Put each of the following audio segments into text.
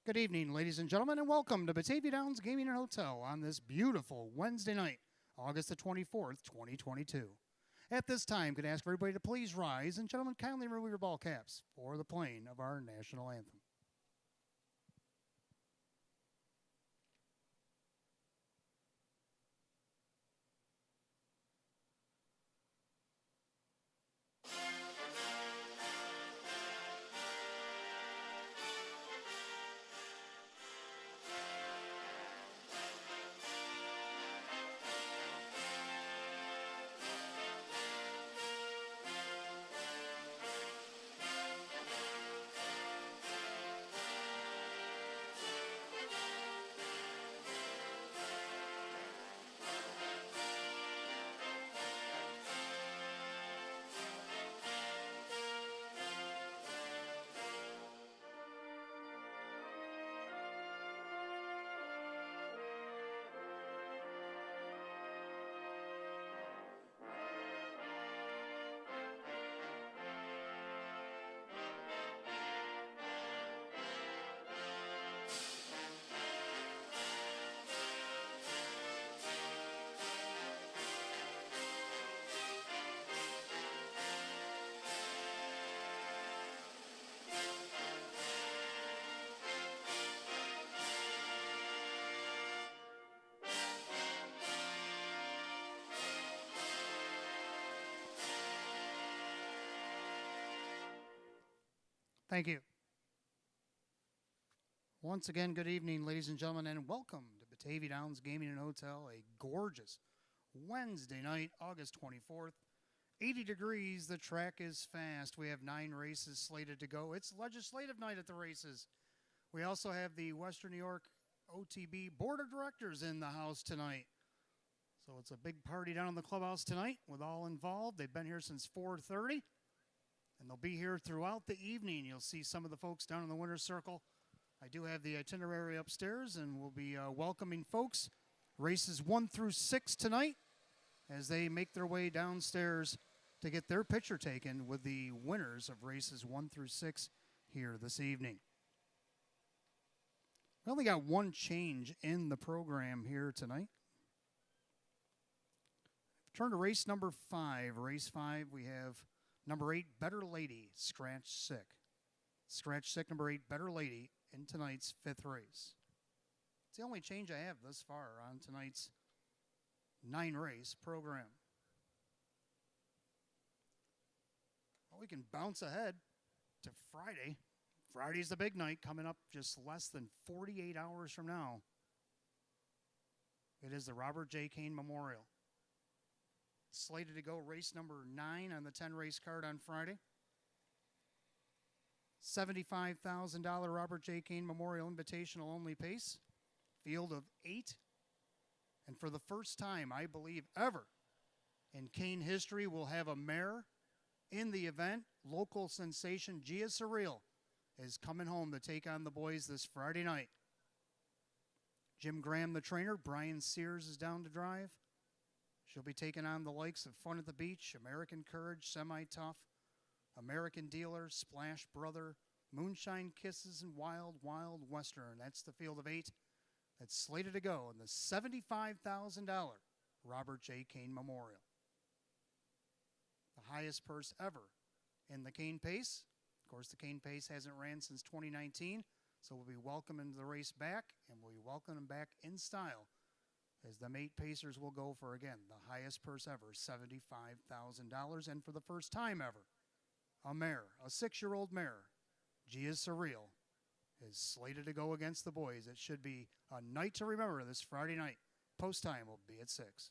Good evening, ladies and gentlemen, and welcome to Batavia Downs Gaming and Hotel on this beautiful Wednesday night, August the 24th, 2022. At this time, could I ask everybody to please rise and gentlemen kindly remove your ball caps for the playing of our national anthem. Thank you. Once again, good evening, ladies and gentlemen, and welcome to Batavia Downs Gaming and Hotel, a gorgeous Wednesday night, August 24th. 80 degrees, the track is fast. We have 9 races slated to go. It's legislative night at the races. We also have the Western New York OTB Board of Directors in the house tonight. So it's a big party down in the clubhouse tonight with all involved. They've been here since 4:30, and they'll be here throughout the evening. You'll see some of the folks down in the winner's circle. I do have the itinerary upstairs, and we'll be welcoming folks. Races 1 through 6 tonight as they make their way downstairs to get their picture taken with the winners of races 1 through 6 here this evening. We only got one change in the program here tonight. Turn to race number 5. Race 5, we have number 8, Better Lady, Scratch Sick. Scratch Sick, number 8, Better Lady, in tonight's 5th race. It's the only change I have thus far on tonight's 9-race program. Well, we can bounce ahead to Friday. Friday's the big night, coming up just less than 48 hours from now. It is the Robert J. Kane Memorial. Slated to go race number 9 on the 10-race card on Friday. $75,000 Robert J. Kane Memorial Invitational only pace. Field of 8. And for the first time, I believe, ever in Kane history, we'll have a mare in the event. Local sensation Gia Surreal is coming home to take on the boys this Friday night. Jim Graham, the trainer. Brian Sears is down to drive. She'll be taking on the likes of Fun at the Beach, American Courage, Semi-Tough, American Dealer, Splash Brother, Moonshine Kisses, and Wild Wild Western. That's the field of 8 that's slated to go in the $75,000 Robert J. Kane Memorial. The highest purse ever in the Kane Pace. Of course, the Kane Pace hasn't ran since 2019, so we'll be welcoming the race back, and we'll be welcoming them back in style as the 8 Pacers will go for, again, the highest purse ever, $75,000, and for the first time ever, a mare, a 6-year-old mare, Gia Surreal, is slated to go against the boys. It should be a night to remember this Friday night. Post time will be at 6.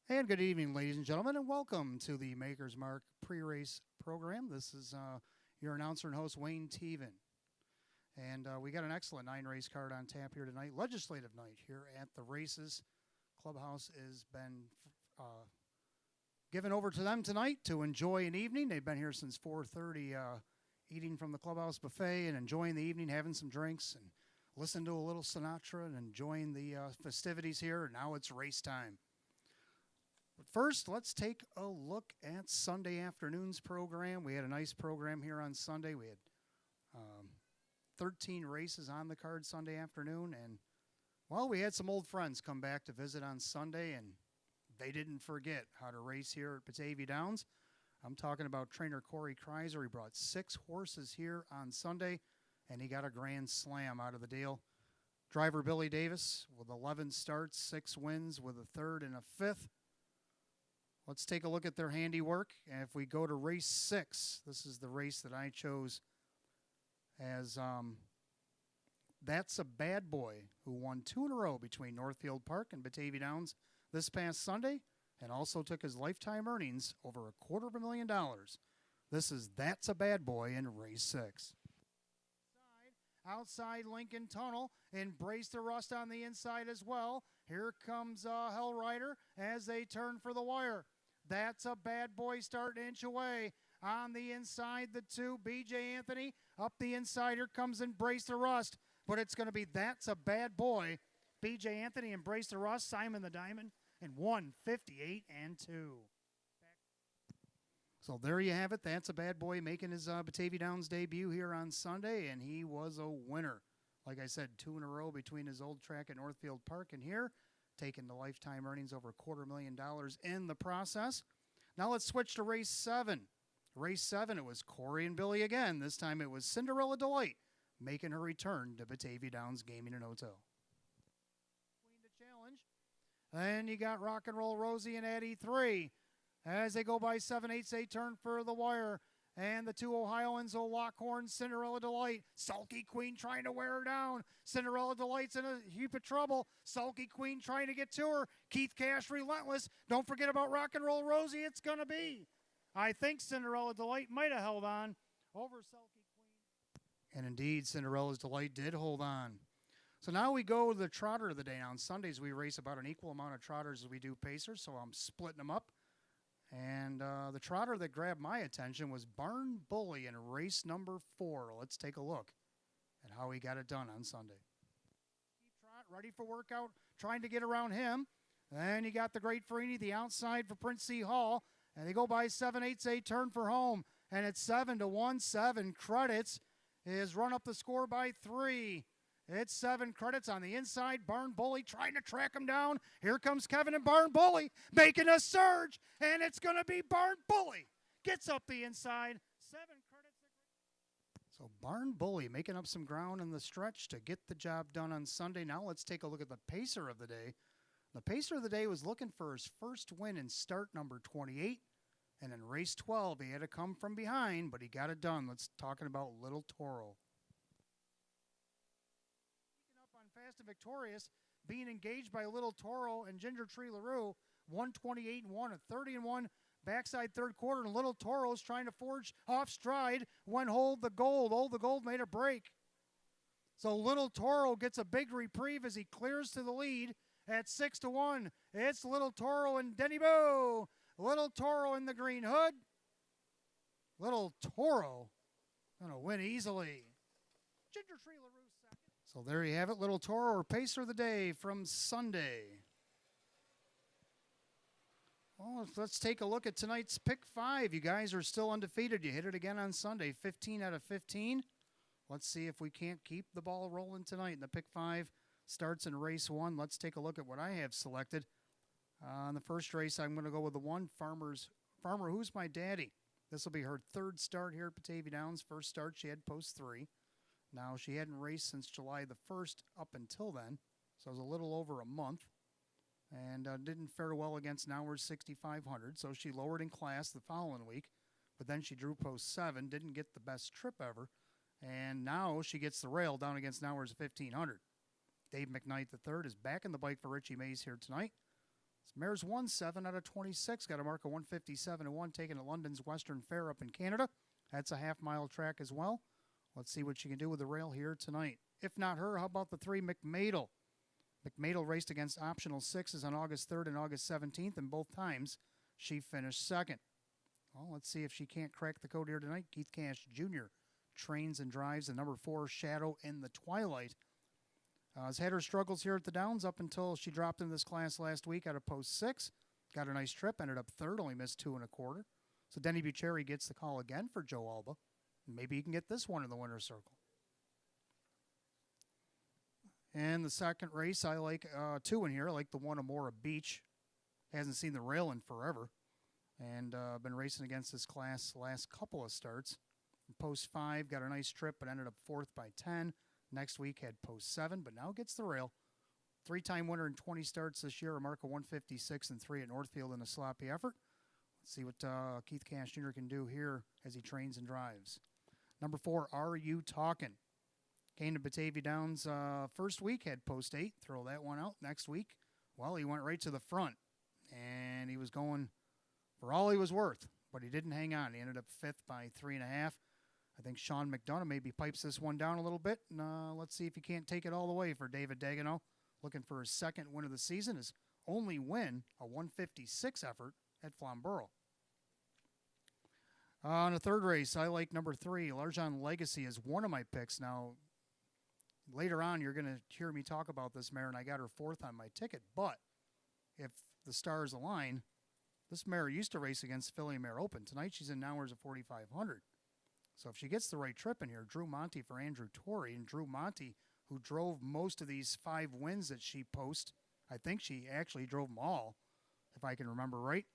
And good evening, ladies and gentlemen, and welcome to the Maker's Mark pre-race program. This is your announcer and host, Wayne Teven. And we got an excellent 9-race card on tap here tonight. Legislative night here at the races. Clubhouse has been given over to them tonight to enjoy an evening. They've been here since 4:30 eating from the clubhouse buffet and enjoying the evening, having some drinks and listening to a little Sinatra and enjoying the festivities here. Now it's race time. But first, let's take a look at Sunday afternoon's program. We had a nice program here on Sunday. We had 13 races on the card Sunday afternoon. And, well, we had some old friends come back to visit on Sunday, and they didn't forget how to race here at Batavia Downs. I'm talking about trainer Corey Kreiser. He brought 6 horses here on Sunday, and he got a grand slam out of the deal. Driver Billy Davis with 11 starts, 6 wins with a 3rd and a 5th. Let's take a look at their handiwork. And if we go to race 6, this is the race that I chose as That's a Bad Boy, who won 2 in a row between Northfield Park and Batavia Downs this past Sunday, and also took his lifetime earnings over $250,000. This is That's a Bad Boy in race 6. Outside Lincoln Tunnel, Embrace the Rust on the inside as well. Here comes Hell Rider as they turn for the wire. That's a Bad Boy starting to inch away. On the inside, the 2, B.J. Anthony. Up the inside, here comes Embrace the Rust. But it's going to be That's a Bad Boy. B.J. Anthony, Embrace the Rust, Simon the Diamond, and 158 and 2. So there you have it. That's a Bad Boy making his Batavia Downs debut here on Sunday, and he was a winner. Like I said, 2 in a row between his old track at Northfield Park and here, taking the lifetime earnings over $250,000 in the process. Now let's switch to race 7. Race 7, it was Corey and Billy again. This time it was Cinderella Delight making her return to Batavia Downs Gaming and Hotel. Queen to challenge. Then you got Rock and Roll Rosie and Addie 3. As they go by 7/8, they turn for the wire. And the 2 Ohioans, Lockhorn, Cinderella Delight. Sulky Queen trying to wear her down. Cinderella Delight's in a heap of trouble. Sulky Queen trying to get to her. Keith Cash relentless. Don't forget about Rock and Roll Rosie. It's going to be. I think Cinderella Delight might have held on over Sulky Queen. And indeed, Cinderella's Delight did hold on. So now we go to the trotter of the day. Now on Sundays, we race about an equal amount of trotters as we do pacers, so I'm splitting them up. And the trotter that grabbed my attention was Barn Bully in race number 4. Let's take a look at how he got it done on Sunday. Trot, ready for workout, trying to get around him. Then you got the Great Farini, the outside for Prince C. Hall. And they go by 7/8, they turn for home. And it's 7-1, 7 credits. Is run up the score by 3. It's 7 credits on the inside. Barn Bully trying to track him down. Here comes Kevin and Barn Bully making a surge. And it's going to be Barn Bully. Gets up the inside. 7 credits. So Barn Bully making up some ground in the stretch to get the job done on Sunday. Now let's take a look at the pacer of the day. The pacer of the day was looking for his first win in start number 28. And in race 12, he had to come from behind, but he got it done. Let's talking about Little Toro. Fast and Victorious, being engaged by Little Toro and Ginger Tree LaRue, 128-1, a 30-1 backside third quarter, and Little Toro's trying to forge off stride when Hold the Gold. Hold the Gold made a break. So Little Toro gets a big reprieve as he clears to the lead at 6-1. It's Little Toro and Denny Boo. Little Toro in the green hood. Little Toro gonna win easily. Ginger Tree LaRue. So there you have it, Little Toro, or pacer of the day from Sunday. Well, let's take a look at tonight's pick 5. You guys are still undefeated. You hit it again on Sunday, 15 out of 15. Let's see if we can't keep the ball rolling tonight. And the pick 5 starts in race 1. Let's take a look at what I have selected. In the first race, I'm going to go with the 1, Farmer Who's My Daddy. This will be her 3rd start here at Batavia Downs. First start, she had post 3. Now, she hadn't raced since July the 1st up until then, so it was a little over a month, and didn't fare well against Nauer's 6,500, so she lowered in class the following week, but then she drew post 7, didn't get the best trip ever, and now she gets the rail down against Nauer's 1,500. Dave McKnight III is back in the bike for Richie Mays here tonight. Mares won 7 out of 26. Got a mark of 157-1, taken at London's Western Fair up in Canada. That's a half-mile track as well. Let's see what she can do with the rail here tonight. If not her, how about the 3 McMadel? McMadel raced against optional 6s on August 3rd and August 17th, and both times she finished second. Well, let's see if she can't crack the code here tonight. Keith Cash Jr. trains and drives the number 4 Shadow in the Twilight. Has had her struggles here at the Downs up until she dropped in this class last week out of post 6. Got a nice trip, ended up 3rd, only missed 2 1/4. So Denny Bucheri gets the call again for Joe Alba. Maybe he can get this one in the winner's circle. And the second race, I like 2 in here. I like the one Amora Beach. Hasn't seen the rail in forever. And been racing against this class the last couple of starts. In post 5, got a nice trip, but ended up 4th by 10. Next week had post 7, but now gets the rail. 3-time winner in 20 starts this year, a mark of 156-3 at Northfield in a sloppy effort. Let's see what Keith Cash Jr. can do here as he trains and drives. Number 4, Are You Talkin'? Came to Batavia Downs first week, had post 8. Throw that one out. Next week, well, he went right to the front, and he was going for all he was worth, but he didn't hang on. He ended up 5th by 3.5. I think Sean McDonough maybe pipes this one down a little bit. And, let's see if he can't take it all the way for David Dagenau. Looking for his second win of the season. His only win, a 156 effort at Flamborough. On the third race, I like number 3. Larjon Legacy is one of my picks. Now, later on, you're going to hear me talk about this mare, and I got her 4th on my ticket. But if the stars align, this mare used to race against Philly Mare Open. Tonight, she's in hours of 4,500. So if she gets the right trip in here, Drew Monty for Andrew Torrey, and Drew Monty, who drove most of these 5 wins that she posts, I think she actually drove them all, if I can remember right,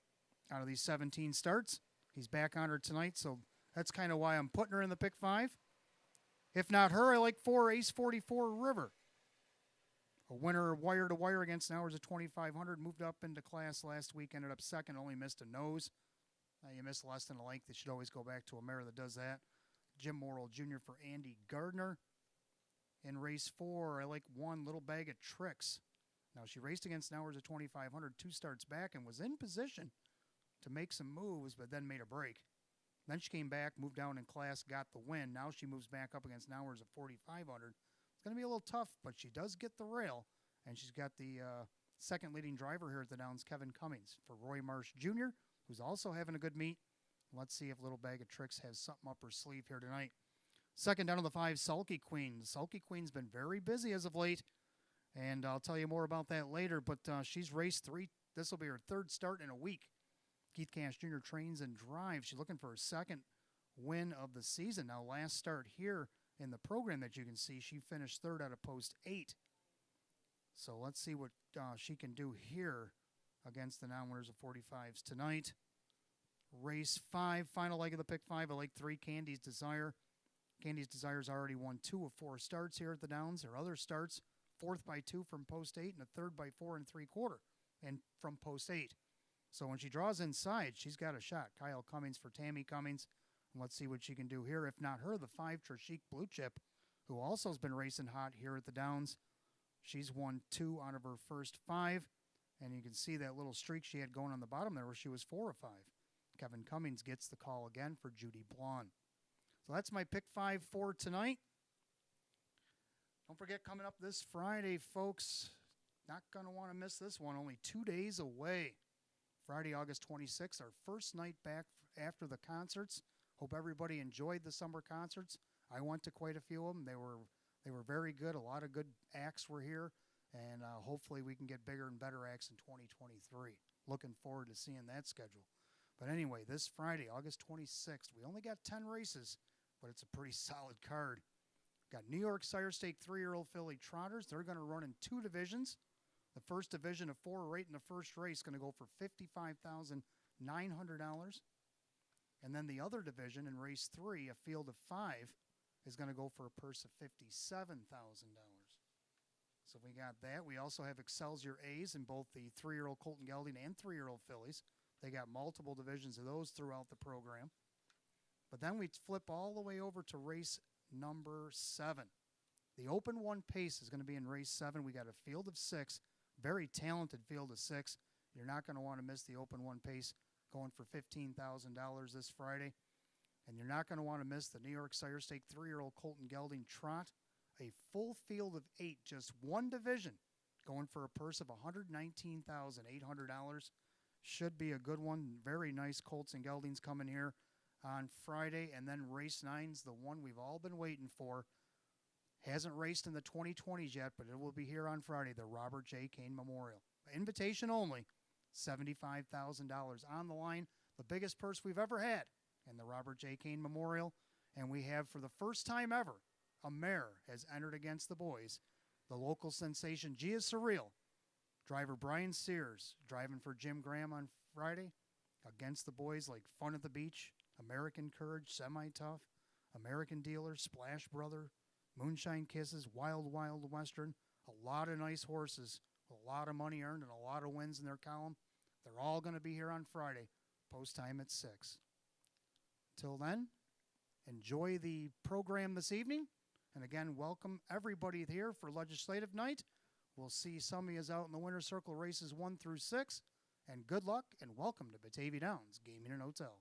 out of these 17 starts. He's back on her tonight, so that's kind of why I'm putting her in the pick 5. If not her, I like 4 Ace 44 River. A winner wire to wire against hours of 2,500, moved up into class last week, ended up 2nd, only missed a nose. You miss less than a length. They should always go back to a mare that does that. Jim Morrill Jr. for Andy Gardner. In race 4, I like 1 Little Bag of Tricks. Now, she raced against hours of 2,500, 2 starts back, and was in position to make some moves, but then made a break. Then she came back, moved down in class, got the win. Now she moves back up against hours of 4,500. It's going to be a little tough, but she does get the rail, and she's got the second leading driver here at the Downs, Kevin Cummings, for Roy Marsh Jr., who's also having a good meet. Let's see if Little Bag of Tricks has something up her sleeve here tonight. Second down to the 5, Sulky Queen. The Sulky Queen's been very busy as of late, and I'll tell you more about that later, but she's raced 3. This will be her 3rd start in a week. Keith Cash Jr. trains and drives. She's looking for her 2nd win of the season. Now, last start here in the program that you can see, she finished 3rd out of post 8. So let's see what she can do here against the non-winners of 45s tonight. Race 5, final leg of the pick 5. I like 3, Candy's Desire. Candy's Desire's already won 2 of 4 starts here at the Downs. Her other starts, 4th by 2 from post 8 and a 3rd by 4 3/4 and from post 8. So when she draws inside, she's got a shot. Kyle Cummings for Tammy Cummings. And let's see what she can do here. If not her, the 5 Trishik Blue Chip, who also has been racing hot here at the Downs. She's won 2 out of her first 5. And you can see that little streak she had going on the bottom there where she was 4 of 5. Kevin Cummings gets the call again for Judy Blonde. So that's my pick 5 for tonight. Don't forget, coming up this Friday, folks, not going to want to miss this one. Only 2 days away. Friday, August 26th, our first night back after the concerts. Hope everybody enjoyed the summer concerts. I went to quite a few of them. They were very good. A lot of good acts were here. And hopefully we can get bigger and better acts in 2023. Looking forward to seeing that schedule. But anyway, this Friday, August 26th, we only got 10 races, but it's a pretty solid card. Got New York Sire Stake 3-year-old filly trotters. They're going to run in 2 divisions. The first division of 4 right in the first race going to go for $55,900. And then the other division in race 3, a field of 5, is going to go for a purse of $57,000. So we got that. We also have Excelsior A's in both the 3-year-old Colton Gelding and 3-year-old fillies. They got multiple divisions of those throughout the program. But then we flip all the way over to race number 7. The Open 1 Pace is going to be in race 7. We got a field of 6, very talented field of 6. You're not going to want to miss the Open One Pace going for $15,000 this Friday. And you're not going to want to miss the New York Sire Stake 3-year-old Colton Gelding Trot, a full field of 8, just one division, going for a purse of $119,800. Should be a good one. Very nice Colts and Geldings coming here on Friday. And then race 9's the one we've all been waiting for. Hasn't raced in the 2020s yet, but it will be here on Friday, the Robert J. Kane Memorial. Invitation only, $75,000 on the line. The biggest purse we've ever had in the Robert J. Kane Memorial. And we have, for the first time ever, a mare has entered against the boys. The local sensation, Gia Surreal. Driver Brian Sears driving for Jim Graham on Friday against the boys like Fun at the Beach, American Courage, Semi-Tough, American Dealer, Splash Brother, Moonshine Kisses, Wild Wild Western. A lot of nice horses, a lot of money earned, and a lot of wins in their column. They're all going to be here on Friday, post time at 6. Till then, enjoy the program this evening. And again, welcome everybody here for Legislative Night. We'll see some of you out in the Winter Circle races 1 through 6. And good luck and welcome to Batavia Downs Gaming and Hotel.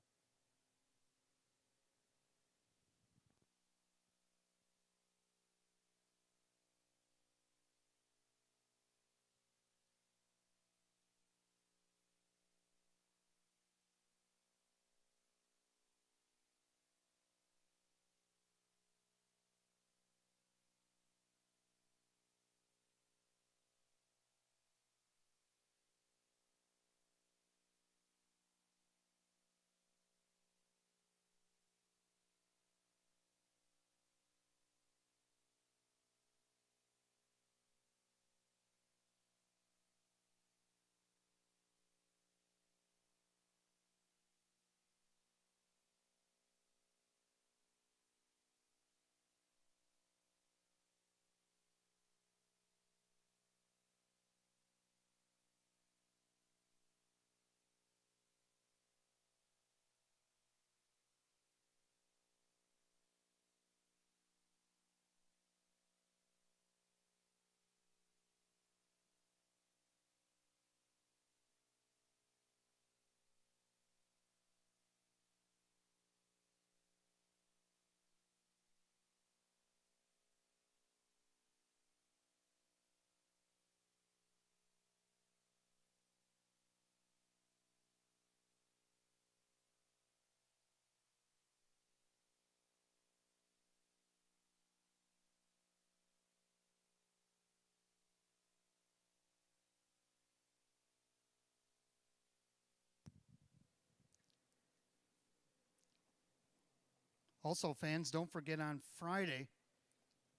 Also, fans, don't forget on Friday,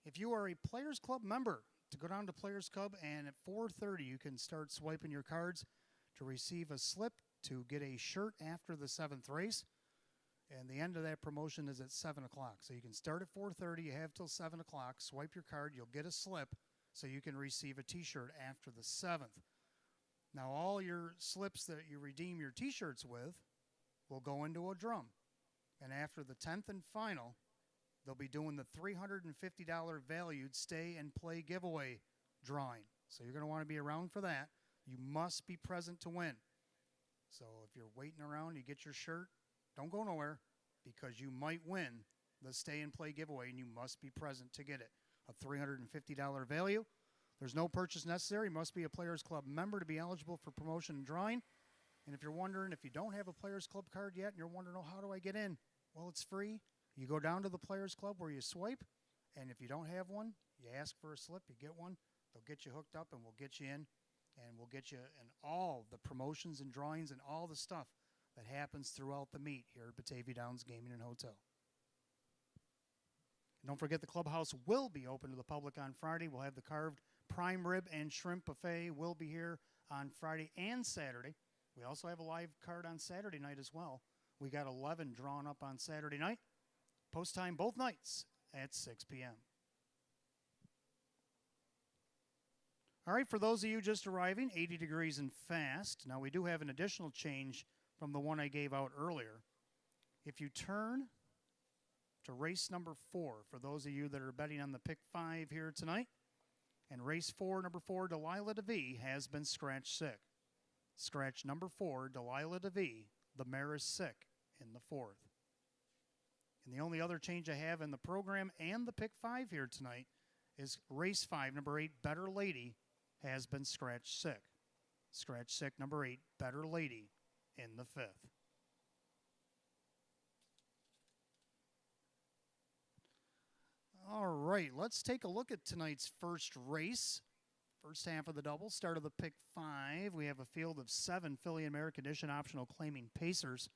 if you are a Players Club member, to go down to Players Club, and at 4:30 you can start swiping your cards to receive a slip to get a shirt after the 7th race. And the end of that promotion is at 7 o'clock. So you can start at 4:30, you have till 7 o'clock, swipe your card, you'll get a slip so you can receive a T-shirt after the 7th. Now, all your slips that you redeem your T-shirts with will go into a drum. And after the 10th and final, they'll be doing the $350 valued stay and play giveaway drawing. So you're going to want to be around for that. You must be present to win. So if you're waiting around, you get your shirt, don't go nowhere, because you might win the stay and play giveaway, and you must be present to get it. A $350 value. There's no purchase necessary. You must be a Players Club member to be eligible for promotion and drawing. And if you're wondering, if you don't have a Players Club card yet and you're wondering, oh, how do I get in? Well, it's free. You go down to the Players Club where you swipe, and if you don't have one, you ask for a slip, you get one. They'll get you hooked up, and we'll get you in, and we'll get you in all the promotions and drawings and all the stuff that happens throughout the meet here at Batavia Downs Gaming and Hotel. And don't forget, the clubhouse will be open to the public on Friday. We'll have the carved prime rib and shrimp buffet will be here on Friday and Saturday. We also have a live card on Saturday night as well. We got 11 drawn up on Saturday night. Post time both nights at 6 p.m. All right, for those of you just arriving, 80 degrees and fast. Now, we do have an additional change from the one I gave out earlier. If you turn to race number 4, for those of you that are betting on the pick 5 here tonight, and race 4, number 4, Delilah DeVee, has been scratched sick. Scratch number 4, Delilah DeVee. The mare is sick in the 4th. And the only other change I have in the program and the pick 5 here tonight is race 5, number 8, Better Lady, has been scratched sick. Scratch sick, number 8, Better Lady, in the 5th. All right, let's take a look at tonight's first race. First half of the double, start of the pick 5. We have a field of 7 filly and mare condition optional claiming pacers.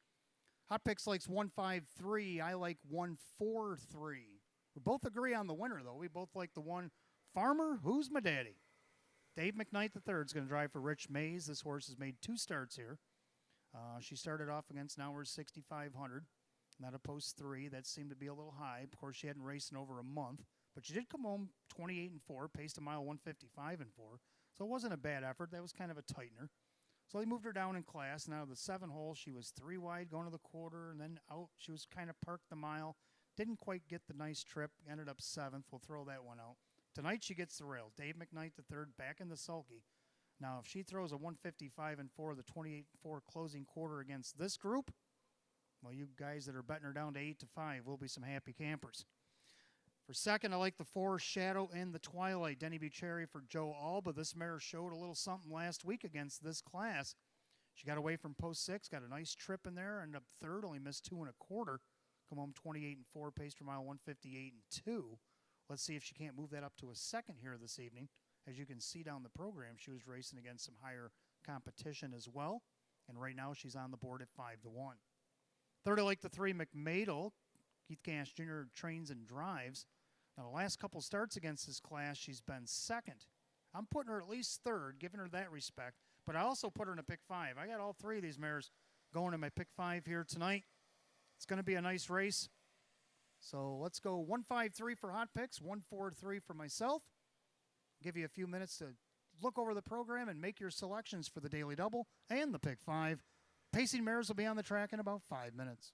Hot Picks likes 153. I like 143. We both agree on the winner, though. We both like the one, Farmer, Who's My Daddy? Dave McKnight III is going to drive for Rich Mays. This horse has made 2 starts here. She started off against Nauer's 6,500. Not a post 3. That seemed to be a little high. Of course, she hadn't raced in over a month. But she did come home 28-4, paced a mile 155-4. So it wasn't a bad effort. That was kind of a tightener. So they moved her down in class. Now the 7 hole, she was 3 wide going to the quarter, and then out. She was kind of parked the mile. Didn't quite get the nice trip. Ended up 7th. We'll throw that one out. Tonight she gets the rail. Dave McKnight III back in the sulky. Now if she throws a 155-4, the 28-4 closing quarter against this group, well, you guys that are betting her down to 8-5 will be some happy campers. For second, I like the 4, Shadow in the Twilight. Denny Bucherri for Joe Alba. This mare showed a little something last week against this class. She got away from post 6, got a nice trip in there, ended up 3rd, only missed 2 1/4. Come home 28-4, paced her mile 158-2. Let's see if she can't move that up to a second here this evening. As you can see down the program, she was racing against some higher competition as well. And right now she's on the board at 5-1. Third, I like the 3, McMadel. Keith Cash Jr. trains and drives. Now, the last couple starts against this class, she's been 2nd. I'm putting her at least 3rd, giving her that respect. But I also put her in a pick 5. I got all 3 of these mares going in my pick 5 here tonight. It's going to be a nice race. So let's go 153 for Hot Picks, 143 for myself. Give you a few minutes to look over the program and make your selections for the Daily Double and the pick 5. Pacing mares will be on the track in about 5 minutes.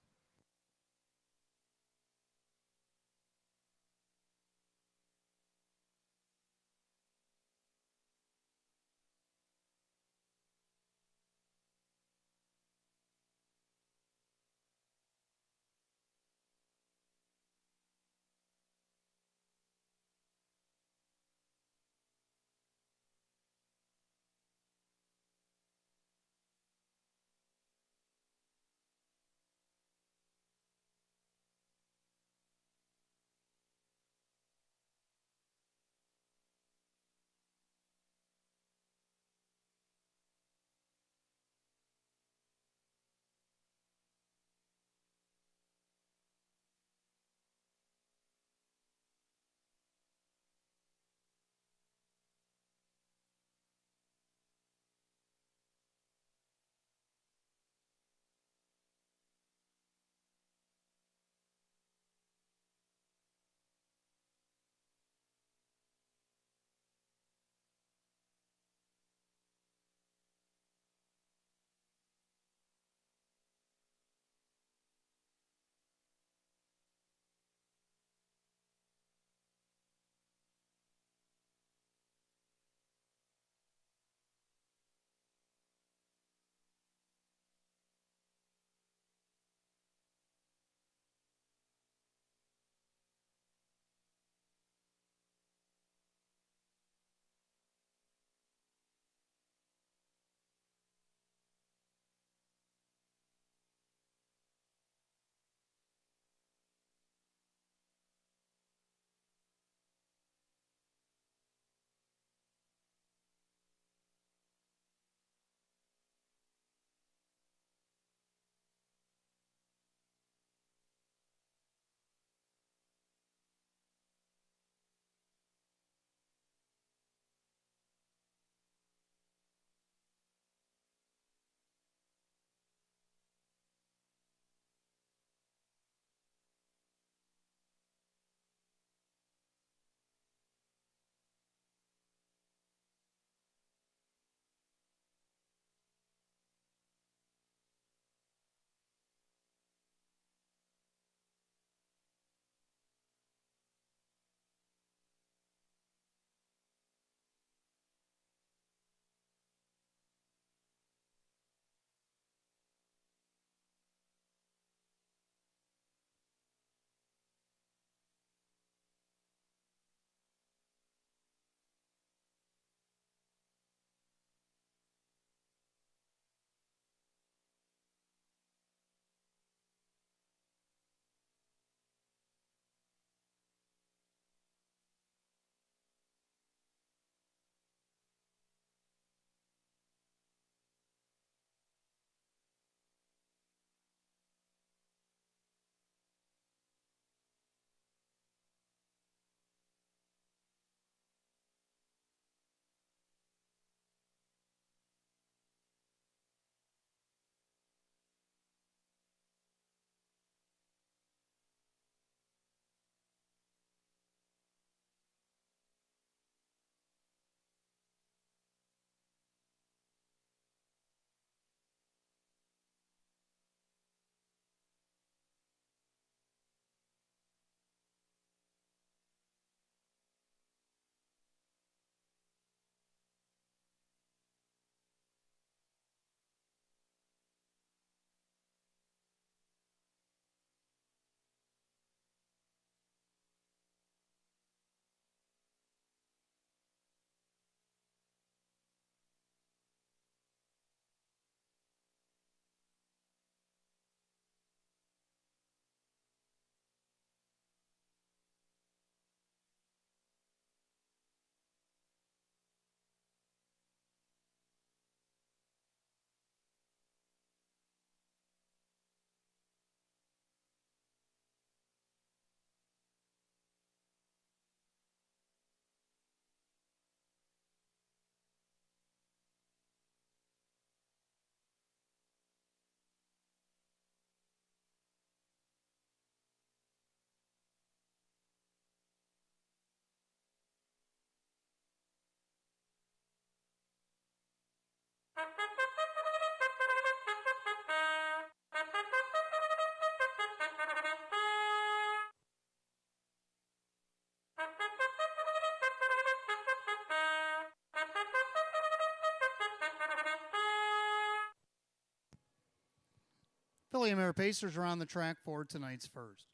Philly and Mare Pacers are on the track for tonight's first.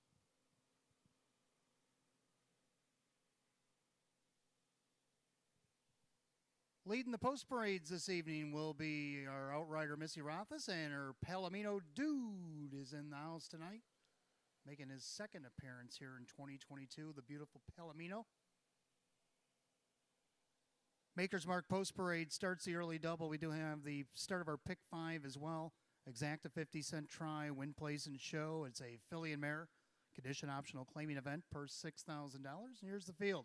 Leading the post parades this evening will be our outrider Missy Rothas, and her Palomino Dude is in the house tonight, making his second appearance here in 2022. The beautiful Palomino. Maker's Mark Post Parade starts the early double. We do have the start of our pick five as well. Exacta 50-cent try, win, place, and show. It's a Philly and Mare condition optional claiming event per $6,000. And here's the field.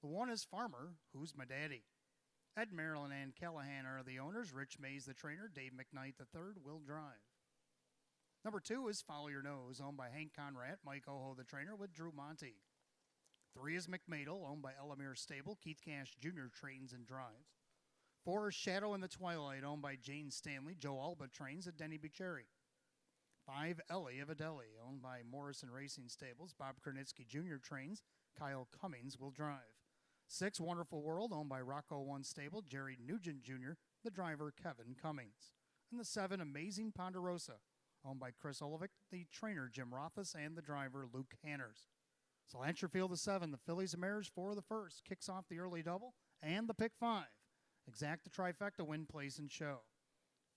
The one is Farmer, Who's My Daddy? Ed Maryland and Callahan are the owners. Rich Mays, the trainer. Dave McKnight, the third, will drive. Number 2 is Follow Your Nose, owned by Hank Conrad. Mike Oho, the trainer, with Drew Monty. 3 is McMadel, owned by Elamir Stable. Keith Cash Jr. trains and drives. 4 is Shadow in the Twilight, owned by Jane Stanley. Joe Alba trains at Denny Bucherry. 5, Ellie of Adelli, owned by Morrison Racing Stables. Bob Kernitsky Jr. trains. Kyle Cummings will drive. 6, Wonderful World, owned by Rocco One Stable. Jerry Nugent Jr., the driver, Kevin Cummings. And the 7, Amazing Ponderosa, owned by Chris Olivic, the trainer, Jim Rothas, and the driver, Luke Hanners. So Lancher Field of 7, the Phillies and Mares for the first. Kicks off the early double and the pick 5. Exacta trifecta, win, place, and show.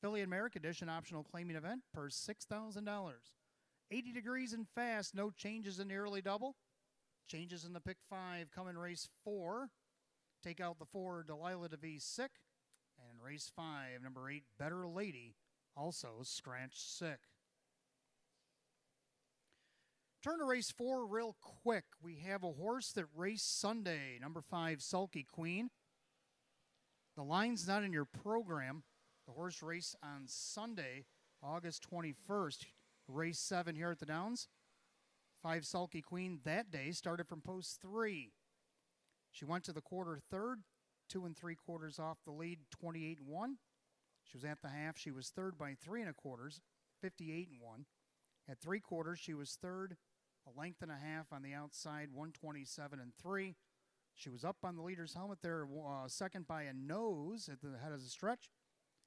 Philly and Mare condition optional claiming event per $6,000. 80 degrees and fast, no changes in the early double. Changes in the pick 5 come in race 4. Take out the 4, Delilah DeVee, sick. And in race 5, number 8, Better Lady, also scratch sick. Turn to race 4 real quick. We have a horse that raced Sunday, number 5, Sulky Queen. The line's not in your program. The horse raced on Sunday, August 21st, race 7 here at the Downs. 5 Sulky Queen that day started from post 3. She went to the quarter third, 2 3/4 off the lead, 28-1. She was at the half. She was third by 3 1/4, 58-1. At 3/4, she was third, a length and a half on the outside, 127-3. She was up on the leader's helmet there, second by a nose at the head of the stretch.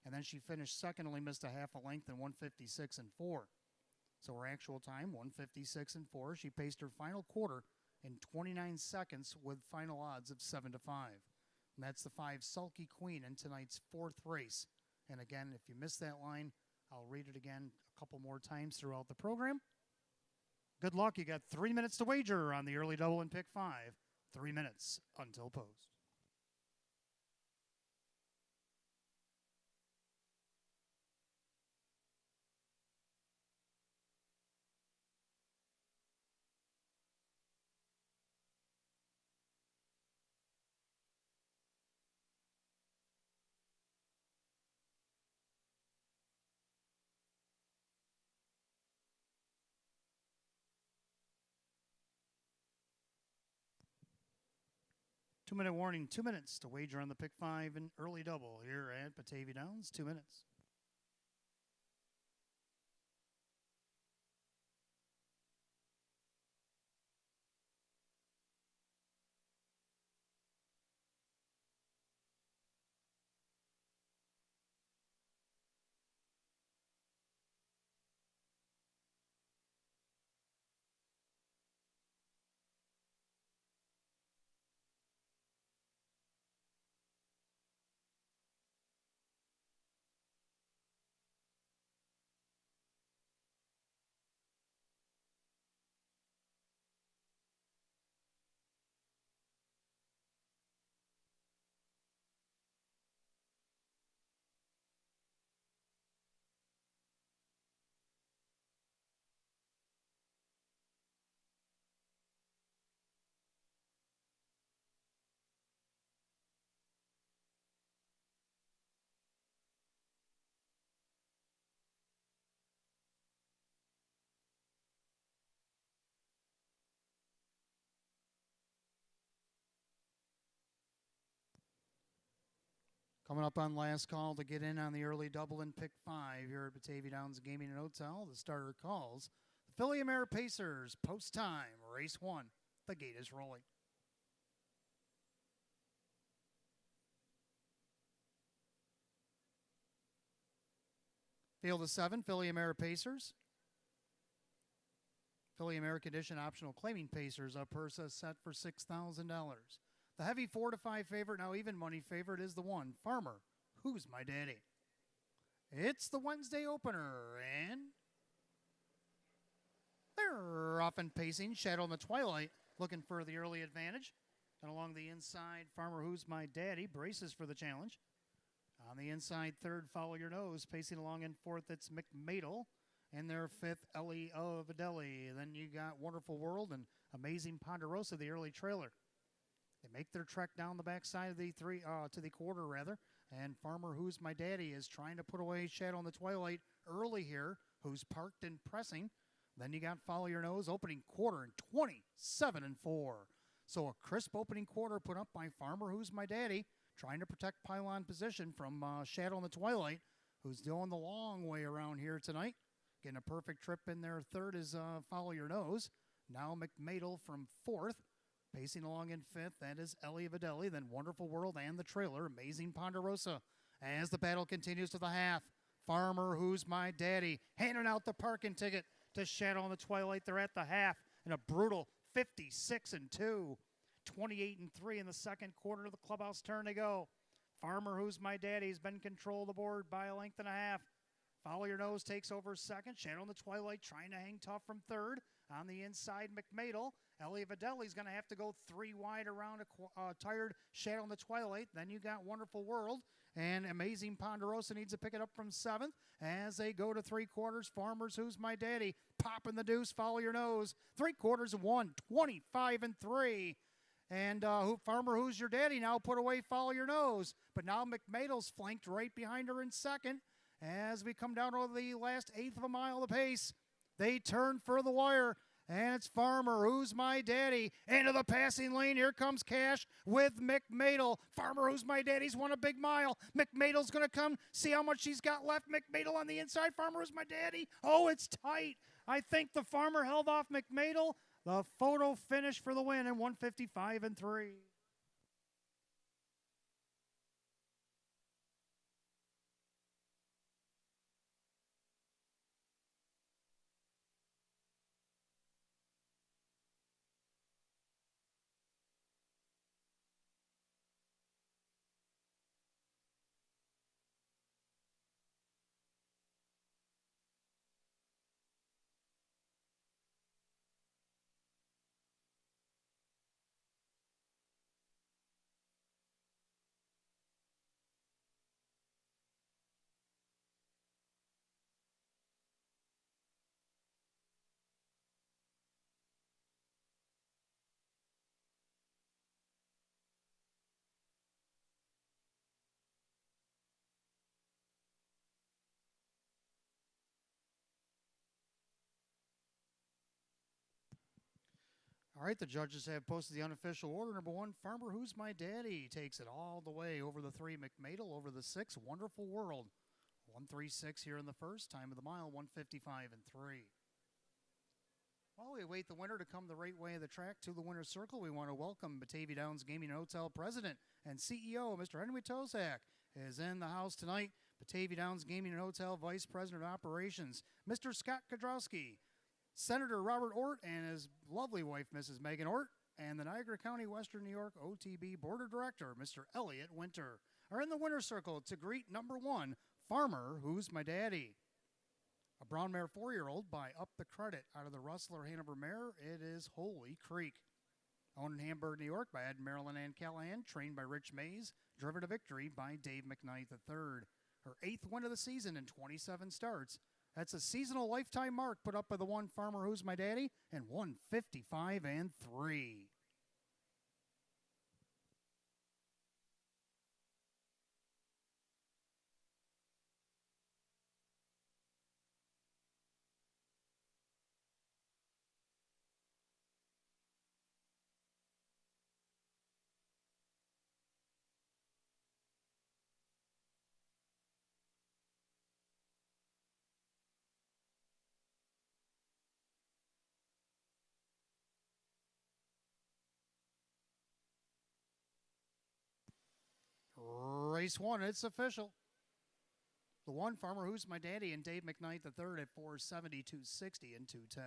And then she finished second, only missed a half a length in 156-4. So her actual time, 156-4. She paced her final quarter in 29 seconds with final odds of 7-5. And that's the 5 Sulky Queen in tonight's 4th race. And again, if you missed that line, I'll read it again a couple more times throughout the program. Good luck. You got 3 minutes to wager on the early double in pick 5. 3 minutes until post. Two-minute warning, 2 minutes to wager on the pick 5 and early double here at Batavia Downs. 2 minutes. Coming up on last call to get in on the early double and pick 5 here at Batavia Downs Gaming and Hotel. The starter calls the Philly Mare Pacers, post time, race 1. The gate is rolling. Field of 7, Philly Mare Pacers. Philly Mare condition optional claiming Pacers. A purse set for $6,000. The heavy 4 to 5 favorite, now even money favorite, is the 1, Farmer, Who's My Daddy. It's the Wednesday opener, and they're off and pacing. Shadow in the Twilight looking for the early advantage. And along the inside, Farmer Who's My Daddy braces for the challenge. On the inside, third, Follow Your Nose. Pacing along in fourth, it's McMadel. And their fifth, Ellie of Adeli. Then you got Wonderful World and Amazing Ponderosa, the early trailer. They make their trek down the backside of the to the quarter, rather. And Farmer Who's My Daddy is trying to put away Shadow in the Twilight early here, who's parked and pressing. Then you got Follow Your Nose, opening quarter in 27-4. So a crisp opening quarter put up by Farmer Who's My Daddy, trying to protect pylon position from Shadow in the Twilight, who's doing the long way around here tonight. Getting a perfect trip in there. Third is Follow Your Nose. Now McMadel from fourth. Pacing along in fifth, that is Ellie of Adeli, then Wonderful World and the trailer, Amazing Ponderosa. As the battle continues to the half, Farmer Who's My Daddy handing out the parking ticket to Shadow in the Twilight. They're at the half in a brutal 56-2. 28-3 in the second quarter of the clubhouse turn to go. Farmer Who's My Daddy has been in control of the board by a length and a half. Follow Your Nose takes over second. Shadow in the Twilight trying to hang tough from third. On the inside, McMadel. Ellie of Adeli's going to have to go 3 wide around a tired Shadow in the Twilight. Then you got Wonderful World. And Amazing Ponderosa needs to pick it up from seventh. As they go to 3 quarters, Farmers Who's My Daddy popping the deuce. Follow Your Nose. 3 quarters of 1, 25-3. And Farmer Who's Your Daddy now put away Follow Your Nose. But now McMadel's flanked right behind her in second. As we come down over the last eighth of a mile of pace, they turn for the wire. And it's Farmer Who's My Daddy into the passing lane. Here comes Cash with McMadel. Farmer Who's My Daddy's won a big mile. McMadel's going to come see how much she's got left. McMadel on the inside. Farmer Who's My Daddy. Oh, it's tight. I think the Farmer held off McMadel. The photo finish for the win in 155-3. All right, the judges have posted the unofficial order. Number 1, Farmer Who's My Daddy takes it all the way over the 3, McMadel, over the 6, Wonderful World. 136 here in the first, time of the mile, 155-3. While we await the winner to come the right way of the track to the winner's circle, we want to welcome Batavia Downs Gaming and Hotel President and CEO, Mr. Henry Tozak, is in the house tonight. Batavia Downs Gaming and Hotel Vice President of Operations, Mr. Scott Kodrowski, Senator Robert Ort and his lovely wife, Mrs. Megan Ort, and the Niagara County, Western New York OTB Board of Director, Mr. Elliot Winter, are in the winner's circle to greet number 1, Farmer Who's My Daddy. A brown mare 4-year-old by Up the Credit out of the Rustler Hanover mare. It is Holy Creek. Owned in Hamburg, New York by Ed Marilyn Ann Callahan, trained by Rich Mays, driven to victory by Dave McKnight III. Her 8th win of the season in 27 starts. That's a seasonal lifetime mark put up by the 1, Farmer Who's My Daddy, and 155-3. race one. It's official. The one, Farmer Who's My Daddy, and Dave McKnight the third at 470, 260, and 210.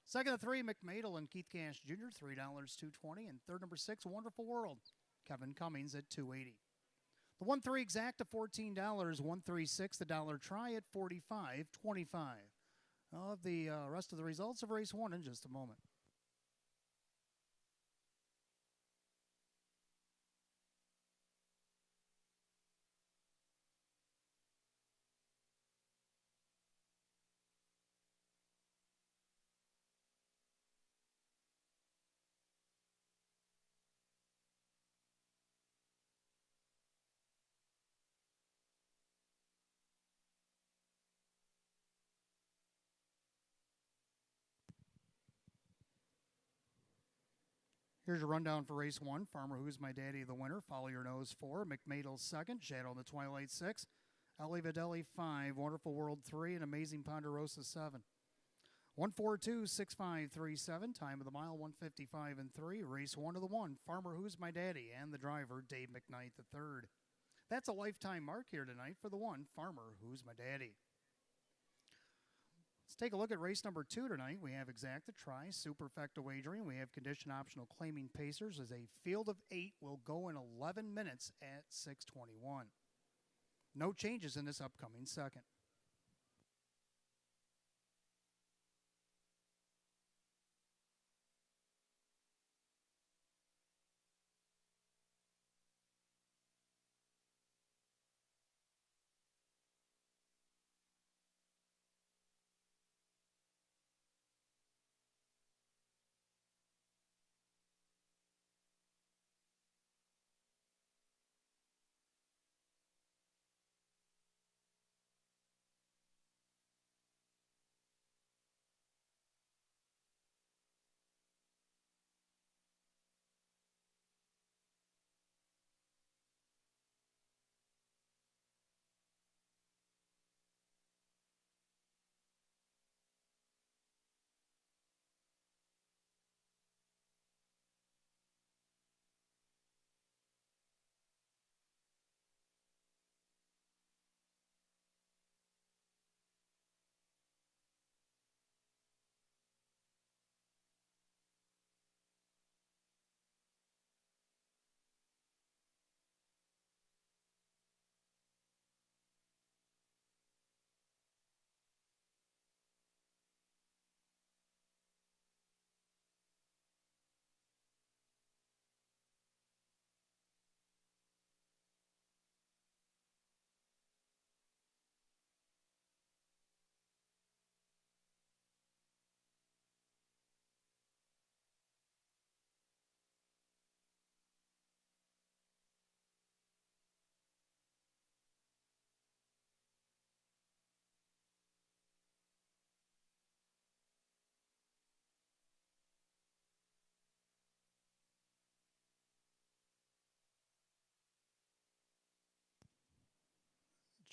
Second of three, McMadel and Keith Cash Jr., $3, 220. And third, number six, Wonderful World, Kevin Cummings at 280. The 1-3 exact at $14, 136 the dollar try at 45.25. I'll have the rest of the results of race one in just a moment. Here's your rundown for race one. Farmer Who's My Daddy, the winner. Follow Your Nose, 4. McMadel, second. Shadow in the Twilight, 6. Ali Videlli, 5. Wonderful World, 3. And Amazing Ponderosa, 7. 142-6537. Time of the mile, 155 and 3. Race one of the one. Farmer Who's My Daddy and the driver, Dave McKnight, the third. That's a lifetime mark here tonight for the one. Farmer Who's My Daddy. Let's take a look at race number 2 tonight. We have exacta try, superfecta wagering. We have condition optional claiming pacers as a field of 8 will go in 11 minutes at 6:21. No changes in this upcoming second.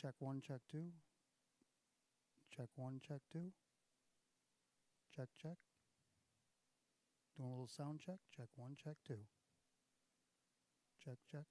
Check 1, check 2. Check 1, check 2. Check, check. Doing a little sound check. Check 1, check 2. Check, check.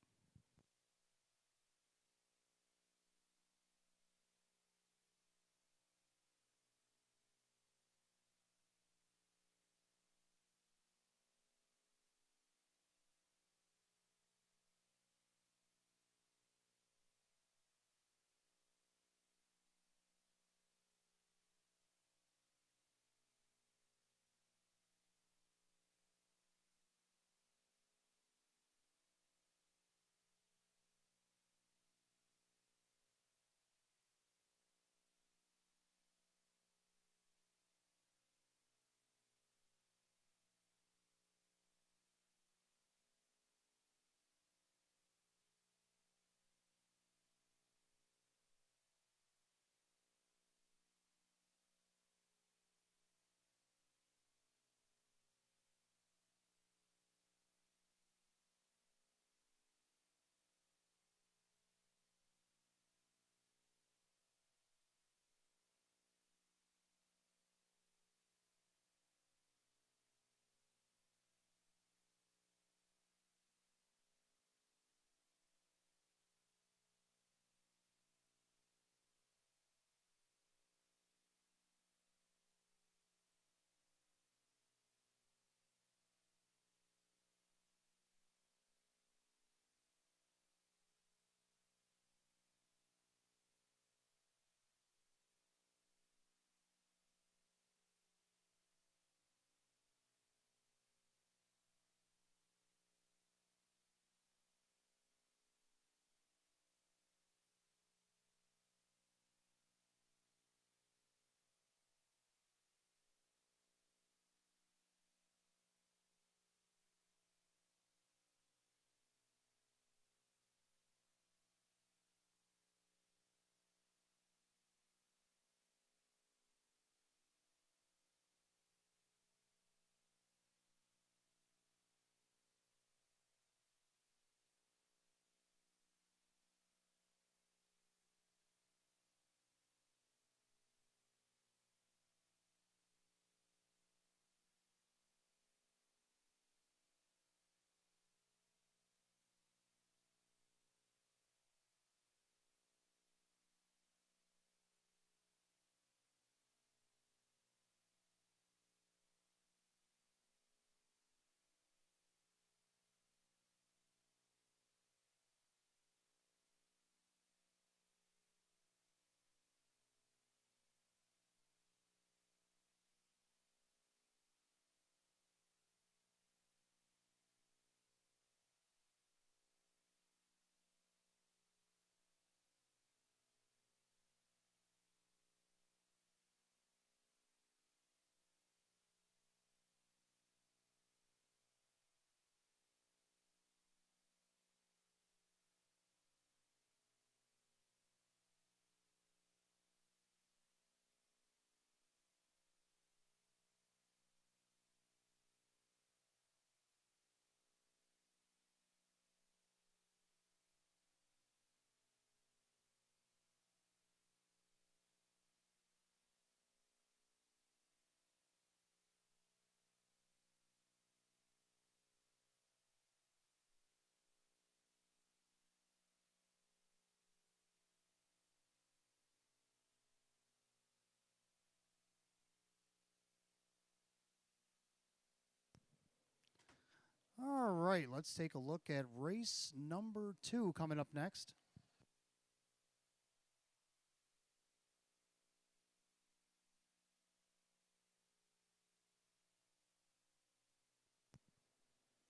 right, let's take a look at race number 2 coming up next.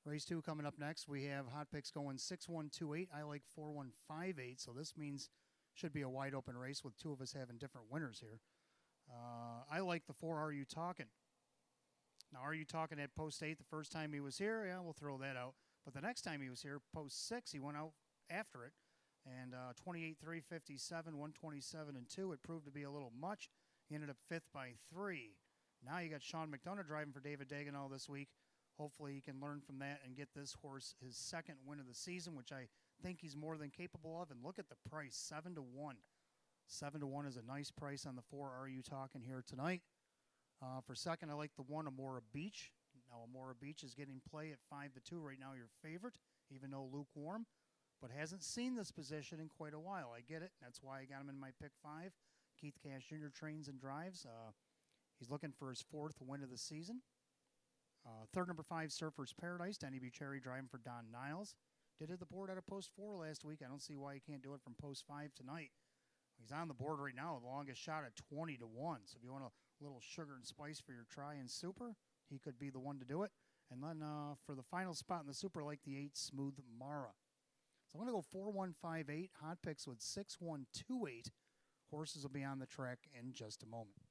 Race 2 coming up next. We have hot picks going 6128. I like 4158. So this means should be a wide open race with two of us having different winners here. I like the 4 Are You Talking? Now, Are You Talking at post 8 the first time he was here? Yeah, we'll throw that out. But the next time he was here, post 6, he went out after it. And 28 3 57, 127 and 2. It proved to be a little much. He ended up 5th by 3. Now you got Sean McDonough driving for David Dagenall this week. Hopefully he can learn from that and get this horse his second win of the season, which I think he's more than capable of. And look at the price, 7 to 1. 7 to 1 is a nice price on the 4 Are You Talking here tonight. For second, I like the 1 Amora Beach. Now Amora Beach is getting play at 5 to 2 right now, your favorite, even though lukewarm, but hasn't seen this position in quite a while. I get it. That's why I got him in my pick 5. Keith Cash Jr. trains and drives. He's looking for his 4th win of the season. Third, number 5, Surfer's Paradise. Denny Bucherri driving for Don Niles. Did hit the board out of post 4 last week. I don't see why he can't do it from post 5 tonight. He's on the board right now, the longest shot at 20 to 1. So if you want a little sugar and spice for your try and super, he could be the one to do it. And then for the final spot in the super, I like the 8 Smooth Mara. So I'm going to go 4158. Hot picks with 6128. Horses will be on the track in just a moment.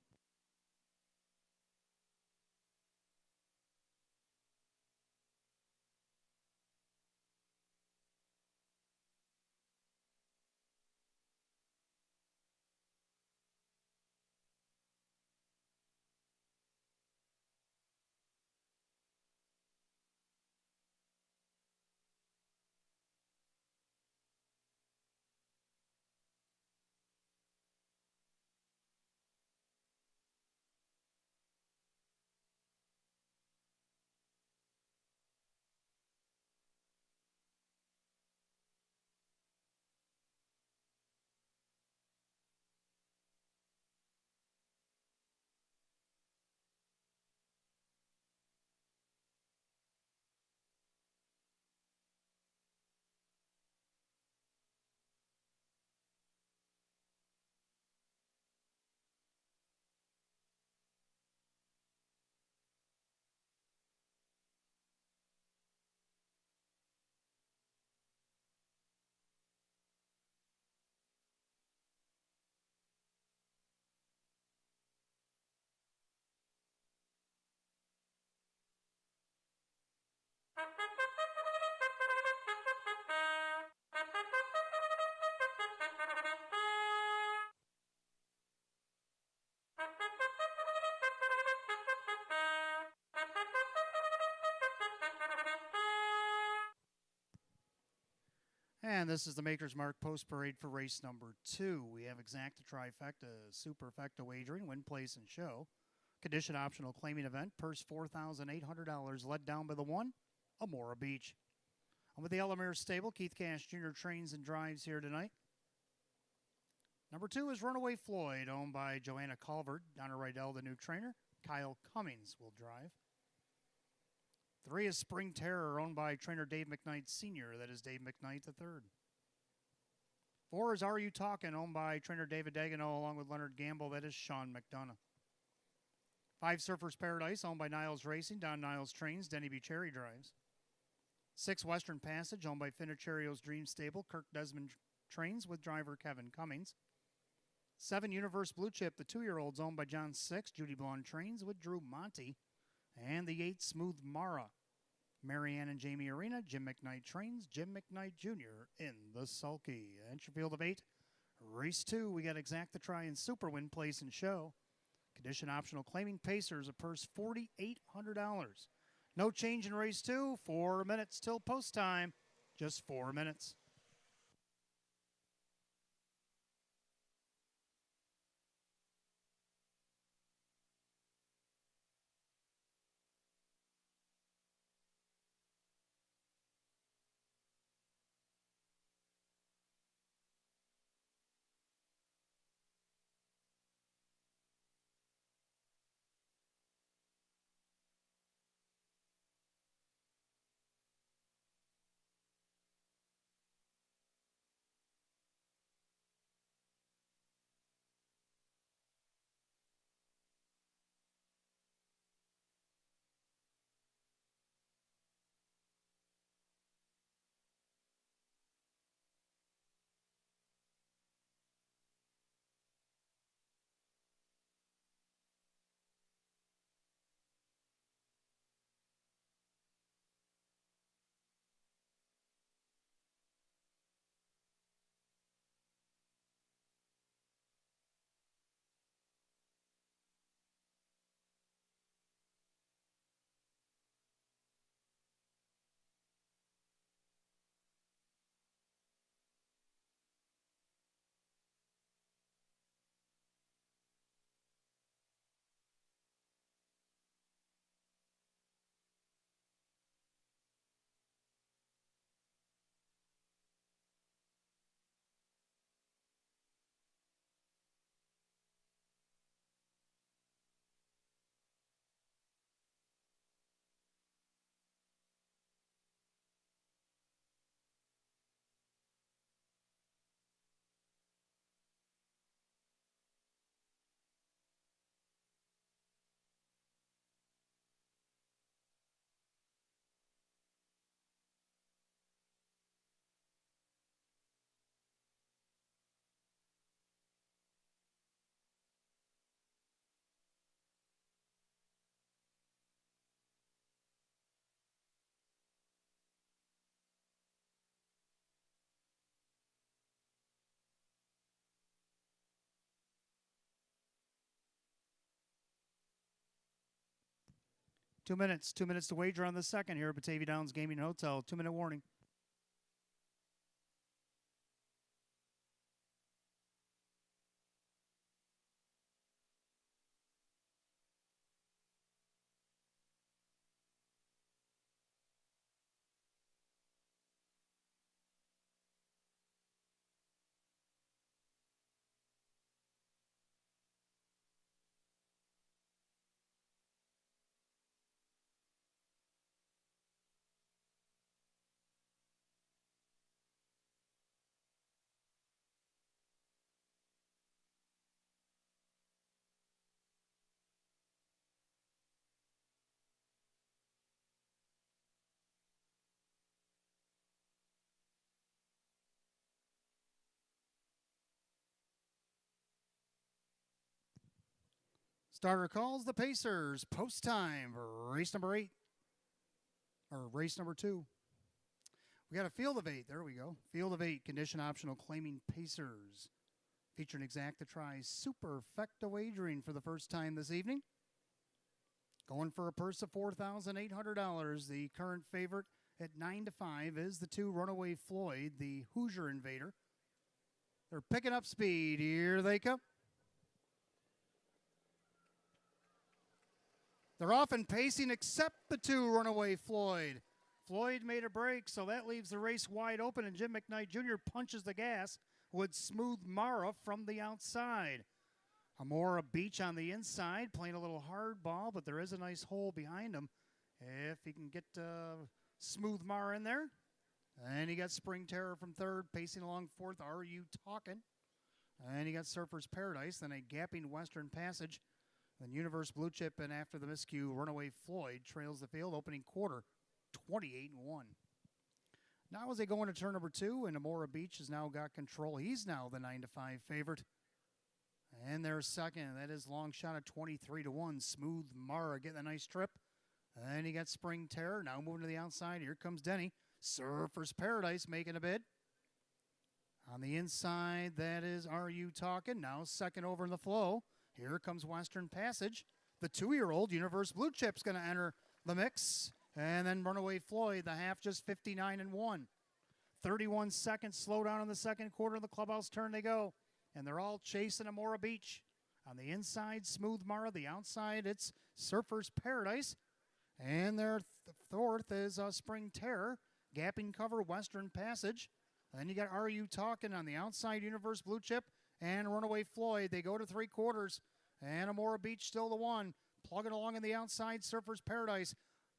And this is the Maker's Mark post parade for race number 2. We have exacta trifecta, superfecta wagering, win, place, and show. Condition optional claiming event, purse $4,800, led down by the 1, Amora Beach. I'm with the Elamere Stable. Keith Cash Jr. trains and drives here tonight. Number 2 is Runaway Floyd, owned by Joanna Culvert. Donna Rydell, the new trainer. Kyle Cummings will drive. 3 is Spring Terror, owned by trainer Dave McKnight Sr. That is Dave McKnight III. 4 is Are You Talking, owned by trainer David Dagenall, along with Leonard Gamble. That is Sean McDonough. 5 Surfer's Paradise, owned by Niles Racing. Don Niles trains. Denny Bucherri drives. 6 Western Passage, owned by Finicherio's Dream Stable. Kirk Desmond trains with driver Kevin Cummings. 7 Universe Blue Chip, the 2-year-olds, owned by John Six. Judy Blonde trains with Drew Monty. And the 8 Smooth Mara, Marianne and Jamie Arena. Jim McKnight trains. Jim McKnight Jr. in the sulky. Entry field of 8. Race 2, we got exacta try and super, win, place, and show. Condition optional claiming Pacers, a purse $4,800. No change in race 2. 4 minutes till post time. Just 4 minutes. 2 minutes. 2 minutes to wager on the second here at Batavia Downs Gaming and Hotel. 2-minute warning. Starter calls the Pacers. Post time for race number 8. Or race number 2. We got a field of 8. There we go. Field of 8. Condition optional claiming Pacers. Featuring Exacta Tries Superfecta wagering for the first time this evening. Going for a purse of $4,800. The current favorite at 9-5 is the 2 Runaway Floyd, the Hoosier Invader. They're picking up speed. Here they come. They're off and pacing except the 2 Runaway Floyd. Floyd made a break, so that leaves the race wide open, and Jim McKnight Jr. punches the gas with Smooth Mara from the outside. Amora Beach on the inside, playing a little hard ball, but there is a nice hole behind him if he can get Smooth Mara in there. And he got Spring Terror from third, pacing along fourth. Are You Talking? And he got Surfer's Paradise, then a gapping Western Passage. Then Universe Blue Chip, and after the miscue, Runaway Floyd trails the field, opening quarter 28-1. Now as they go into turn number 2, and Amora Beach has now got control. He's now the 9-5 favorite. And their second, that is long shot at 23-1. Smooth Mara getting a nice trip. And he got Spring Terror, now moving to the outside. Here comes Denny. Surfer's Paradise making a bid. On the inside, that is Are You Talking? Now second over in the flow. Here comes Western Passage. The 2-year-old Universe Blue Chip's going to enter the mix. And then Runaway Floyd, the half just 59-1. 31 seconds slow down in the second quarter of the clubhouse turn they go. And they're all chasing Amora Beach. On the inside, Smooth Mara. The outside, it's Surfer's Paradise. And their fourth is Spring Terror. Gapping cover, Western Passage. And then you got Are You Talking on the outside, Universe Blue Chip. And Runaway Floyd, they go to 3 quarters. And Amora Beach still the 1. Plugging along on the outside, Surfer's Paradise.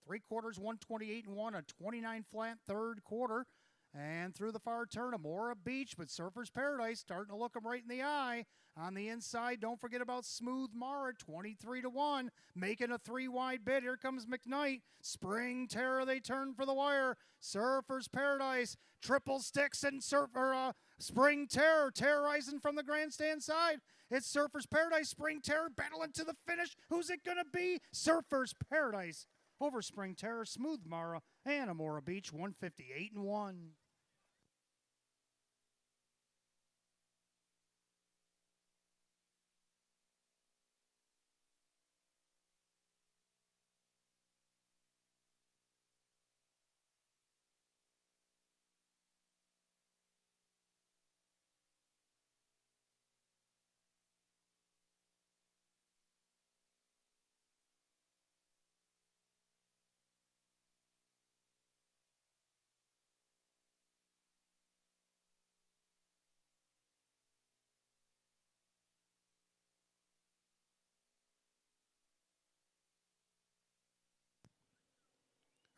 3 quarters, 128-1, a 29 flat third quarter. And through the far turn, Amora Beach, but Surfer's Paradise starting to look him right in the eye. On the inside, don't forget about Smooth Mara, 23-1, making a 3-wide bid. Here comes McKnight. Spring Terror, they turn for the wire. Surfer's Paradise, triple sticks, and Spring Terror terrorizing from the grandstand side. It's Surfer's Paradise, Spring Terror battling to the finish. Who's it going to be? Surfer's Paradise over Spring Terror, Smooth Mara, and Amora Beach, 158-1.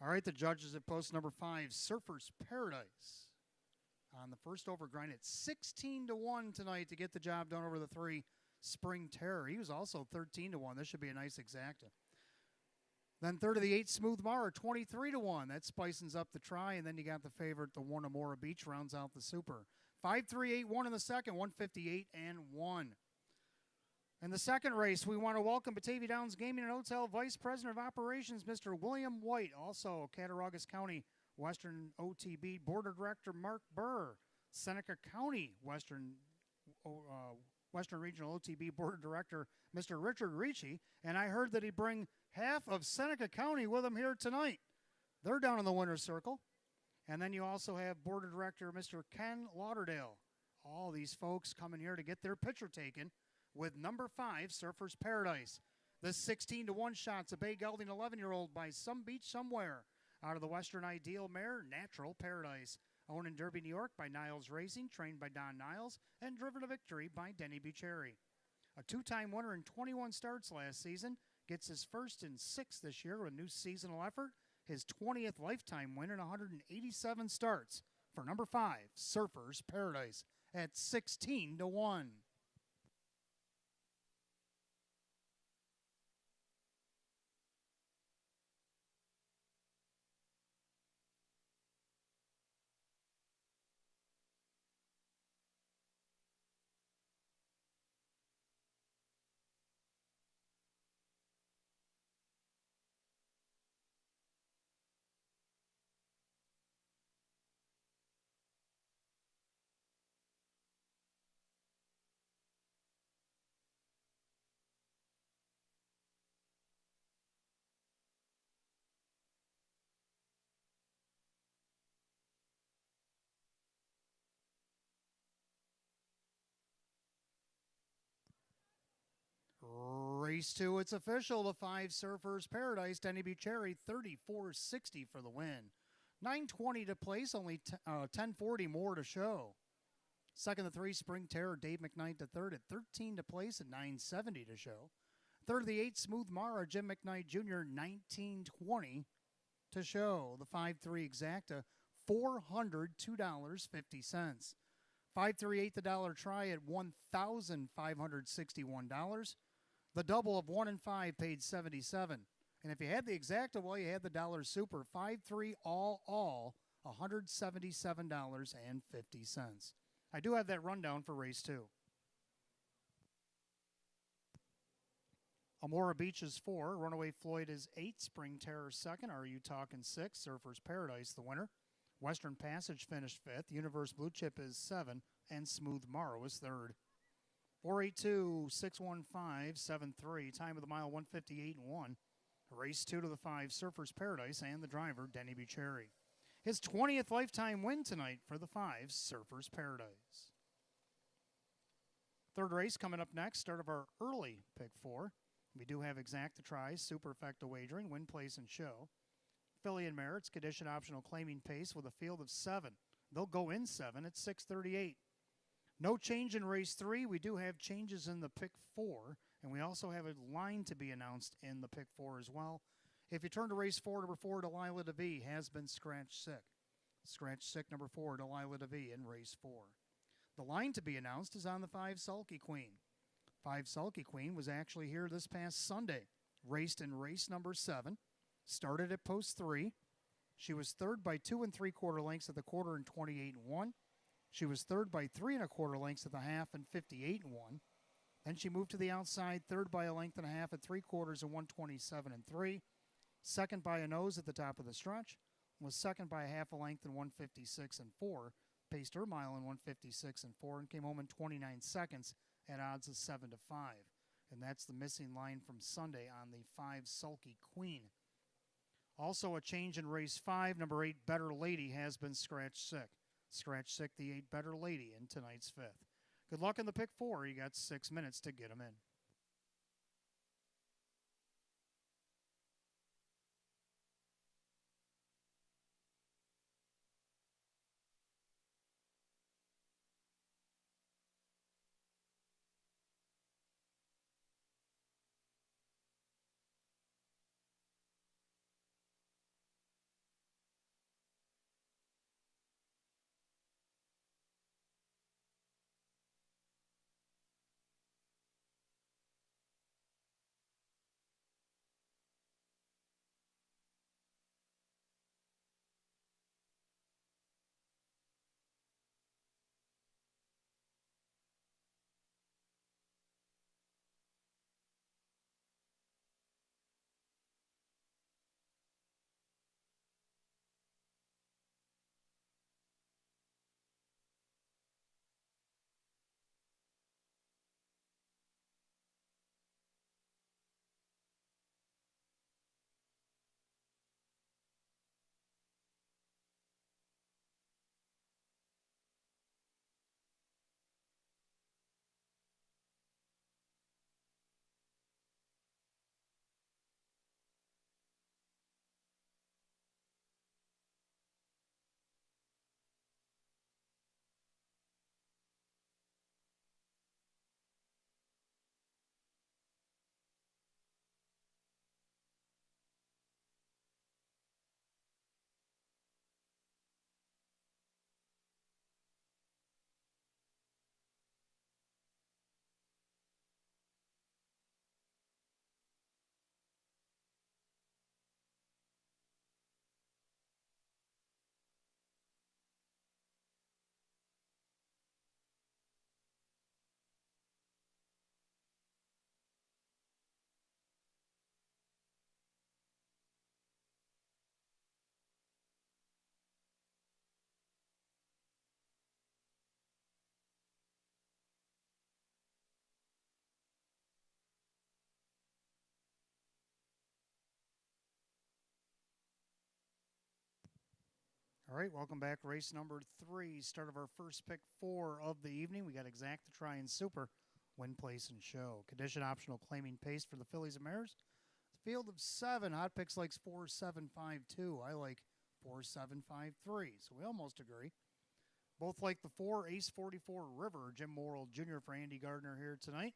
All right, the judges at post number 5, Surfer's Paradise. On the first over grind at 16-1 tonight to get the job done over the 3, Spring Terror. He was also 13-1. This should be a nice exacta. Then third of the 8, Smooth Mara, 23-1. That spicens up the try, and then you got the favorite, the 1 Amora Beach, rounds out the super. 5-3-8-1 in the second, 158-1. In the second race, we want to welcome Batavia Downs Gaming and Hotel Vice President of Operations, Mr. William White. Also, Cattaraugus County Western OTB Board of Director Mark Burr. Seneca County Western Regional OTB Board of Director, Mr. Richard Ricci. And I heard that he'd bring half of Seneca County with them here tonight. They're down in the winner's circle. And then you also have board director Mr. Ken Lauderdale. All these folks coming here to get their picture taken with number 5, Surfer's Paradise. The 16-1 shot's a Bay Gelding 11-year-old by Some Beach Somewhere. Out of the Western Ideal mare, Natural Paradise. Owned in Derby, New York by Niles Racing, trained by Don Niles, and driven to victory by Denny Bucherri. A 2-time winner in 21 starts last season, gets his first in 6 this year with a new seasonal effort, his 20th lifetime win in 187 starts for number 5, Surfer's Paradise, at 16-1. Race 2, it's official. The 5, Surfer's Paradise, Denny Bucherri, 34.60 for the win. 9:20 to place, only 10:40 more to show. Second, the 3, Spring Terror, Dave McKnight to third at 13 to place and 9:70 to show. Third of the 8, Smooth Mara, Jim McKnight Jr., 19:20 to show. The 5-3 Exacta, $402.50. 538 the dollar try at $1,561. The double of 1 and 5 paid $77. And if you had the Exacta, well, you had the dollar super. 5-3 all, $177.50. I do have that rundown for race 2. Amora Beach is 4. Runaway Floyd is 8. Spring Terror 2nd. Are You Talking 6? Surfer's Paradise the winner. Western Passage finished 5th. Universe Blue Chip is 7. And Smooth Morrow is 3rd. 482-615-73. Time of the mile 158-1. Race 2 to the 5, Surfer's Paradise, and the driver, Denny Bucherri. His 20th lifetime win tonight for the 5, Surfer's Paradise. Third race coming up next, start of our early pick 4. We do have Exacta tries, Superfecta wagering, win, place, and show. Filly and Merits, condition optional claiming pace with a field of 7. They'll go in 7 at 6:38. No change in race 3. We do have changes in the pick 4, and we also have a line to be announced in the pick 4 as well. If you turn to race 4, number 4, Delilah DeVee has been scratched sick. Scratch sick, number 4, Delilah DeVee in race 4. The line to be announced is on the 5, Sulky Queen. 5 Sulky Queen was actually here this past Sunday. Raced in race number 7. Started at post 3. She was third by 2 3/4 lengths at the quarter and 28-1. She was third by 3 1/4 lengths at the half and 58-1. Then she moved to the outside, third by a length and a half at 3/4 and 127-3. Second by a nose at the top of the stretch. Was second by a half a length and 156-4. Paced her mile in 156-4 and came home in 29 seconds at odds of 7-5. And that's the missing line from Sunday on the 5 Sulky Queen. Also a change in race 5. Number 8 Better Lady has been scratched sick. Scratch sick the 8 Better Lady in tonight's 5th. Good luck in the pick 4. You got 6 minutes to get them in. All right, welcome back. Race number 3, start of our first pick 4 of the evening. We got Exact the Try and Super, Win, Place, and Show. Condition optional claiming pace for the fillies and mares. Field of 7, Hot Picks likes 4, 7, 5, 2. I like 4, 7, 5, 3. So we almost agree. Both like the 4, Ace 44 River, Jim Morrill Jr. for Andy Gardner here tonight.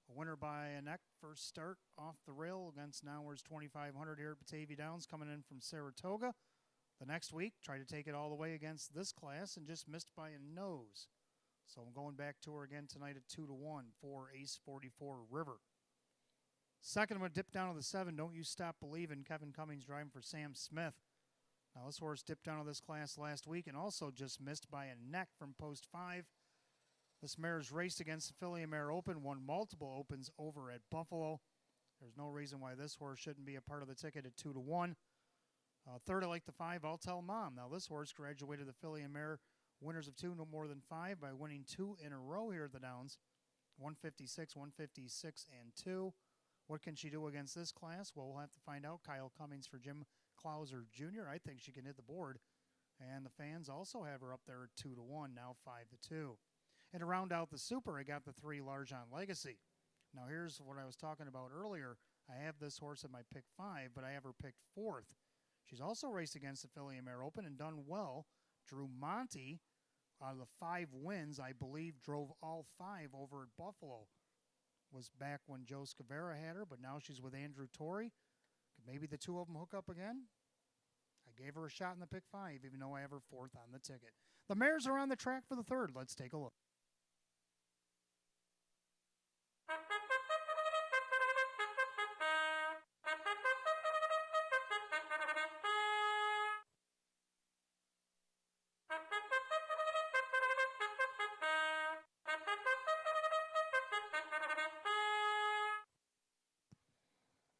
A winner by a neck, first start off the rail against Nowers 2500 here at Batavia Downs, coming in from Saratoga. The next week, tried to take it all the way against this class and just missed by a nose. So I'm going back to her again tonight at 2-1 for Ace 44 River. Second, I'm going to dip down to the 7, Don't You Stop Believin', Kevin Cummings driving for Sam Smith. Now this horse dipped down to this class last week and also just missed by a neck from post 5. This mare's raced against the Filly and Mare Open, won multiple opens over at Buffalo. There's no reason why this horse shouldn't be a part of the ticket at 2-1. Third, I like the 5, I'll Tell Mom. Now this horse graduated the Filly and Mare winners of 2, no more than 5, by winning 2 in a row here at the Downs. 156, 156, and 2. What can she do against this class? Well, we'll have to find out. Kyle Cummings for Jim Clouser Jr. I think she can hit the board. And the fans also have her up there at 2-1, now 5-2. And to round out the Super, I got the 3, Largent Legacy. Now here's what I was talking about earlier. I have this horse at my pick 5, but I have her picked 4th. She's also raced against the Filly and Mare Open and done well. Drew Monty, out of the 5 wins, I believe drove all 5 over at Buffalo. Was back when Joe Scavera had her, but now she's with Andrew Torrey. Maybe the 2 of them hook up again. I gave her a shot in the pick 5, even though I have her 4th on the ticket. The mares are on the track for the 3rd. Let's take a look.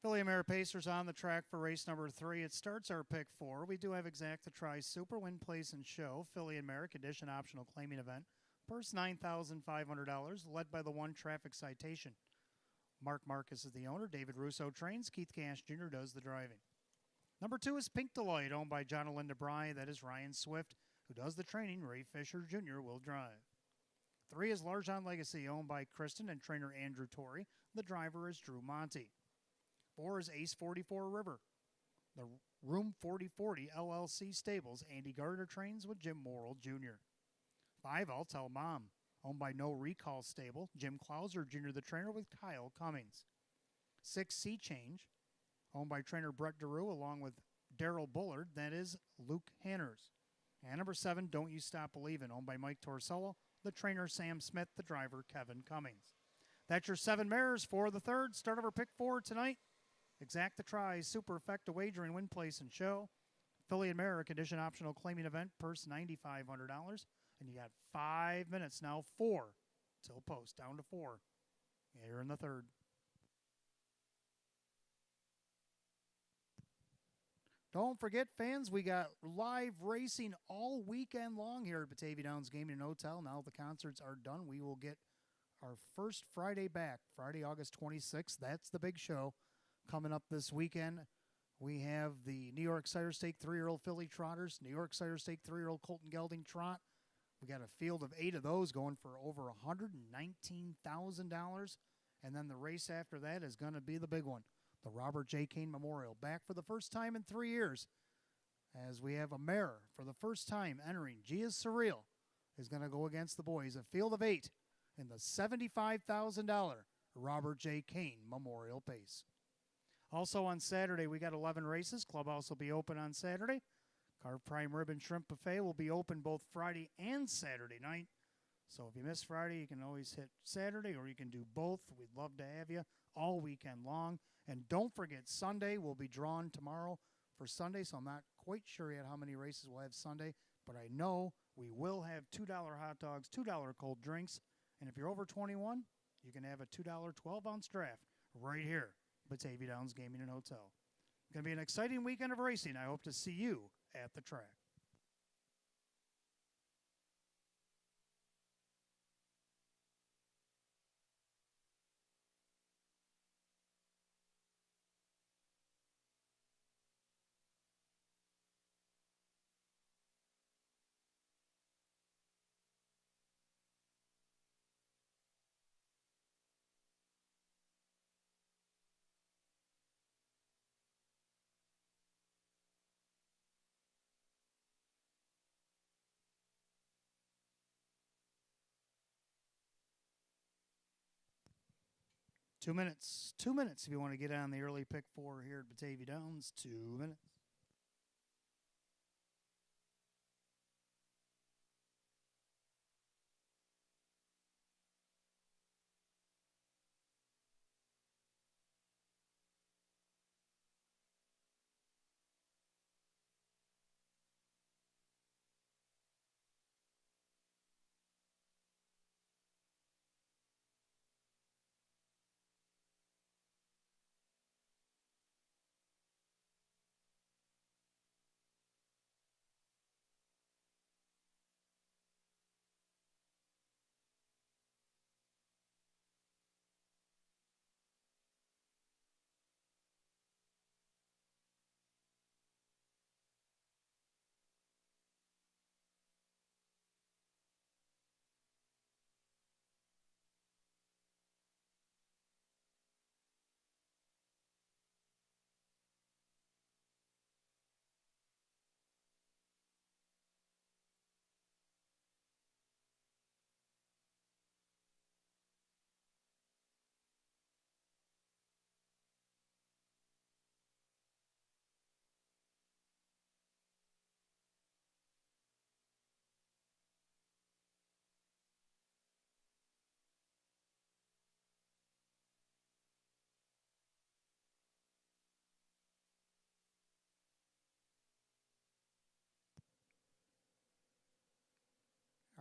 Filly and Mare Pacers on the track for race number 3. It starts our pick 4. We do have Exact to Try Super, Win, Place, and Show. Filly and Mare condition optional claiming event. Purse $9,500, led by the 1 Traffic Citation. Mark Marcus is the owner. David Russo trains. Keith Cash Jr. does the driving. Number 2 is Pink Delight, owned by John and Linda Bry. That is Ryan Swift, who does the training. Ray Fisher Jr. will drive. 3 is Largent Legacy, owned by Kristen and trainer Andrew Torrey. The driver is Drew Monty. 4 is Ace 44 River. The Room 4040 LLC Stables. Andy Gardner trains with Jim Morrill Jr. 5, I'll Tell Mom, owned by No Recall Stable. Jim Clouser Jr., the trainer, with Kyle Cummings. 6, Sea Change, owned by trainer Brett DeRue, along with Daryl Bullard. That is Luke Hanners. And number 7, Don't You Stop Believin', owned by Mike Torsello, the trainer Sam Smith, the driver Kevin Cummings. That's your 7 mares for the 3rd. Start of our pick 4 tonight. Exact the Try, Super Effective Wagering, Win, Place, and Show. Filly and Mare, condition optional claiming event, purse $9,500. And you got 5 minutes now, 4 till post, down to 4. Here in the 3rd. Don't forget, fans, we got live racing all weekend long here at Batavia Downs Gaming and Hotel. Now the concerts are done, we will get our first Friday back, Friday, August 26th. That's the big show coming up this weekend. We have the New York Sire Stake 3-year-old filly trotters, New York Sire Stake 3-year-old Colton Gelding trot. We got a field of 8 of those going for over $119,000. And then the race after that is going to be the big one, the Robert J. Kane Memorial. Back for the first time in 3 years, as we have a mare for the first time entering. Gia Surreal is going to go against the boys. A field of 8 in the $75,000 Robert J. Kane Memorial Pace. Also on Saturday, we got 11 races. Clubhouse will be open on Saturday. Carve Prime Rib and Shrimp Buffet will be open both Friday and Saturday night. So if you miss Friday, you can always hit Saturday, or you can do both. We'd love to have you all weekend long. And don't forget, Sunday will be drawn tomorrow for Sunday, so I'm not quite sure yet how many races we'll have Sunday, but I know we will have $2 hot dogs, $2 cold drinks, and if you're over 21, you can have a $2 12-ounce draft right here. Batavia Downs Gaming and Hotel. It's going to be an exciting weekend of racing. I hope to see you at the track. 2 minutes. 2 minutes if you want to get on the early pick four here at Batavia Downs. 2 minutes.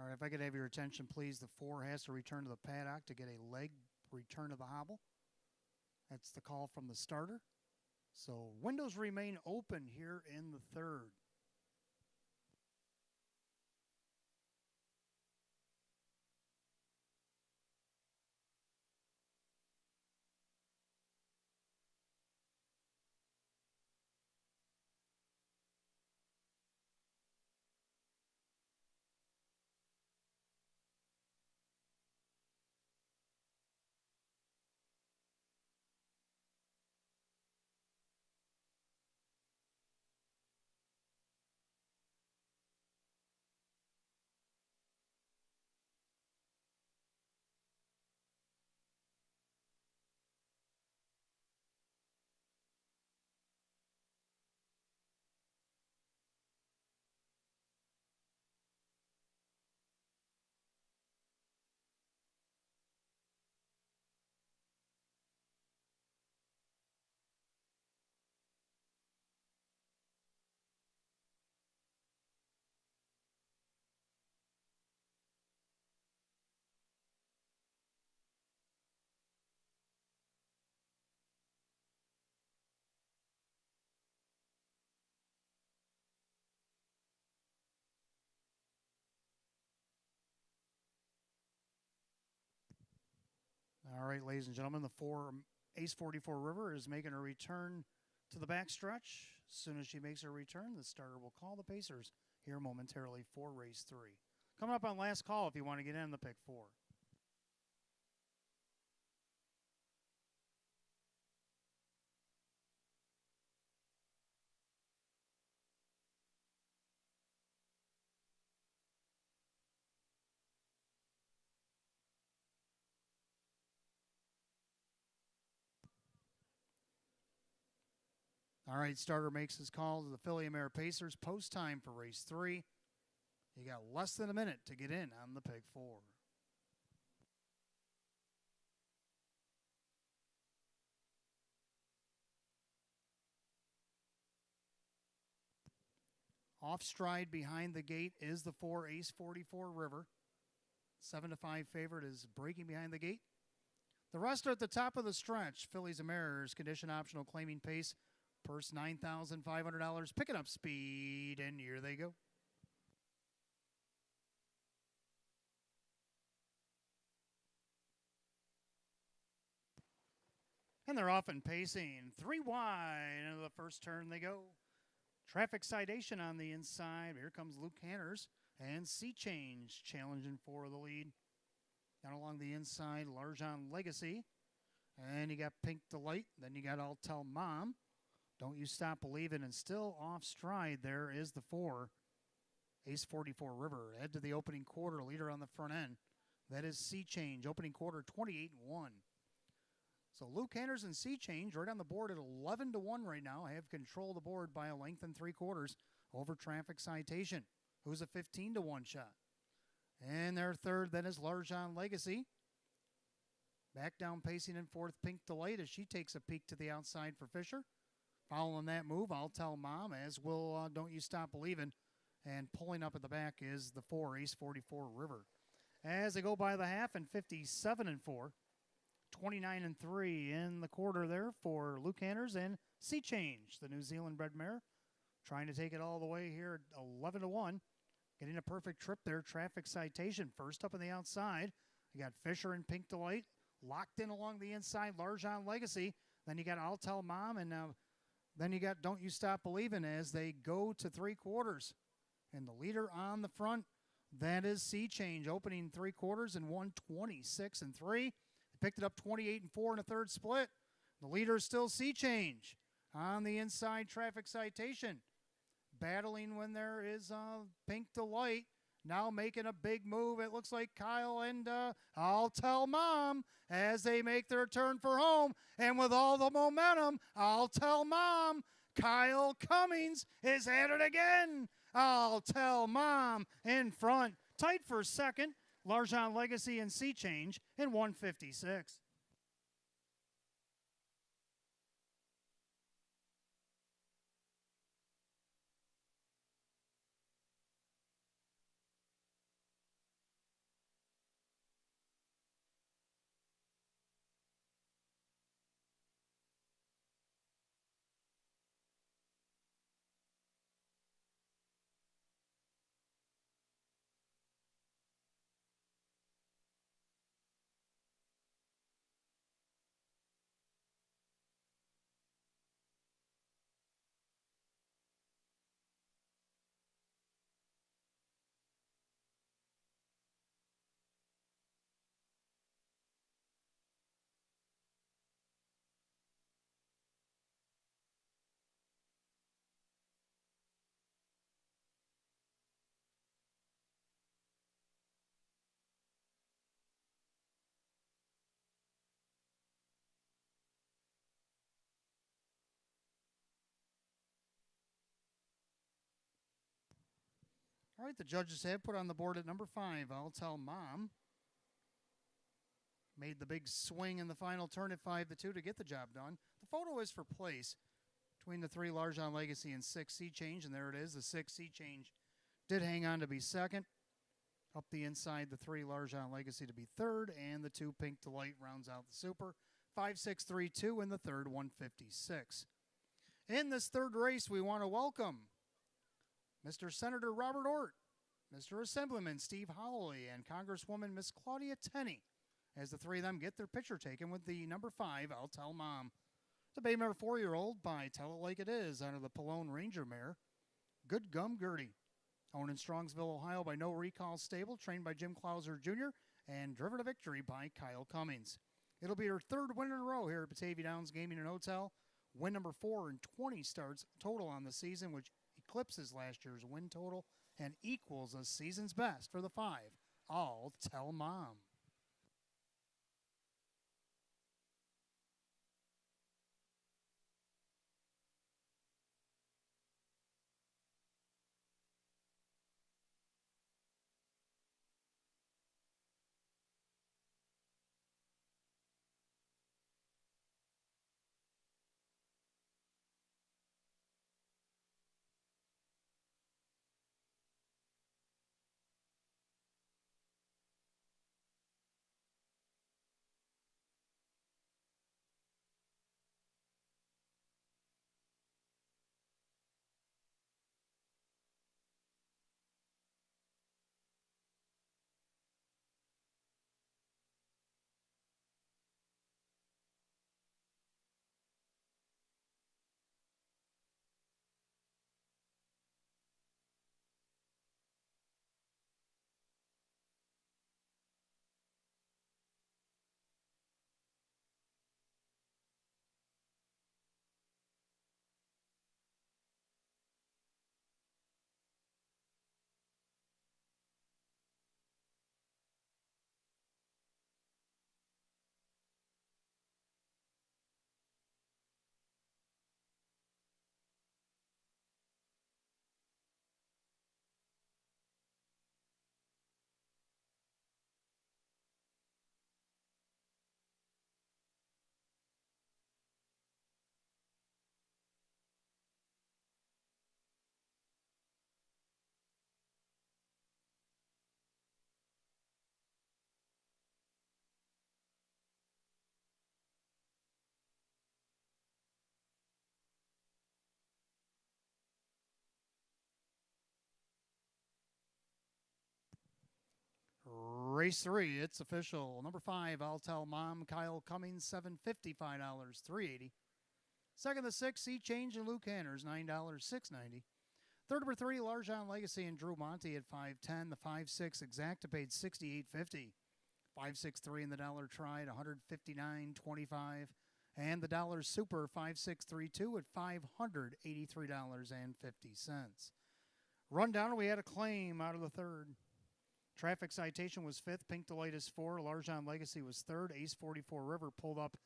All right, if I could have your attention, please. The four has to return to the paddock to get a leg return to the hobble. That's the call from the starter. So windows remain open here in the third. All right, ladies and gentlemen, the four Ace 44 River is making a return to the backstretch. As soon as she makes her return, the starter will call the Pacers here momentarily for race three. Coming up on last call if you want to get in the pick four. All right, starter makes his call to the Philly Mare Pacers. Post time for race three. You got less than a minute to get in on the pick four. Off stride behind the gate is the four Ace 44 River. 7-5 favorite is breaking behind the gate. The rest are at the top of the stretch. Phillies and Mares, condition optional, claiming pace. Purse $9,500. Picking up speed, and here they go. And they're off and pacing. 3 wide into the first turn they go. Traffic citation on the inside. Here comes Luke Hanners. And Sea Change challenging for the lead. Down along the inside, Larjon Legacy. And you got Pink Delight. Then you got I'll Tell Mom. Don't You Stop Believin'. And still off stride there is the four. Ace 44 River. Head to the opening quarter. Leader on the front end. That is Sea Change. Opening quarter 28-1. So Luke Hanners and Sea Change right on the board at 11-1 right now. I have control of the board by a length and 3/4 over Traffic Citation, who's a 15-1 shot. And their third then is Larjon Legacy. Back down pacing in fourth, Pink Delight, as she takes a peek to the outside for Fisher. Following that move, I'll Tell Mom, as will Don't You Stop Believin'. And pulling up at the back is the 4 Ace 44 River. As they go by the half, and 57-4, 29-3 in the quarter there for Luke Hanners and Sea Change, the New Zealand bred mare, trying to take it all the way here at 11-1. Getting a perfect trip there. Traffic Citation first up on the outside. You got Fisher and Pink Delight locked in along the inside. Larjon Legacy. Then you got I'll Tell Mom, and then you got Don't You Stop Believin' as they go to 3/4. And the leader on the front, that is Sea Change, opening 3/4 and 126-3. They picked it up 28-4 in a third split. The leader is still Sea Change. On the inside, Traffic Citation. Battling when there is Pink Delight. Now making a big move. It looks like Kyle and I'll Tell Mom as they make their turn for home. And with all the momentum, I'll Tell Mom. Kyle Cummings is at it again. I'll Tell Mom in front. Tight for second. Larjon Legacy and Sea Change in 156. All right, the judges have put on the board at number 5, I'll Tell Mom. Made the big swing in the final turn at 5-2 to get the job done. The photo is for place between the 3 Larjon Legacy and 6 Sea Change, and there it is. The 6 Sea Change did hang on to be second. Up the inside, the 3 Larjon Legacy to be third, and the 2 Pink Delight rounds out the super. 5-6-3-2 in the third, 156. In this third race, we want to welcome Mr. Senator Robert Ort, Mr. Assemblyman Steve Holloway, and Congresswoman Miss Claudia Tenney, as the 3 of them get their picture taken with the number 5, I'll Tell Mom. It's a baby number 4-year-old by Tell It Like It Is out of the Pallone Ranger mare, Good Gum Gertie. Owned in Strongsville, Ohio by No Recall Stable, trained by Jim Clauser Jr., and driven to victory by Kyle Cummings. It'll be her third win in a row here at Batavia Downs Gaming and Hotel. Win number 4 and 20 starts total on the season, which eclipses last year's win total and equals the season's best for the 5, I'll Tell Mom. Race 3, it's official. Number 5, I'll Tell Mom, Kyle Cummings, $7.50, $5, $3.80. Second, the 6, Sea Change and Luke Hanners, $9, $6.90. Third, number 3, Larjon Legacy and Drew Monty at $5.10. The 5-6 Exacta paid $68.50. 563 in the Dollar Tried, $159.25. And the Dollar Super 5632 at $583.50. Rundown, we had a claim out of the third. Traffic Citation was 5th. Pink Delight is 4. Larjon Legacy was 3rd. Ace 44 River pulled up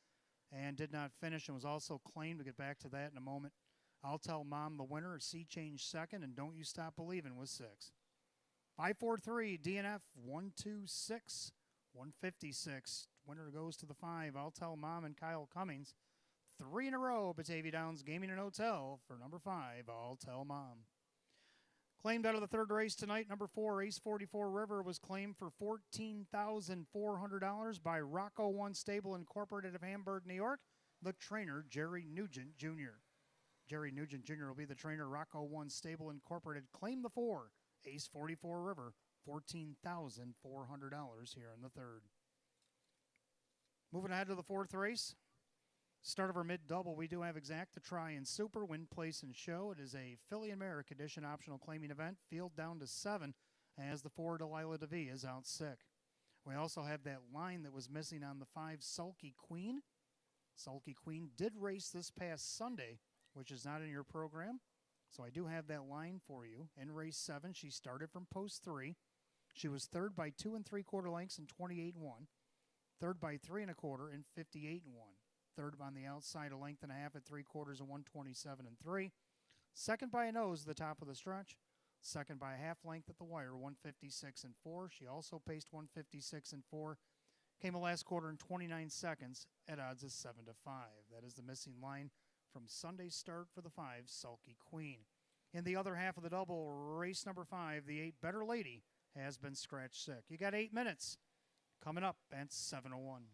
and did not finish and was also claimed. We'll get back to that in a moment. I'll Tell Mom the winner. Sea Change 2nd, and Don't You Stop Believin' was 6. 543 DNF 126 156. Winner goes to the 5. I'll Tell Mom and Kyle Cummings. 3 in a row. Batavia Downs Gaming and Hotel for number 5. I'll Tell Mom. Claimed out of the third race tonight, number 4, Ace 44 River, was claimed for $14,400 by Rocco One Stable Incorporated of Hamburg, New York. The trainer, Jerry Nugent Jr. Jerry Nugent Jr. will be the trainer. Rocco One Stable Incorporated claimed the 4, Ace 44 River, $14,400 here in the third. Moving ahead to the fourth race. Start of our mid-double, we do have Exacta Try and Super, Win, Place, and Show. It is a Philly and Merrick edition optional claiming event. Field down to 7 as the 4 Delilah DeVee is out sick. We also have that line that was missing on the 5 Sulky Queen. Sulky Queen did race this past Sunday, which is not in your program. So I do have that line for you. In race 7, she started from post 3. She was 3rd by 2 3/4 lengths and 28-1. 3rd by 3 1/4 and 58-1. 3rd on the outside, a length and a half at 3/4 and 127-3. 2nd by a nose at the top of the stretch. 2nd by a half length at the wire, 156-4. She also paced 156-4. Came a last quarter in 29 seconds at odds of 7-5. That is the missing line from Sunday's start for the 5 Sulky Queen. In the other half of the double, race number 5, the 8 Better Lady has been scratch sick. You got 8 minutes coming up at 7:01.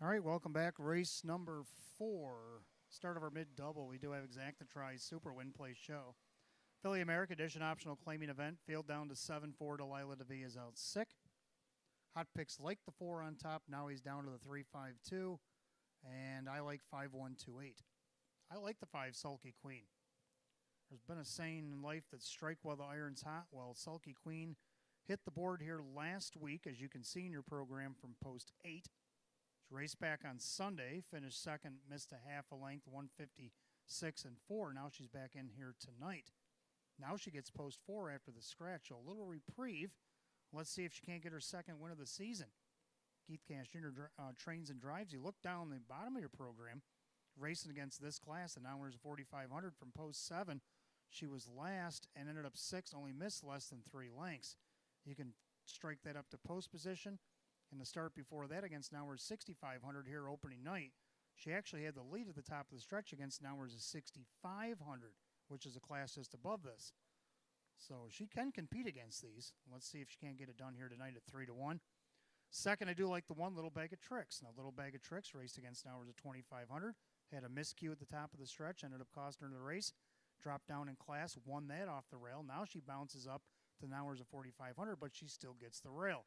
All right, welcome back. Race number 4. Start of our mid double. We do have Exactatri Super Win Place show. Philly America Edition optional claiming event. Field down to 7-4. Delilah DeVille is out sick. Hot Picks like the 4 on top. Now he's down to the 3-5-2. And I like 5-1-2-8. I like the 5 Sulky Queen. There's been a saying in life that strike while the iron's hot. Well, Sulky Queen hit the board here last week, as you can see in your program from post 8. She raced back on Sunday, finished second, missed a half a length, 156-4. Now she's back in here tonight. Now she gets post 4 after the scratch. A little reprieve. Let's see if she can't get her second win of the season. Keith Cash Jr. Trains and drives. You look down the bottom of your program, racing against this class, and now there's 4,500 from post 7. She was last and ended up 6th, only missed less than 3 lengths. You can strike that up to post position. In the start before that against Nowers 6,500 here opening night, she actually had the lead at the top of the stretch against Nowers 6,500, which is a class just above this. So she can compete against these. Let's see if she can't get it done here tonight at 3-1. Second, I do like the 1 Little Bag of Tricks. Now, Little Bag of Tricks raced against Nowers at 2,500. Had a miscue at the top of the stretch, ended up costing her the race. Dropped down in class, won that off the rail. Now she bounces up to Nowers at 4,500, but she still gets the rail.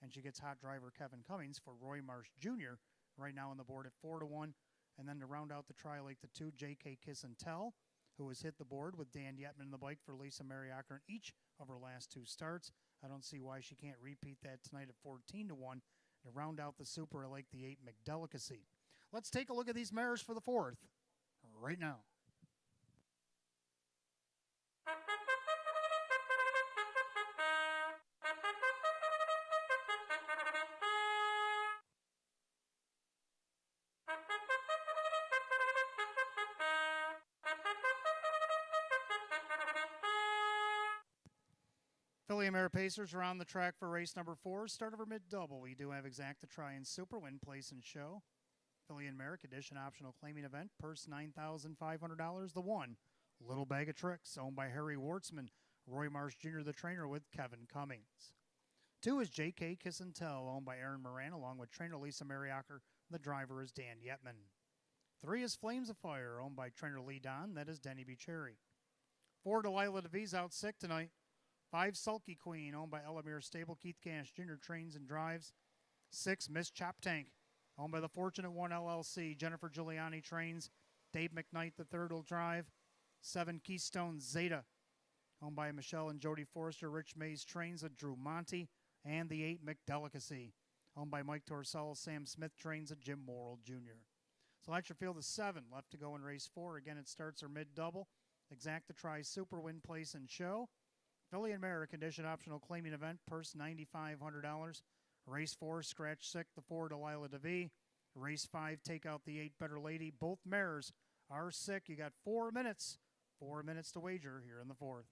And she gets hot driver Kevin Cummings for Roy Marsh Jr. right now on the board at 4-1. And then to round out the try, like the 2, J.K. Kiss and Tell, who has hit the board with Dan Yetman in the bike for Lisa Mariacker in each of her last 2 starts. I don't see why she can't repeat that tonight at 14-1. To round out the super, I like the 8 McDelicacy. Let's take a look at these mares for the 4th right now. Philly Ameripacers are on the track for race number 4. Start of our mid-double. We do have Exactatri and Super Win Place and show. Philly America Edition optional claiming event. Purse $9,500. The 1, Little Bag of Tricks, owned by Harry Wartzman. Roy Marsh Jr., the trainer, with Kevin Cummings. 2 is J.K. Kiss and Tell, owned by Aaron Moran, along with trainer Lisa Mariacker. The driver is Dan Yetman. 3 is Flames of Fire, owned by trainer Lee Don. That is Denny Bucherri. 4, Delilah DeVille's out sick tonight. 5, Sulky Queen, owned by Elamere Stable. Keith Cash Jr. trains and drives. 6, Miss Chop Tank, owned by the Fortunate One LLC. Jennifer Giuliani trains. Dave McKnight III will drive. 7, Keystone Zeta, owned by Michelle and Jody Forrester. Rich Mays trains with Drew Monty. And the 8, McDelicacy, owned by Mike Torsello. Sam Smith trains at Jim Morrill Jr. So that's your field of 7 left to go in race 4. Again, it starts our mid-double. Exactatri Super Win Place and show. Philly America Edition optional claiming event. Purse $9,500. Race 4, scratch sick the 4, Delilah DeVille. Race 5, take out the 8, Better Lady. Both mares are sick. You got 4 minutes. 4 minutes to wager here in the 4th.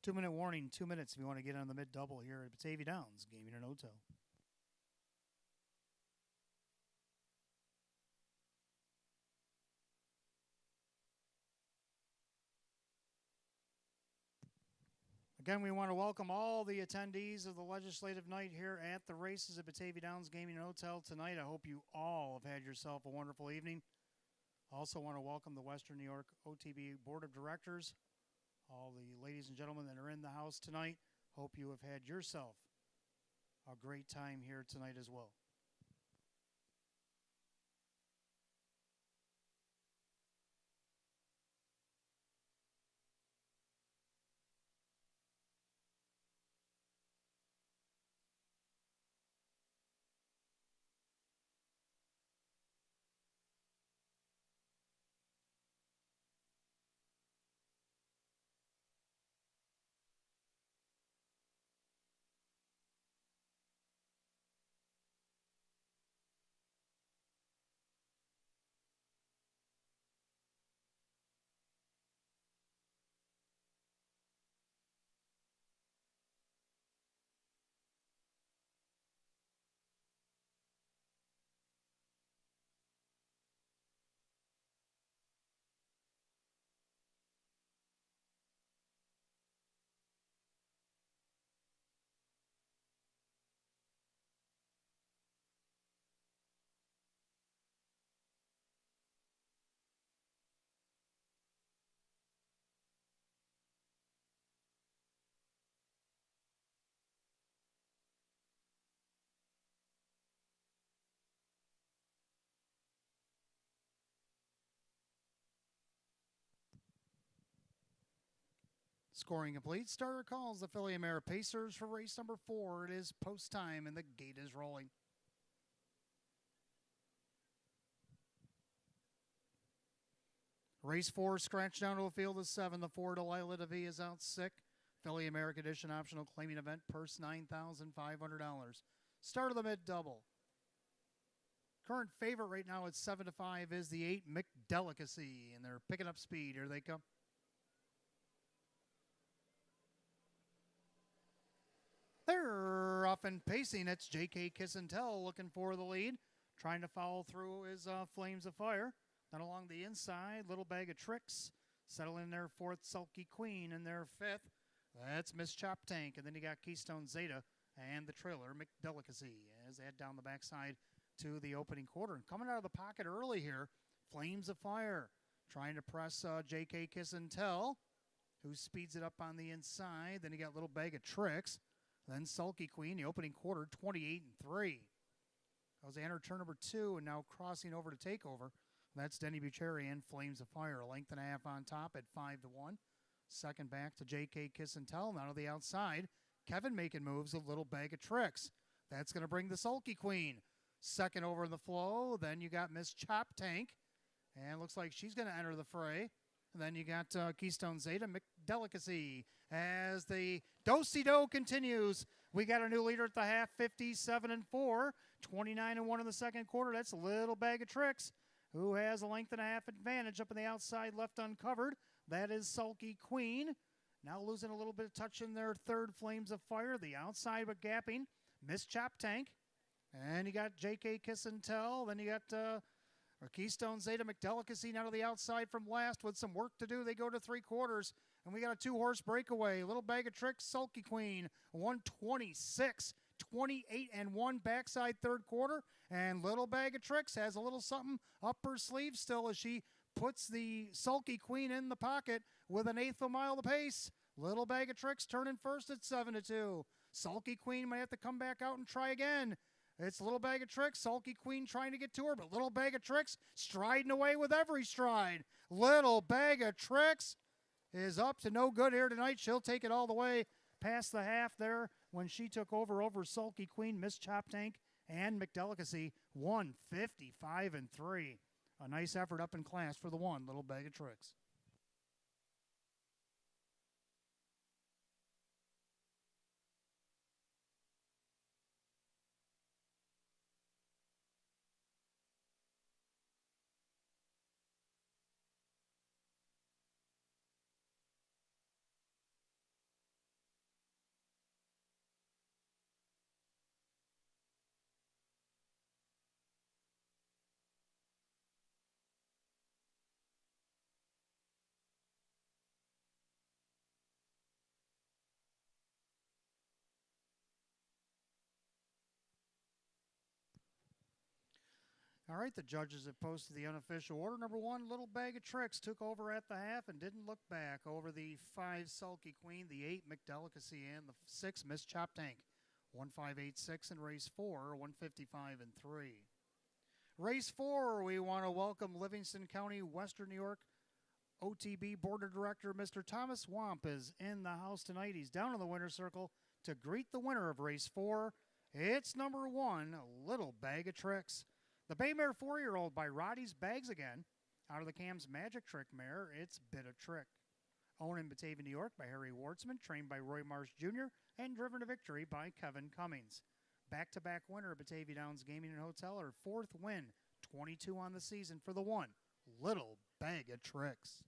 Two-minute warning, 2 minutes if you want to get on the mid-double here at Batavia Downs Gaming and Hotel. Again, we want to welcome all the attendees of the legislative night here at the races at Batavia Downs Gaming and Hotel tonight. I hope you all have had yourself a wonderful evening. Also want to welcome the Western New York OTB Board of Directors, all the ladies and gentlemen that are in the house tonight. Hope you have had yourself a great time here tonight as well. Scoring complete. Starter calls the Philly America Pacers for race number 4. It is post time and the gate is rolling. Race 4, scratch down to the field is 7. The 4, Delilah DeVee is out sick. Philly America Edition optional claiming event, purse $9,500. Start of the mid double. Current favorite right now at 7-5 is the 8 McDelicacy, and they're picking up speed. Here they come. They're off and pacing. It's J.K. Kiss and Tell looking for the lead. Trying to follow through is Flames of Fire. Then along the inside, Little Bag of Tricks. Settle in their 4th, Sulky Queen, in their 5th. That's Miss Chop Tank. And then you got Keystone Zeta and the trailer, McDelicacy, as they head down the backside to the opening quarter. And coming out of the pocket early here, Flames of Fire. Trying to press J.K. Kiss and Tell, who speeds it up on the inside. Then you got Little Bag of Tricks. Then Sulky Queen, the opening quarter, 28-3. That was Anna turn number 2, and now crossing over to takeover. That's Denny Bucheri and Flames of Fire. A length and a half on top at 5-1. Second back to J.K. Kiss and Tell. Now to the outside. Kevin making moves, a Little Bag of Tricks. That's going to bring the Sulky Queen. Second over in the flow. Then you got Miss Chop Tank. And looks like she's going to enter the fray. And then you got Keystone Zeta, McDelicacy. As the do-si-do continues, we got a new leader at the half, 57-4. 29-1 in the second quarter. That's a Little Bag of Tricks, who has a length and a half advantage up on the outside left uncovered. That is Sulky Queen. Now losing a little bit of touch in their 3rd, Flames of Fire. The outside but gapping, Miss Chop Tank. And you got J.K. Kiss and Tell. Then you got Keystone Zeta, McDelicacy now to the outside from last with some work to do. They go to 3/4. And we got a 2-horse breakaway. Little Bag of Tricks, Sulky Queen, 126. 28-1 backside 3rd quarter, and Little Bag of Tricks has a little something up her sleeve still as she puts the Sulky Queen in the pocket with an 1/8 of a mile to pace. Little Bag of Tricks turning first at 7-2. Sulky Queen might have to come back out and try again. It's Little Bag of Tricks, Sulky Queen trying to get to her, but Little Bag of Tricks striding away with every stride. Little Bag of Tricks is up to no good here tonight. She'll take it all the way past the half there when she took over Sulky Queen, Miss Chop Tank, and McDelicacy, 155-3. A nice effort up in class for the 1, Little Bag of Tricks. All right, the judges have posted the unofficial order. Number one, Little Bag of Tricks took over at the half and didn't look back over the 5 Sulky Queen, the 8 McDelicacy, and the 6 Miss Chop Tank. 1586 in race 4, 155 and 3. Race 4, we want to welcome Livingston County, Western New York OTB Board of Director Mr. Thomas Wamp is in the house tonight. He's down in the winner's circle to greet the winner of race 4. It's number 1, Little Bag of Tricks. The Bay Mare 4-year-old by Roddy's Bags again. Out of the Cam's Magic Trick Mare, it's Bit of Trick. Owned in Batavia, New York by Harry Wartzman, trained by Roy Marsh Jr., and driven to victory by Kevin Cummings. Back-to-back winner of Batavia Downs Gaming and Hotel, her 4th win, 22 on the season for the 1, Little Bag of Tricks.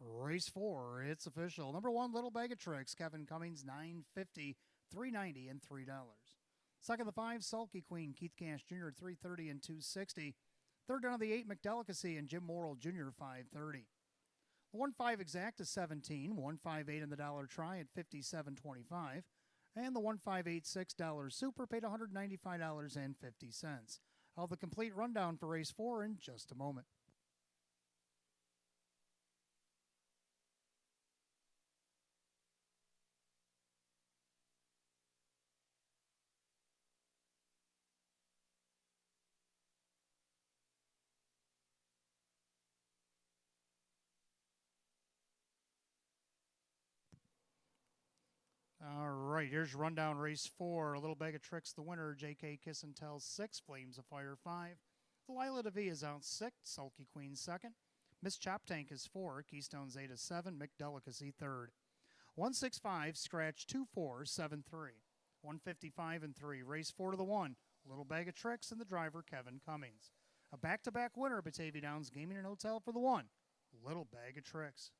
Race 4, it's official. Number 1, Little Bag of Tricks, Kevin Cummings, $9.50, $3.90, and $3. Second, the 5, Sulky Queen, Keith Cash Jr., $3.30 and $2.60. Third down of the 8, McDelicacy, and Jim Morrill Jr., $5.30. The 1-5 exact is 17, 158 in the dollar try at $57.25, and the 1586 super paid $195.50. I'll have the complete rundown for race 4 in just a moment. All right, here's rundown race 4. A Little Bag of Tricks, the winner. J.K. Kiss and Tell 6, Flames of Fire 5. Delilah DeVee is out 6, Sulky Queen 2nd. Miss Chop Tank is 4, Keystones 8 is 7, McDelicacy 3rd. 165, Scratch 2473. 155 and 3, race 4 to the 1. Little Bag of Tricks and the driver Kevin Cummings. A back-to-back winner of Batavia Downs Gaming and Hotel for the 1. Little Bag of Tricks.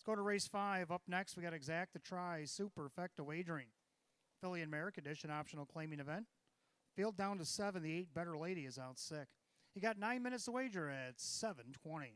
Let's go to race 5. Up next, we got Exacta Try Superfecta Wagering. Philly and Merrick Edition optional claiming event. Field down to 7. The 8 Better Lady is out sick. You got 9 minutes to wager at 7:20.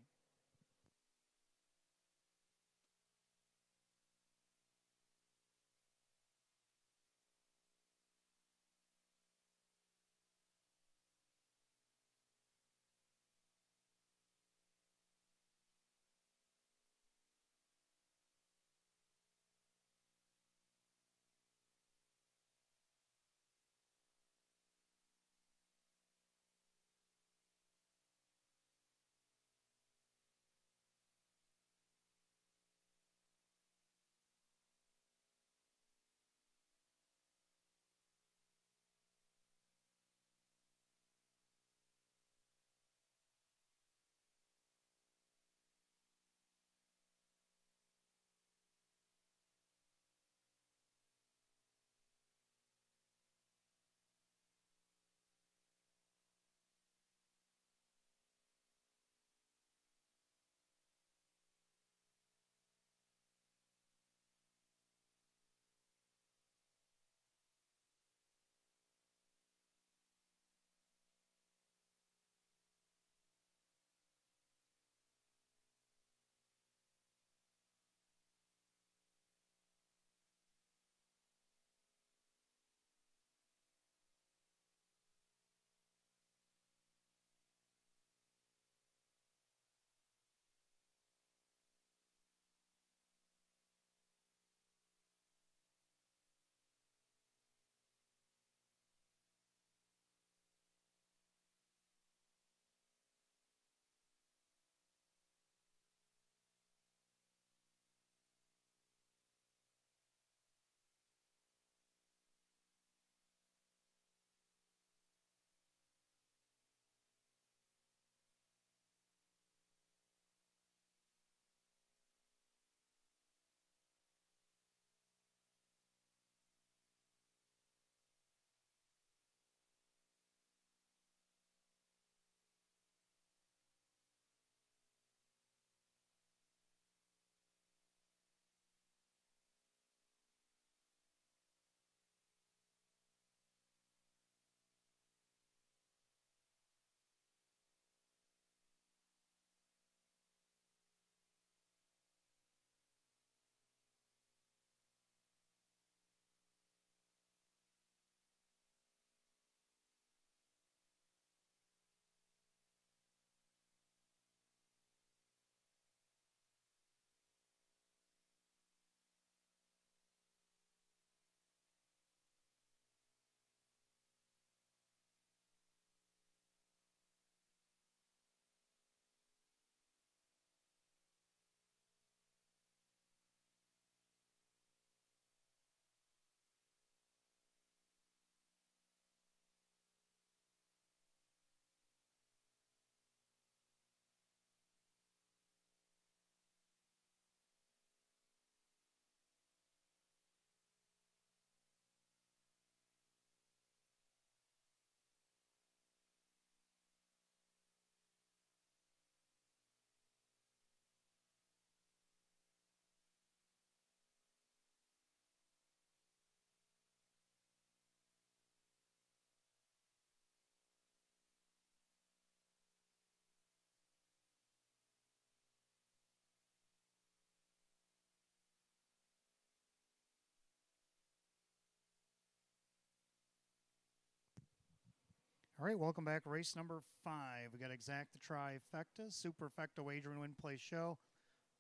All right, welcome back. Race number 5. We got Exact the Trifecta, Superfecta Wagering Win Play Show.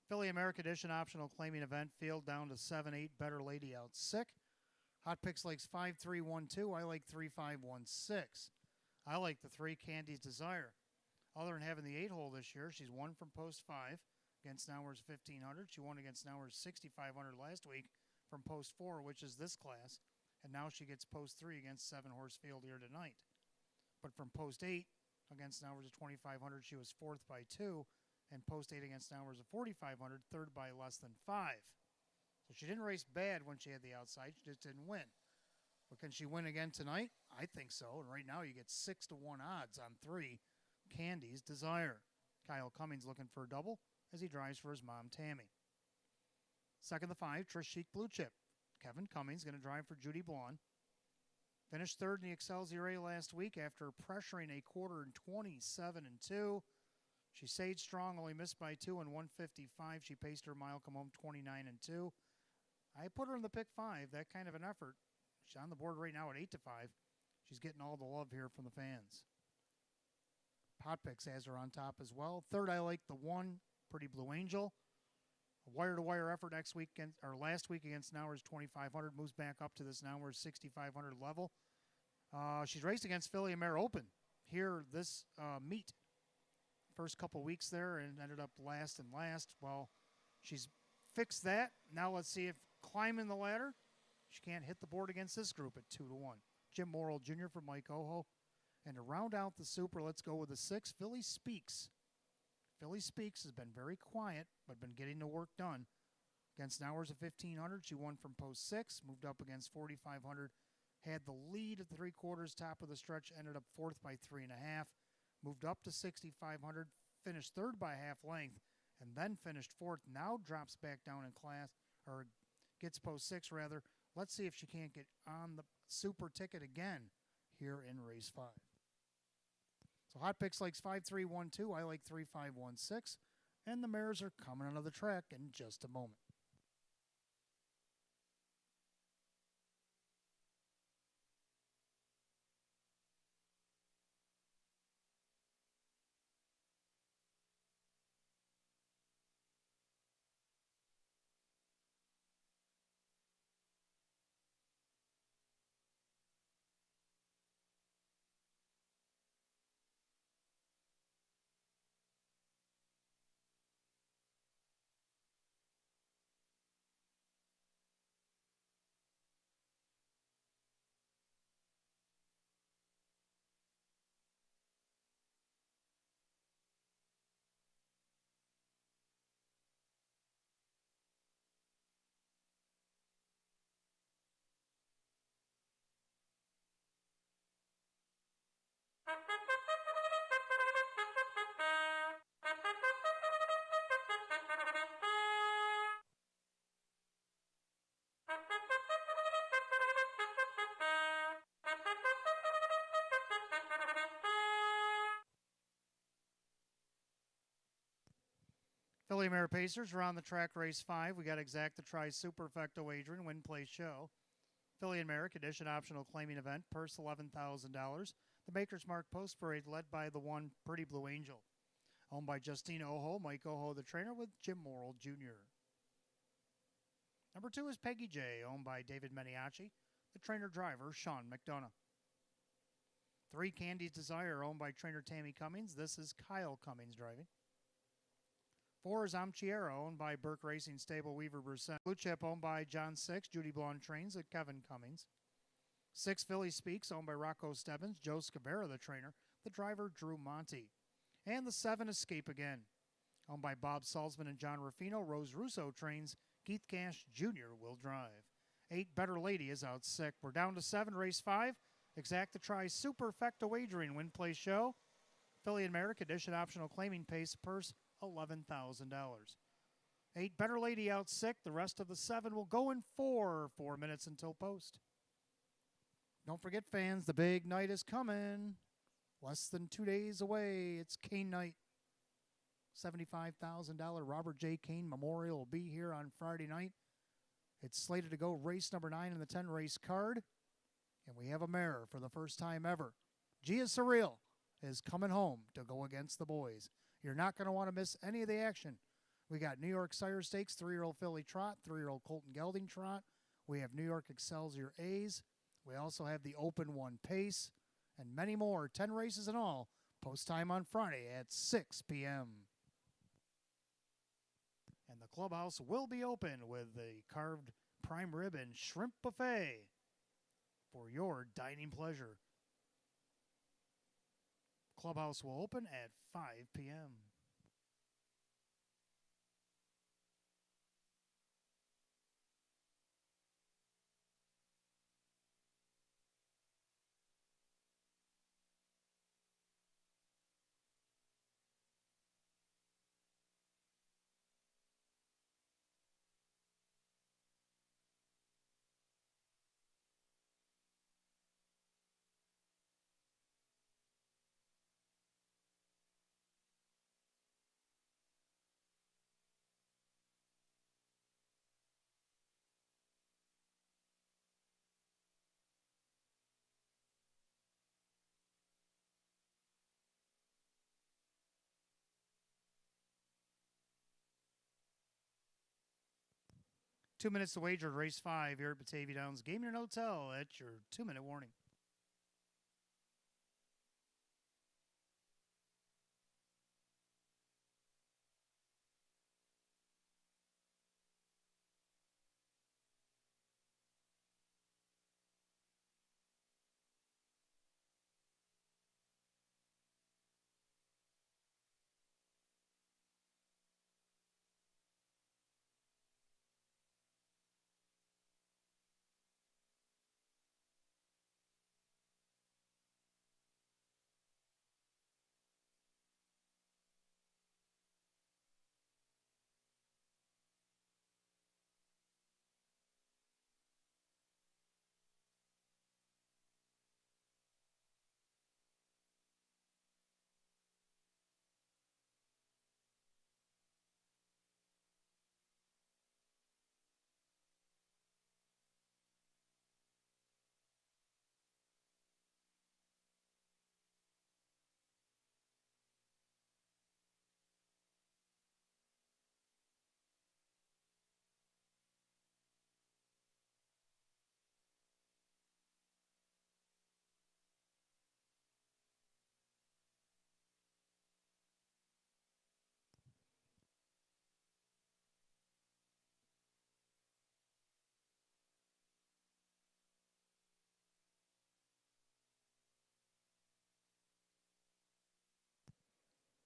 Philly America Edition optional claiming event. Field down to 7-8. Better Lady out sick. Hot Picks likes 5-3-1-2. I like 3-5-1-6. I like the 3 Candy's Desire. Other than having the 8-hole this year, she's won from post 5 against Nauer's 1500. She won against Nauer's 6500 last week from post 4, which is this class. And now she gets post 3 against 7-horse field here tonight. But from post 8 against Nauer's 2500, she was 4th by 2. And post 8 against Nauer's 4500, 3rd by less than 5. So she didn't race bad when she had the outside. She just didn't win. But can she win again tonight? I think so. And right now you get 6-1 odds on 3 Candy's Desire. Kyle Cummings looking for a double as he drives for his mom, Tammy. Second, the 5, Trish Chic Blue Chip. Kevin Cummings going to drive for Judy Blonde. Finished 3rd in the Excelsior A last week after pressuring a quarter in 27-2. She stayed strong, only missed by 2 in 155. She paced her mile, come home 29-2. I put her in the pick 5, that kind of an effort. She's on the board right now at 8-5. She's getting all the love here from the fans. Hot Picks has her on top as well. 3rd, I like the 1, Pretty Blue Angel. A wire-to-wire effort last week against Nauer's 2500. Moves back up to this Nauer's 6500 level. She's raced against Philly Mare Open here this meet. First couple weeks there and ended up last. Well, she's fixed that. Now let's see if climbing the ladder, she can't hit the board against this group at 2-1. Jim Morrill Jr. for Mike Oho. And to round out the super, let's go with the 6, Philly Speaks. Philly Speaks has been very quiet, but been getting the work done. Against Nauer's 1500, she won from post 6, moved up against 4500, had the lead at the 3/4, top of the stretch, ended up 4th by 3.5, moved up to 6500, finished 3rd by half length, and then finished 4th. Now drops back down in class, or gets post 6 rather. Let's see if she can't get on the super ticket again here in race 5. So Hot Picks likes 5-3-1-2. I like 3-5-1-6. And the mares are coming onto the track in just a moment. Philly Mare Pacers are on the track race 5. We got Exact the Tri Superfecta Wagering Win Play Show. Philly and Merrick Edition optional claiming event. Purse $11,000. The Maker's Mark Post Parade led by the 1 Pretty Blue Angel. Owned by Justine Oho, Mike Oho the trainer with Jim Morrill Jr. Number 2 is Peggy J, owned by David Meniacci, the trainer driver Sean McDonough. 3 Candy's Desire, owned by trainer Tammy Cummings. This is Kyle Cummings driving. 4 is Amchiero, owned by Burke Racing Stable Weaver Brusset. Blue Chip, owned by John 6, Judy Blonde trains at Kevin Cummings. 6 Philly Speaks, owned by Rocco Stebbins, Joe Scabera the trainer, the driver Drew Monty. And the 7 Escape Again, owned by Bob Salzman and John Ruffino. Rose Russo trains, Keith Cash Jr. will drive. 8 Better Lady is out sick. We're down to 7, race 5. Exact the Tri Superfecta Wagering Win Play Show. Philly and Merrick Edition optional claiming pace purse $11,000. 8 Better Lady out sick. The rest of the 7 will go in 4 minutes until post. Don't forget, fans, the big night is coming. Less than 2 days away. It's Kane night. $75,000 Robert J. Kane Memorial will be here on Friday night. It's slated to go race number 9 in the 10 race card. And we have a mare for the first time ever. Gia Surreal is coming home to go against the boys. You're not going to want to miss any of the action. We got New York Sire Stakes, 3-year-old filly trot, 3-year-old Colton Gelding trot. We have New York Excelsior A's. We also have the Open One Pace and many more, 10 races in all. Post time on Friday at 6 p.m. And the clubhouse will be open with the carved prime rib and shrimp buffet for your dining pleasure. Clubhouse will open at 5 p.m. Two minutes to wager, race 5 here at Batavia Downs Gaming and Hotel. That's your 2-minute warning.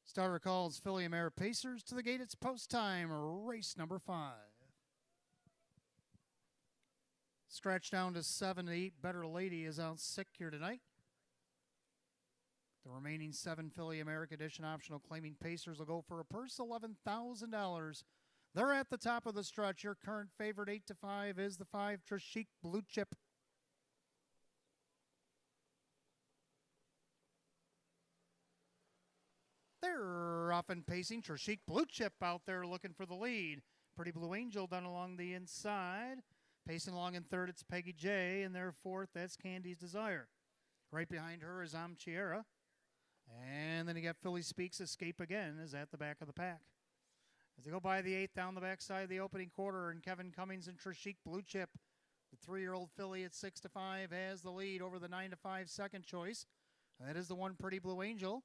Starter calls Philly and Mare Pacers to the gate. It's post time, race number 5. Scratch down to 7 to 8. Better Lady is out sick here tonight. The remaining 7 Philly America Edition optional claiming Pacers will go for a purse $11,000. They're at the top of the stretch. Your current favorite 8 to 5 is the 5 Trishik Blue Chip. They're off and pacing. Trishik Blue Chip out there looking for the lead. Pretty Blue Angel done along the inside. Pacing along in third, it's Peggy J. And their fourth, that's Candy's Desire. Right behind her is Amchiera. And then you got Philly Speaks. Escape Again is at the back of the pack. As they go by the 8th down the backside of the opening quarter, and Kevin Cummings and Trishik Blue Chip, the 3-year-old filly at 6 to 5 has the lead over the 9 to 5 second choice. That is the one Pretty Blue Angel.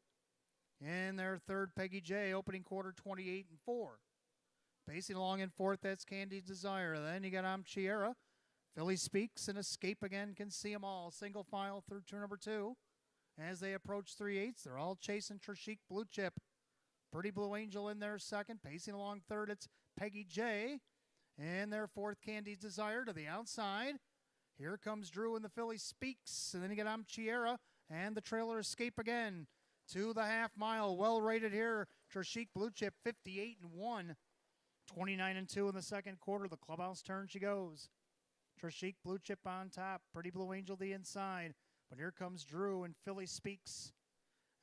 And their third, Peggy J, opening quarter 28 and 4. Pacing along in fourth, that's Candy's Desire. Then you got Amchiera. Philly Speaks and Escape Again can see them all. Single file through turn number 2. As they approach 3/8, they're all chasing Trishik Blue Chip. Pretty Blue Angel in their second. Pacing along third, it's Peggy J. And their fourth, Candy's Desire to the outside. Here comes Drew and the Philly Speaks. And then you got Amchiera and the trailer Escape Again. To the half mile, well rated here. Trishik Blue Chip, 58 and 1. 29 and 2 in the second quarter. The clubhouse turn she goes. Trishik Blue Chip on top. Pretty Blue Angel the inside. But here comes Drew and Philly Speaks.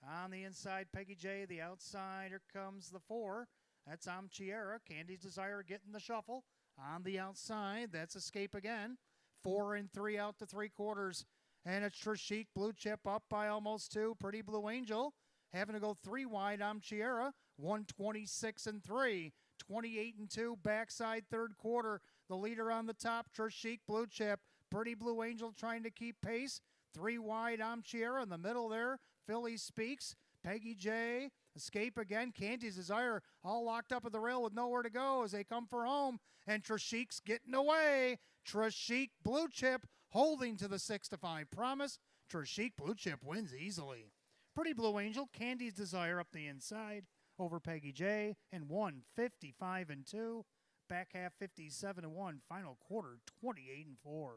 On the inside, Peggy J. The outside, here comes the 4. That's Amchiera. Candy's Desire getting the shuffle. On the outside, that's Escape Again. 4 and 3 out to 3/4. And it's Trishik Blue Chip up by almost 2. Pretty Blue Angel having to go 3 wide. Amchiera 126 and 3. 28 and 2 backside third quarter. The leader on the top, Trishik Blue Chip. Pretty Blue Angel trying to keep pace. 3 wide. Amchiera in the middle there. Philly Speaks. Peggy J. Escape again. Candy's Desire all locked up at the rail with nowhere to go as they come for home. And Trishik's getting away. Trishik Blue Chip holding to the 6-5 promise. Trishik Blue Chip wins easily. Pretty Blue Angel, Candy's Desire up the inside over Peggy J. And 155 and 2. Back half 57 and 1. Final quarter 28 and 4.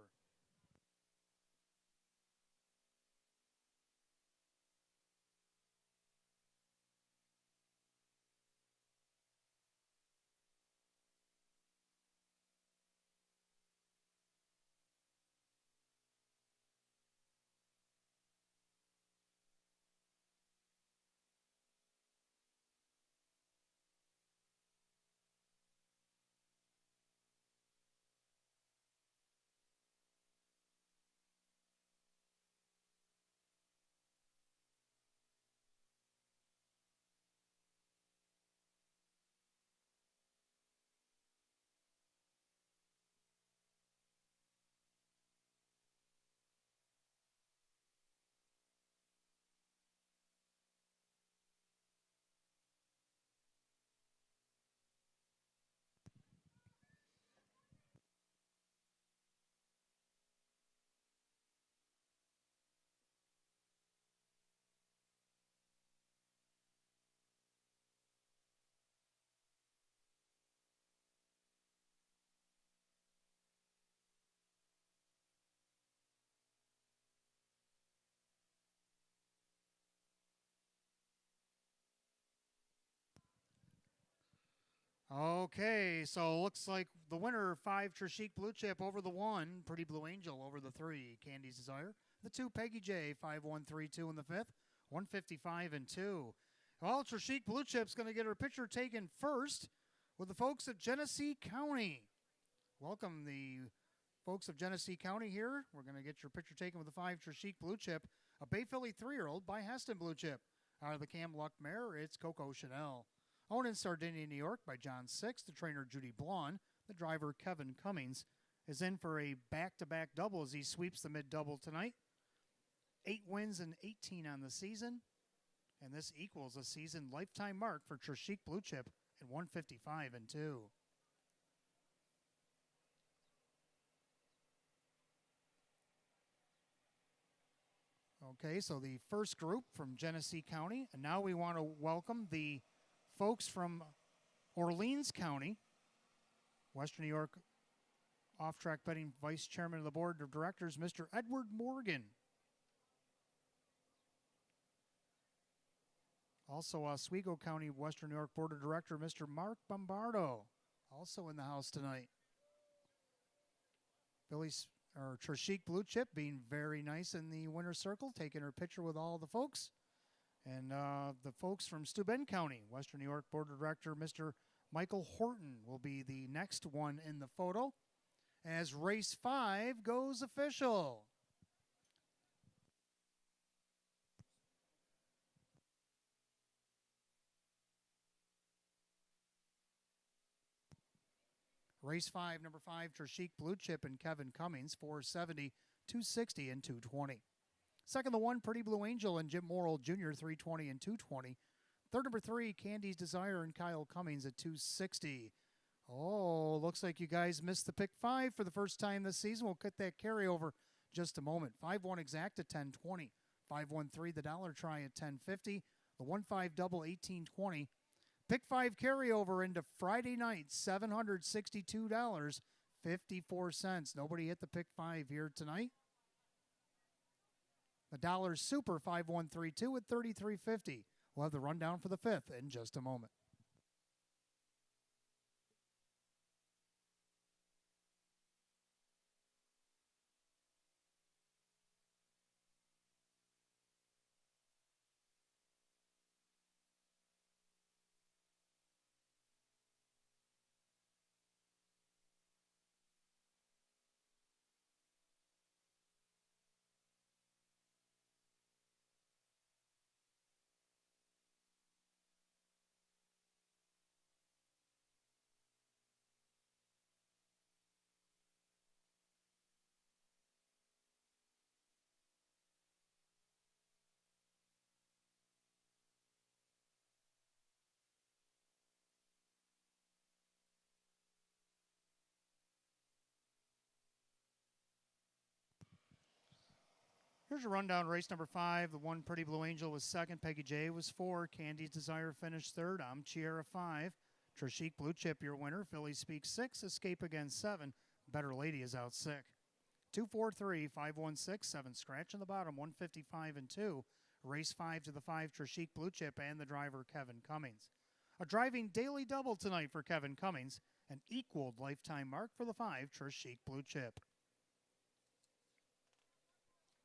Okay, so looks like the winner 5 Trishik Blue Chip over the 1, Pretty Blue Angel over the 3, Candy's Desire. The 2 Peggy J 5132 in the 5th, 155 and 2. Well, Trishik Blue Chip's going to get her picture taken first with the folks of Genesee County. Welcome the folks of Genesee County here. We're going to get your picture taken with the 5 Trishik Blue Chip, a Bay Philly 3-year-old by Heston Blue Chip. Out of the Cam Luck mare, it's Coco Chanel. Owned in Sardinia, New York by John Six, the trainer Judy Blonde, the driver Kevin Cummings is in for a back-to-back double as he sweeps the mid-double tonight. 8 wins and 18 on the season, and this equals a season lifetime mark for Trishik Blue Chip at 155 and 2. Okay, so the first group from Genesee County, and now we want to welcome the folks from Orleans County, Western New York off-track betting vice chairman of the board of directors, Mr. Edward Morgan. Also, Oswego County, Western New York board of director, Mr. Mark Bombardo, also in the house tonight. Trishik Blue Chip being very nice in the winner's circle, taking her picture with all the folks. And the folks from Steuben County, Western New York Board of Director, Mr. Michael Horton will be the next one in the photo as race 5 goes official. Race 5, number 5, Trishik Blue Chip and Kevin Cummings, 470, 260, and 220. Second, the 1, Pretty Blue Angel and Jim Morrill Jr., 320 and 220. Third, number 3, Candy's Desire and Kyle Cummings at 260. Oh, looks like you guys missed the pick 5 for the first time this season. We'll cut that carryover just a moment. 5-1 exact at 1020. 5-1-3 the dollar try at 1050. The 1-5 double 1820. Pick 5 carryover into Friday night, $762.54. Nobody hit the pick 5 here tonight. The dollar super 5132 at 33.50. We'll have the rundown for the 5th in just a moment. Here's your rundown. Race number 5. The one Pretty Blue Angel was second. Peggy J was 4. Candy's Desire finished third. I'm Chiara 5. Trishik Blue Chip, your winner. Philly Speak 6. Escape Again 7. Better Lady is out sick. 243, 516, 7 scratch in the bottom, 155 and 2. Race 5 to the 5, Trishik Blue Chip and the driver Kevin Cummings. A driving daily double tonight for Kevin Cummings. An equaled lifetime mark for the 5, Trishik Blue Chip.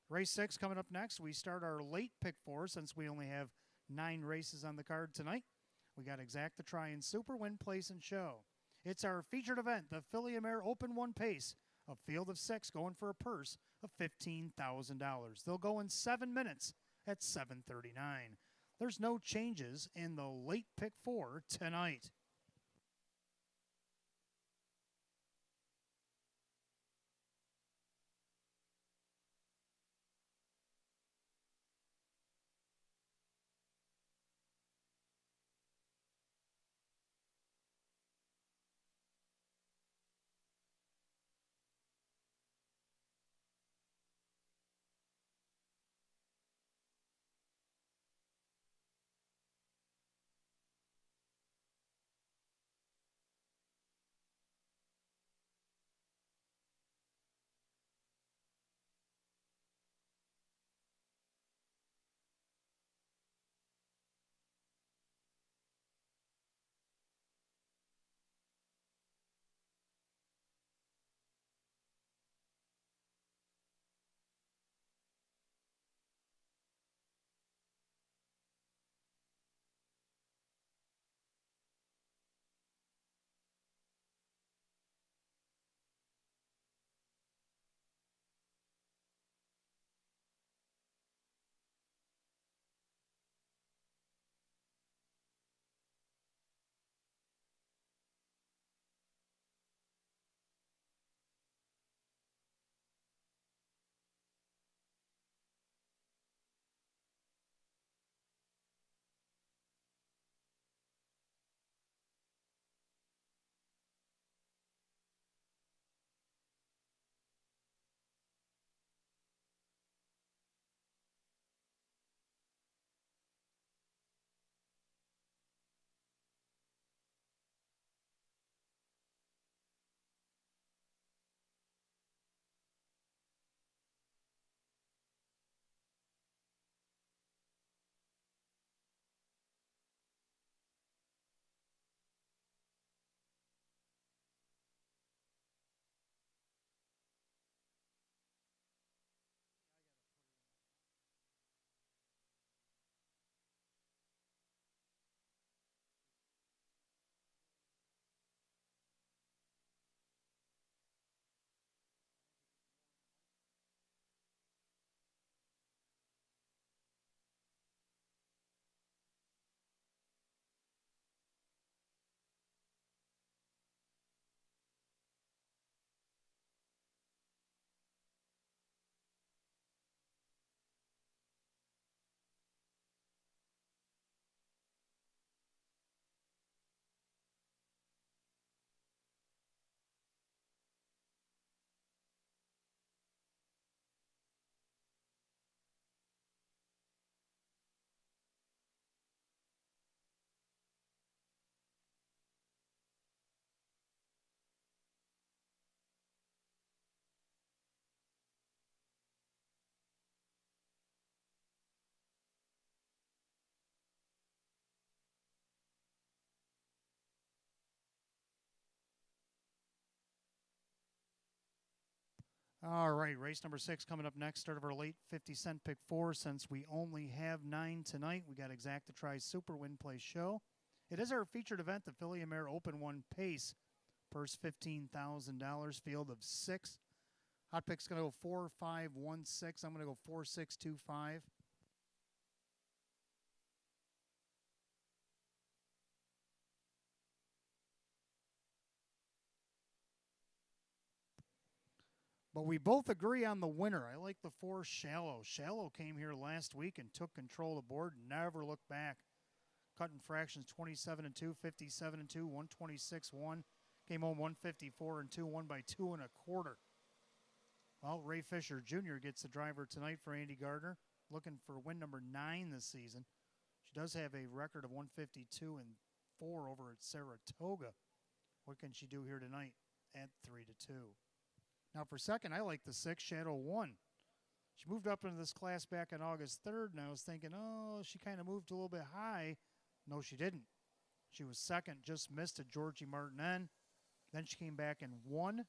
Race 6 coming up next. We start our late pick 4 since we only have 9 races on the card tonight. We got Exact the Try and Super, Win, Place, and Show. It's our featured event, the Philly Mare Open 1 Pace. A field of 6 going for a purse of $15,000. They'll go in 7 minutes at 7:39. There's no changes in the late pick 4 tonight. All right, race number 6 coming up next. Start of our late 50-cent pick 4 since we only have 9 tonight. We got Exact to Try Super, Win, Play, Show. It is our featured event, the Philly Mare Open 1 Pace. Purse $15,000, field of 6. Hot pick's going to go 4, 5, 1, 6. I'm going to go 4, 6, 2, 5. But we both agree on the winner. I like the 4, Shallow. Shallow came here last week and took control of the board, never looked back. Cutting fractions 27 and 2, 57 and 2, 126 1. Came home 154 and 2, won by 2 1/4. Well, Ray Fisher Jr. gets the driver tonight for Andy Gardner, looking for win number 9 this season. She does have a record of 152 and 4 over at Saratoga. What can she do here tonight at 3-2? Now for second, I like the 6, Shadow 1. She moved up into this class back on August 3rd, and I was thinking, oh, she kind of moved a little bit high. No, she didn't. She was second, just missed at Georgie Martin. Then she came back and won,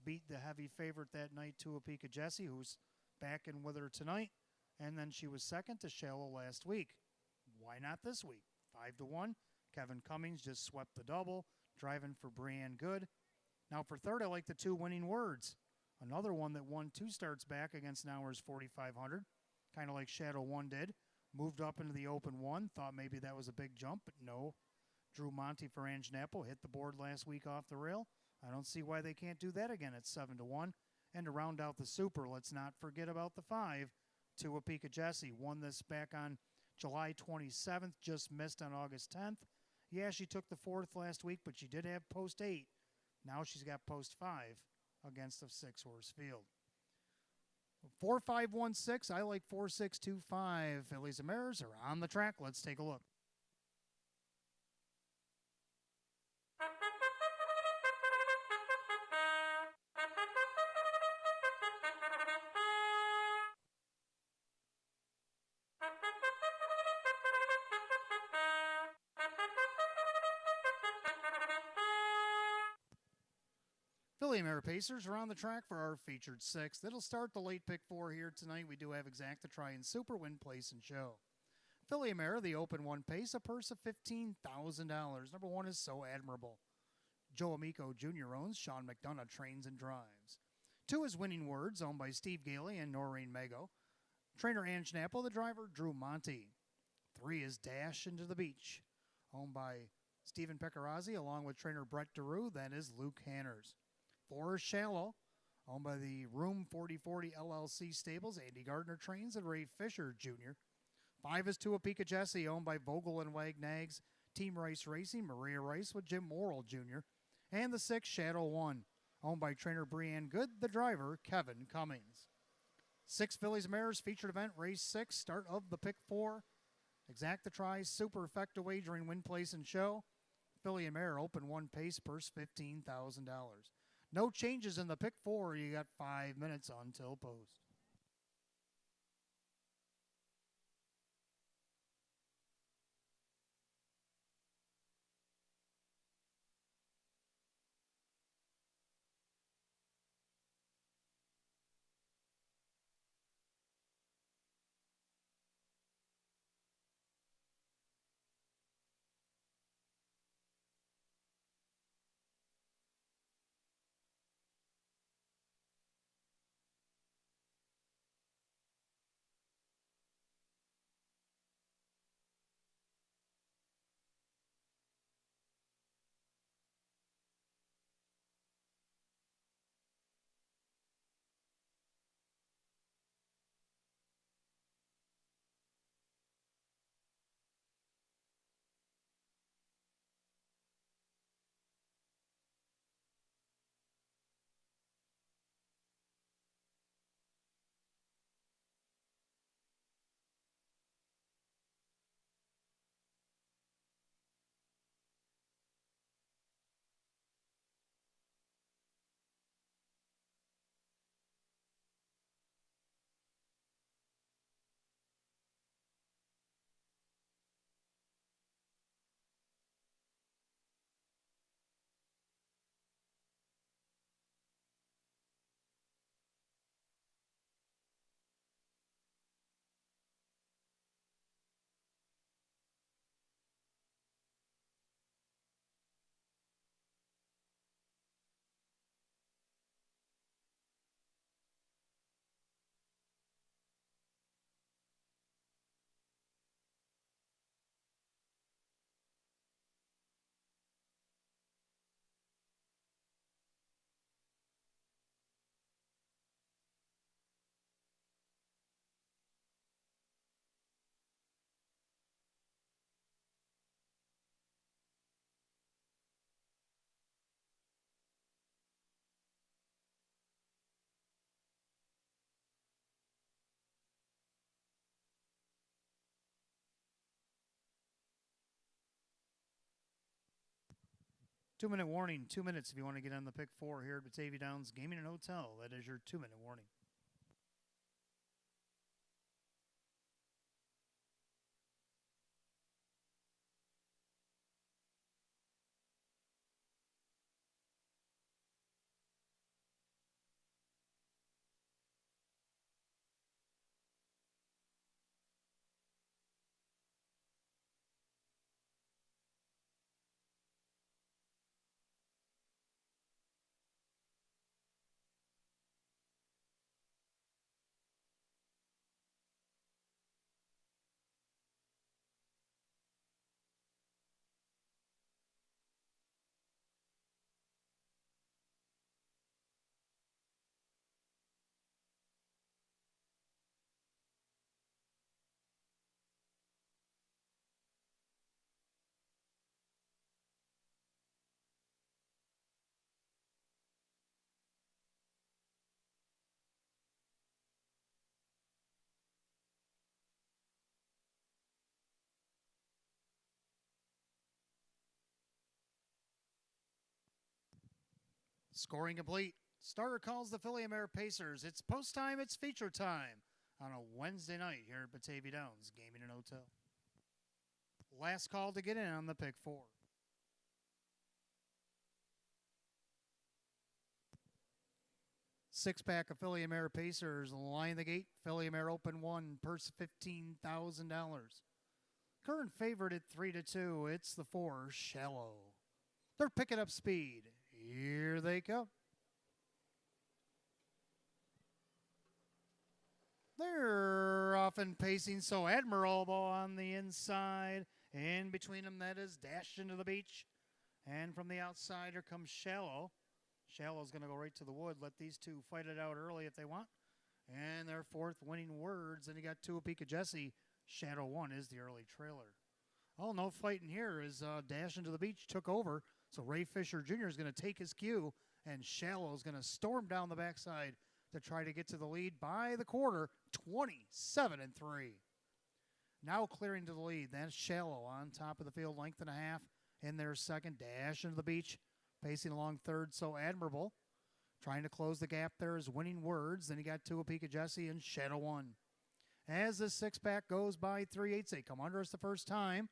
beat the heavy favorite that night, Tuapika Jesse, who's back in with her tonight. And then she was second to Shallow last week. Why not this week? 5-1. Kevin Cummings just swept the double, driving for Brianne Good. Now for third, I like the 2 Winning Words. Another one that won 2 starts back against Nauer's 4,500, kind of like Shadow 1 did. Moved up into the Open 1, thought maybe that was a big jump, but no. Drew Monty for Ange Napple hit the board last week off the rail. I don't see why they can't do that again at 7-1. And to round out the Super, let's not forget about the 5. Tuapika Jesse won this back on July 27th, just missed on August 10th. Yeah, she took the 4th last week, but she did have post 8. Now she's got post 5 against a 6-horse field. 4-5-1-6. I like 4-6-2-5. Fillies and Mares are on the track. Let's take a look. Filly and Mare Pacers are on the track for our featured 6th. It'll start the late pick 4 here tonight. We do have exact to try and super win, place, and show. Filly and Mare, the Open 1 pace, a purse of $15,000. Number 1 is So Admirable. Joe Amico Jr. owns. Sean McDonough trains and drives. 2 is Winning Words, owned by Steve Gailey and Noreen Mago. Trainer Ange Napple, the driver, Drew Monty. 3 is Dash Into the Beach, owned by Stephen Pecorazzi, along with trainer Brett DeRue. That is Luke Hanners. 4 is Shallow, owned by the Room 4040 LLC stables. Andy Gardner trains and Ray Fisher Jr. 5 is Tuapika Jesse, owned by Vogel and Wagnags, Team Rice Racing, Maria Rice with Jim Morrill Jr. And the 6, Shadow 1, owned by trainer Brianne Good, the driver, Kevin Cummings. 6 Fillies and Mares featured event, race 6, start of the pick 4. Exact the try, super effective wagering, win, place, and show. Filly and Mare Open 1 pace, purse $15,000. No changes in the pick 4. You got 5 minutes until post. 2-minute warning, 2 minutes if you want to get on the pick 4 here at Batavia Downs Gaming and Hotel. That is your 2-minute warning. Scoring complete. Starter calls the Philly Mare Pacers. It's post time, it's feature time on a Wednesday night here at Batavia Downs Gaming and Hotel. Last call to get in on the pick 4. Six-pack of Philly Mare Pacers. Line the gate. Philly Mare open 1. Purse $15,000. Current favorite at 3-2. It's the 4, Shallow. They're picking up speed. Here they come. They're often pacing so admirable on the inside. In between them, that is Dash into the Beach. And from the outside, here comes Shallow. Shallow's going to go right to the wood. Let these two fight it out early if they want. And their fourth winning words. And you got Tuapika Jesse. Shadow 1 is the early trailer. Oh, no fighting here as Dash into the Beach took over. So Ray Fisher Jr. is going to take his cue. And Shallow is going to storm down the backside to try to get to the lead by the quarter. 27-3. Now clearing to the lead. That's Shallow on top of the field. Length and a half in their second. Dash into the Beach. Pacing along third, so admirable. Trying to close the gap there is Winning Words. Then you got Tuapika Jesse and Shadow 1. As the six-pack goes by 3/8, they come under us the first time.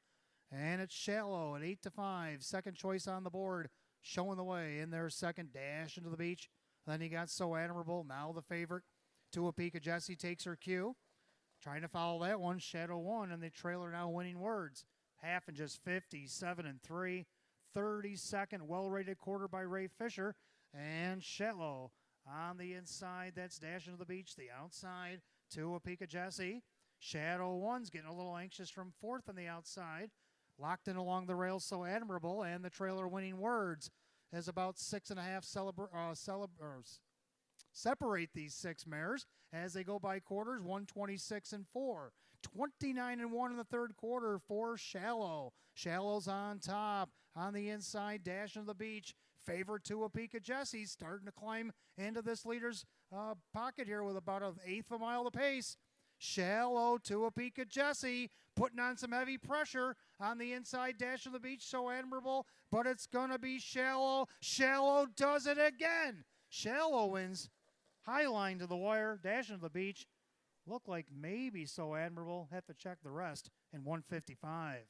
And it's Shallow at 8-5. Second choice on the board, showing the way in their second. Dash into the Beach. Then you got So Admirable, now the favorite. Tuapika Jesse takes her cue. Trying to follow that one, Shadow 1, and the trailer now Winning Words. Half and just 57-3. 32nd, well-rated quarter by Ray Fisher. And Shallow on the inside. That's Dash into the Beach. The outside, Tuapika Jesse. Shadow 1's getting a little anxious from fourth on the outside. Locked in along the rails, So Admirable. And the trailer Winning Words has about 6.5 separate these six mares as they go by quarters. 126-4. 29-1 in the third quarter for Shallow. Shallow's on top. On the inside, Dash into the Beach. Favorite Tuapika Jesse starting to climb into this leader's pocket here with about an eighth of a mile to pace. Shallow, Tuapika Jesse putting on some heavy pressure on the inside. Dash of the Beach, So Admirable, but it's going to be Shallow. Shallow does it again. Shallow wins. High line to the wire. Dash into the Beach. Look like maybe So Admirable. Have to check the rest in 155.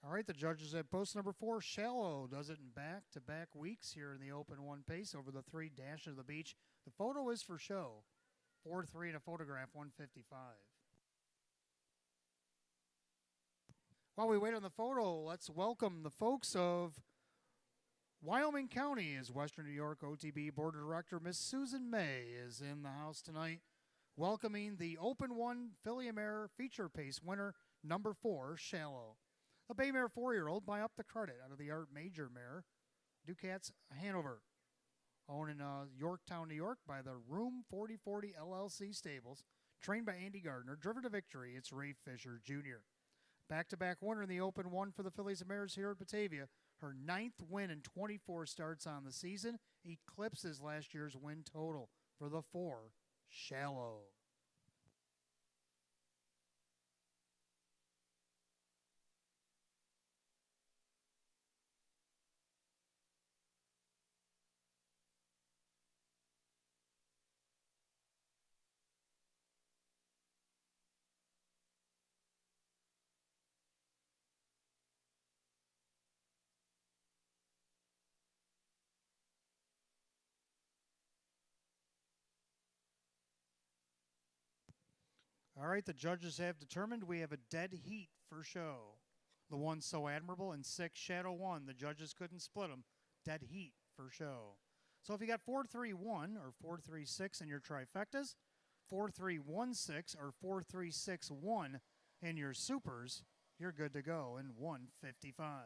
All right, the judges at post number 4, Shallow does it in back-to-back weeks here in the open 1 pace over the 3 Dash of the Beach. The photo is for show. 4-3 and a photograph, 155. While we wait on the photo, let's welcome the folks of Wyoming County. As Western New York OTB Board Director Miss Susan May is in the house tonight, welcoming the Open 1 Filly Mare Feature Pace winner, number 4, Shallow. A Bay Mare 4-year-old by Up the Credit out of the Art Major Mare, Ducats Hanover. Owned in Yorktown, New York by the Room 4040 LLC Stables. Trained by Andy Gardner. Driven to victory, it's Ray Fisher Jr. Back-to-back winner in the Open 1 for the Fillies and Mares here at Batavia. Her 9th win in 24 starts on the season. Eclipses last year's win total for the 4, Shallow. All right, the judges have determined we have a dead heat for show. The one So Admirable and 6 Shadow 1. The judges couldn't split them. Dead heat for show. So if you got 4-3-1 or 4-3-6 in your trifectas, 4-3-1-6 or 4-3-6-1 in your supers, you're good to go in 155.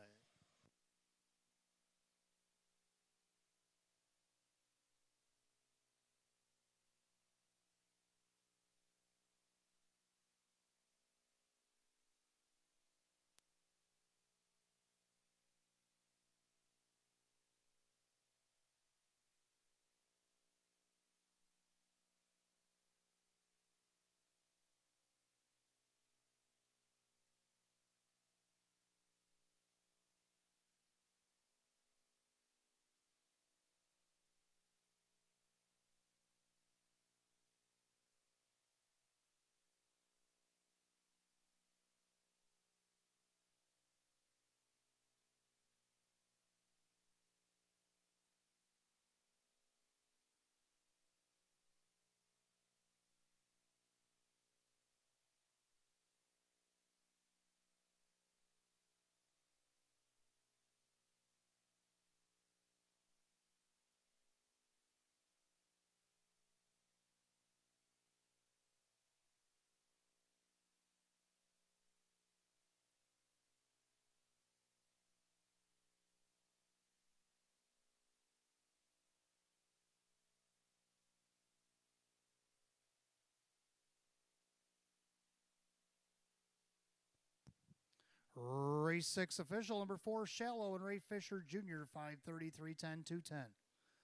Race 6 official, number 4, Shallow and Ray Fisher Jr., 5:30, 3:10, 2:10.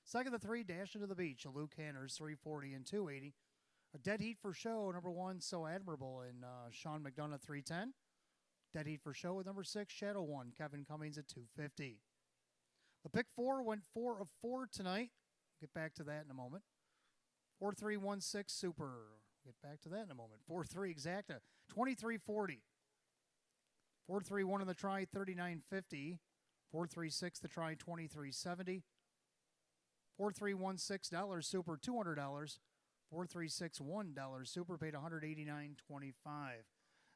Second, the 3, Dash into the Beach, Luke Hanners, 3:40 and 2:80. A dead heat for show, number 1, So Admirable, and Sean McDonough, 3:10. Dead heat for show with number 6, Shadow 1, Kevin Cummings at 2:50. The pick 4 went 4 of 4 tonight. Get back to that in a moment. 4-3-1-6 Super. Get back to that in a moment. 4-3 Exacta, 23:40. 4-3-1 in the try, 39.50. 4-3-6 the try, 23.70. 4-3-1-6 $, Super, $200. 4-3-6-1 Super, paid $189.25.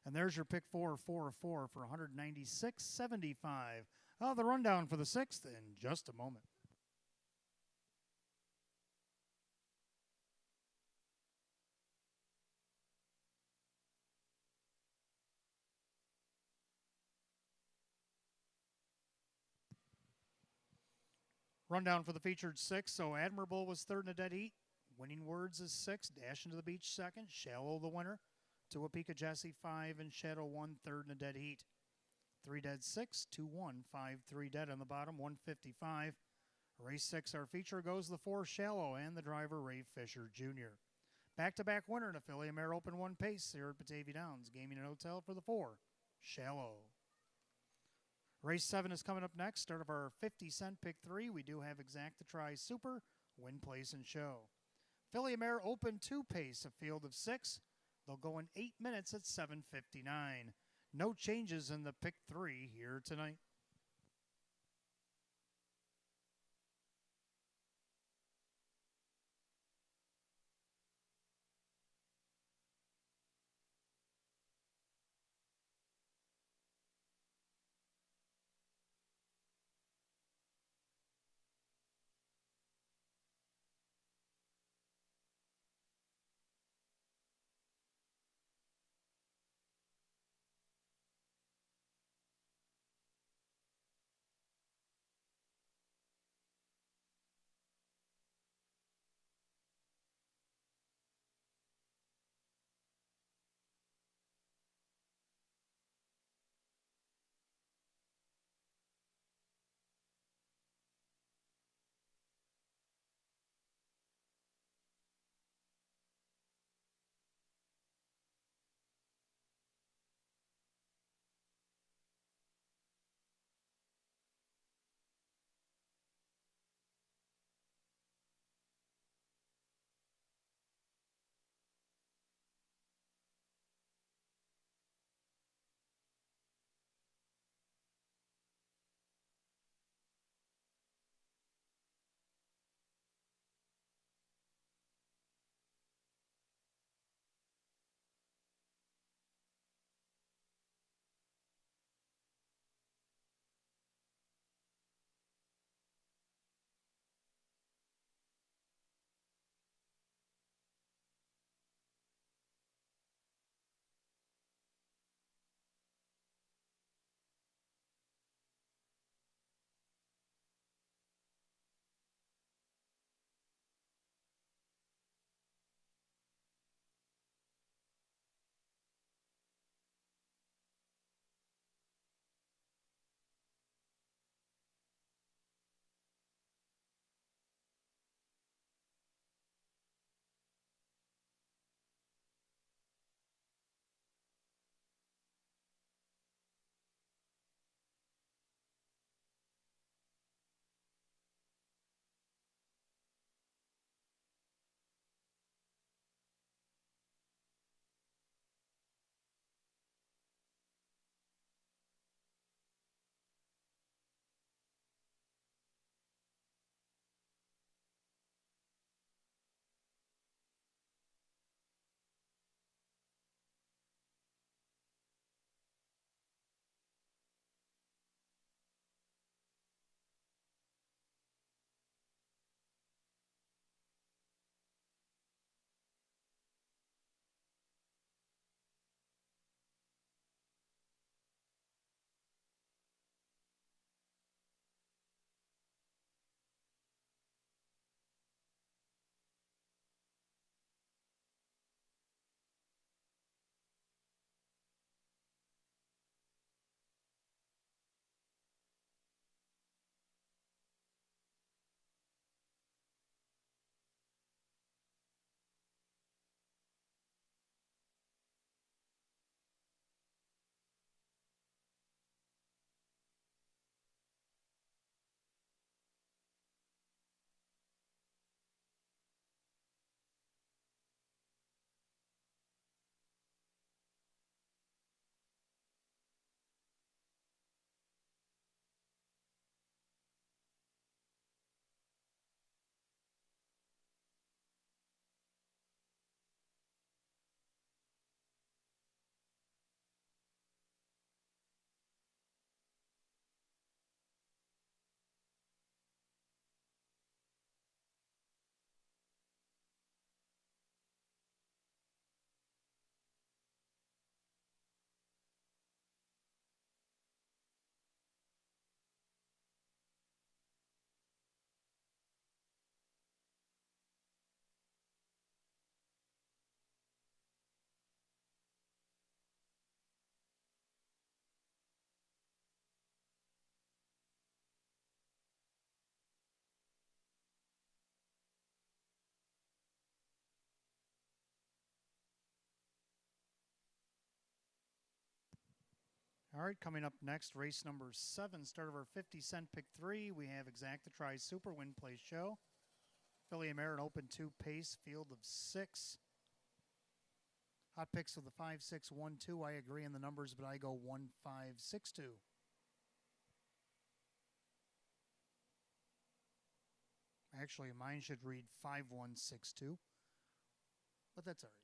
And there's your pick 4 of 4 for $196.75. The rundown for the 6th in just a moment. Rundown for the featured 6. So Admirable was third in a dead heat. Winning Words is 6. Dash into the Beach second. Shallow the winner. Tuapika Jesse 5 and Shadow 1 third in a dead heat. 3 dead 6, 2-1, 5-3 dead on the bottom, 155. Race 6, our feature goes the 4 Shallow and the driver Ray Fisher Jr. Back-to-back winner in a Filly and Mare Open 1 pace here at Batavia Downs. Gaming and Hotel for the 4 Shallow. Race 7 is coming up next. Start of our 50-cent pick 3. We do have Exacta Try Super, Win, Place, and Show. Filly and Mare Open 2 pace, a field of 6. They'll go in 8 minutes at 7:59. No changes in the pick 3 here tonight. All right, coming up next, race number 7, start of our 50-cent pick 3. We have Exacta Tries Super Win Place Show. Filly and Mare, an open 2 pace, field of 6. Hot picks with the 5, 6, 1, 2. I agree in the numbers, but I go 1, 5, 6, 2. Actually, mine should read 5, 1, 6, 2. But that's all right.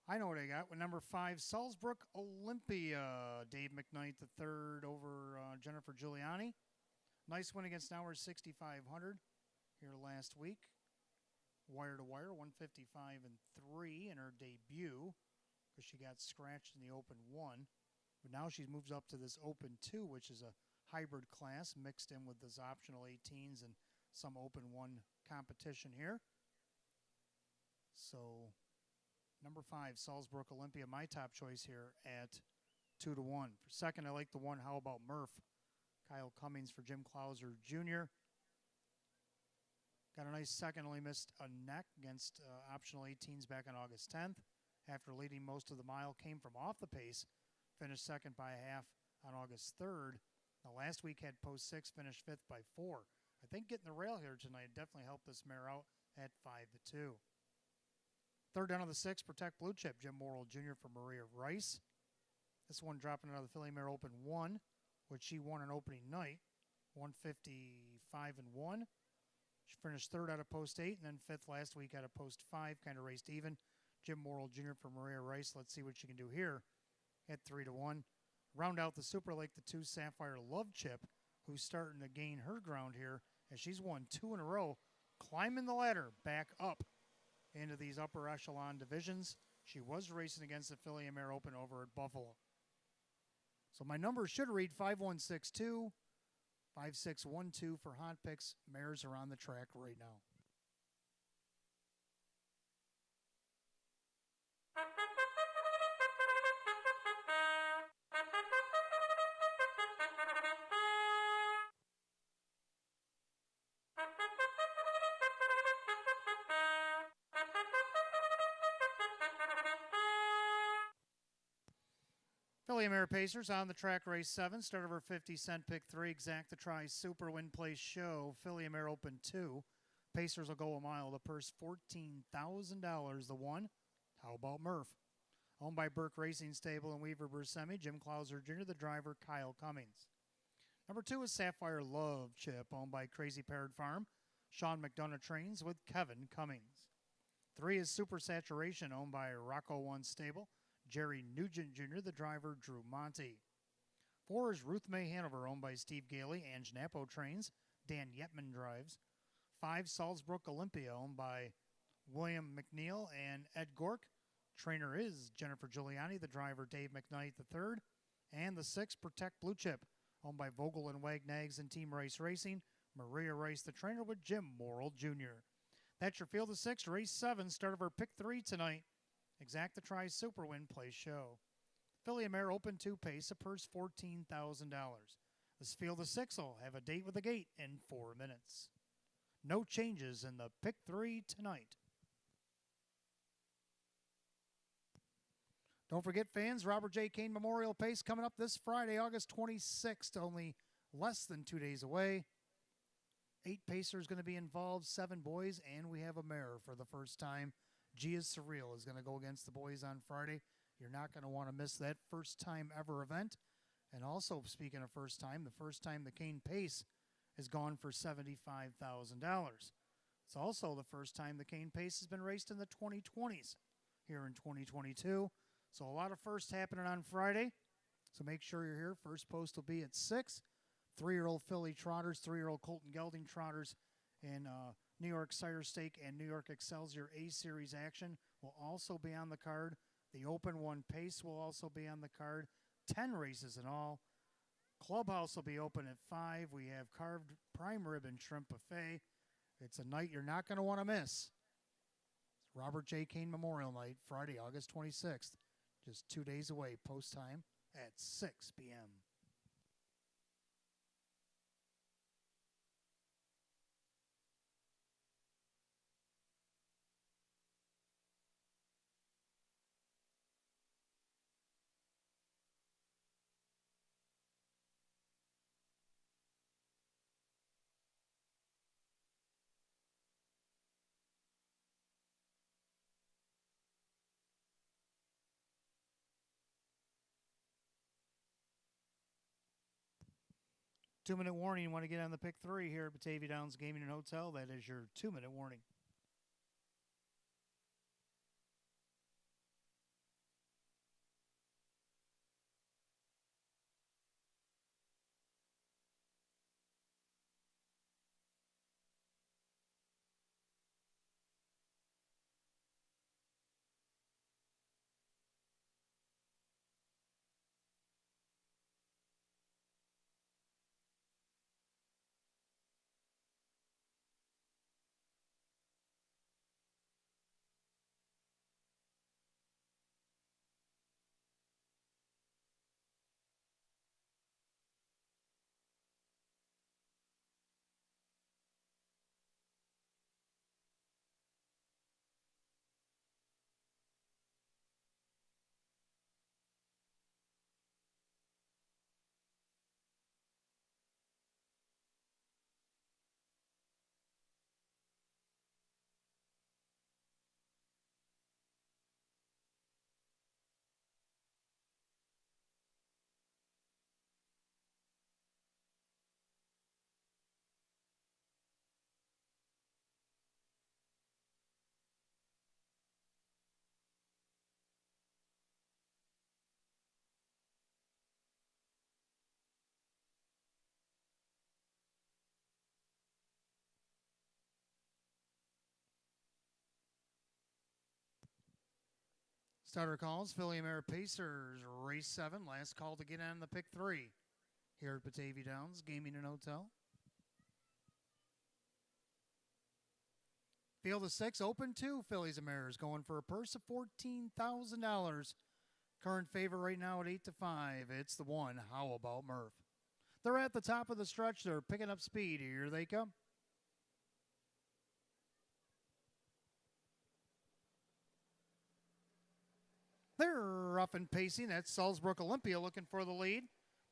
I know what I got with number 5, Salzburg Olympia. Dave McKnight III over Jennifer Giuliani. Nice win against Nauer 6,500 here last week. Wire to wire, 155 and 3 in her debut because she got scratched in the Open 1. But now she moves up to this Open 2, which is a hybrid class mixed in with this optional 18s and some Open 1 competition here. So number 5, Salzburg Olympia, my top choice here at 2 to 1. For second, I like the one, How About Murph? Kyle Cummings for Jim Clouser Jr. Got a nice second, only missed a neck against optional 18s back on August 10th. After leading most of the mile, came from off the pace, finished second by a half on August 3rd. Now last week had post 6, finished 5th by 4. I think getting the rail here tonight definitely helped this mare out at 5 to 2. Third down of the 6, Protect Blue Chip, Jim Morrill Jr. for Maria Rice. This one dropping out of the Filly Mare Open 1, which she won on opening night, 155 and 1. She finished third out of post 8 and then 5th last week out of post 5, kind of raced even. Jim Morrill Jr. for Maria Rice. Let's see what she can do here at 3 to 1. Round out the Super, like the 2, Sapphire Love Chip, who's starting to gain her ground here as she's won 2 in a row, climbing the ladder back up into these upper echelon divisions. She was racing against the Filly and Mare Open over at Buffalo. So my numbers should read 5162, 5612 for hot picks. Mares are on the track right now. Filly and Mare Pacers on the track, race 7, start of our 50-cent pick 3, Exacta Tries Super Win Place Show. Filly and Mare Open 2. Pacers will go a mile. The purse $14,000. The one, How About Murph? Owned by Burke Racing Stable and Weaver Bursemi, Jim Clouser Jr., the driver, Kyle Cummings. Number 2 is Sapphire Love Chip, owned by Crazy Parrot Farm. Sean McDonough trains with Kevin Cummings. 3 is Super Saturation, owned by Rocco One Stable. Jerry Nugent Jr., the driver, Drew Monty. 4 is Ruth May Hanover, owned by Steve Gailey. Ange Napo trains. Dan Yetman drives. 5, Salzburg Olympia, owned by William McNeil and Ed Gork. Trainer is Jennifer Giuliani, the driver, Dave McKnight III. And the 6, Protect Blue Chip, owned by Vogel and Wagnags and Team Rice Racing. Maria Rice, the trainer, with Jim Morrill Jr. That's your field of 6, race 7, start of our pick 3 tonight. Exacta Tries Super Win Place Show. Filly and Mare Open 2 pace, a purse $14,000. This field of 6 will have a date with the gate in 4 minutes. No changes in the pick 3 tonight. Don't forget, fans, Robert J. Kane Memorial Pace coming up this Friday, August 26th, only less than 2 days away. 8 pacers going to be involved, 7 boys, and we have a mare for the first time. Gia Surreal is going to go against the boys on Friday. You're not going to want to miss that first time ever event. And also, speaking of first time, the first time the Kane Pace has gone for $75,000. It's also the first time the Kane Pace has been raced in the 2020s here in 2022. So a lot of firsts happening on Friday. So make sure you're here. First post will be at 6. 3-year-old Filly Trotters, 3-year-old Colton Gelding Trotters, and New York Sire Stake and New York Excelsior A-Series action will also be on the card. The Open 1 Pace will also be on the card. 10 races in all. Clubhouse will be open at 5. We have carved prime rib and shrimp buffet. It's a night you're not going to want to miss. It's Robert J. Kane Memorial Night, Friday, August 26th. Just 2 days away, post time at 6 p.m. 2-minute warning. You want to get on the pick three here at Batavia Downs Gaming and Hotel. That is your 2-minute warning. Starter calls, Philly Mare Pacers, race 7. Last call to get on the pick 3 here at Batavia Downs Gaming and Hotel. Field of 6, open 2, Phillies and Mares going for a purse of $14,000. Current favorite right now at 8-5. It's the one, How About Murph? They're at the top of the stretch. They're picking up speed. Here they come. They're rough and pacing. That's Salzburg Olympia looking for the lead.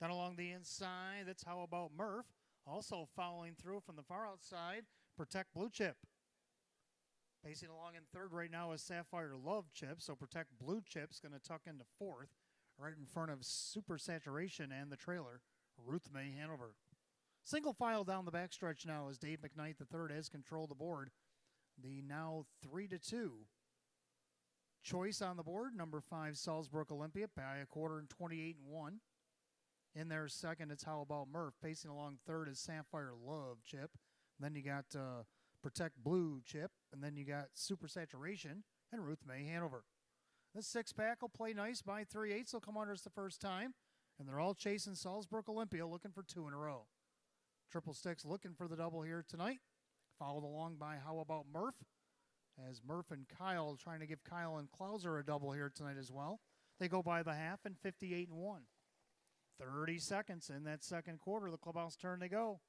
Down along the inside, that's How About Murph. Also following through from the far outside, Protect Blue Chip. Pacing along in third right now is Sapphire Love Chip. So Protect Blue Chip's going to tuck into fourth, right in front of Super Saturation and the trailer, Ruth May Hanover. Single file down the backstretch now as Dave McKnight III has controlled the board. The now 3-2 choice on the board, number 5 Salzburg Olympia by a quarter and 28-1. In there second, it's How About Murph. Pacing along third is Sapphire Love Chip. Then you got Protect Blue Chip, and then you got Super Saturation and Ruth May Hanover. This 6-pack will play nice by 3/8. They'll come under us the first time, and they're all chasing Salzburg Olympia, looking for 2 in a row. Triple Sticks looking for the double here tonight, followed along by How About Murph, as Murph and Kyle trying to give Kyle and Klauser a double here tonight as well. They go by the half and 58-1. 30 seconds in that second quarter. The clubhouse turn to go.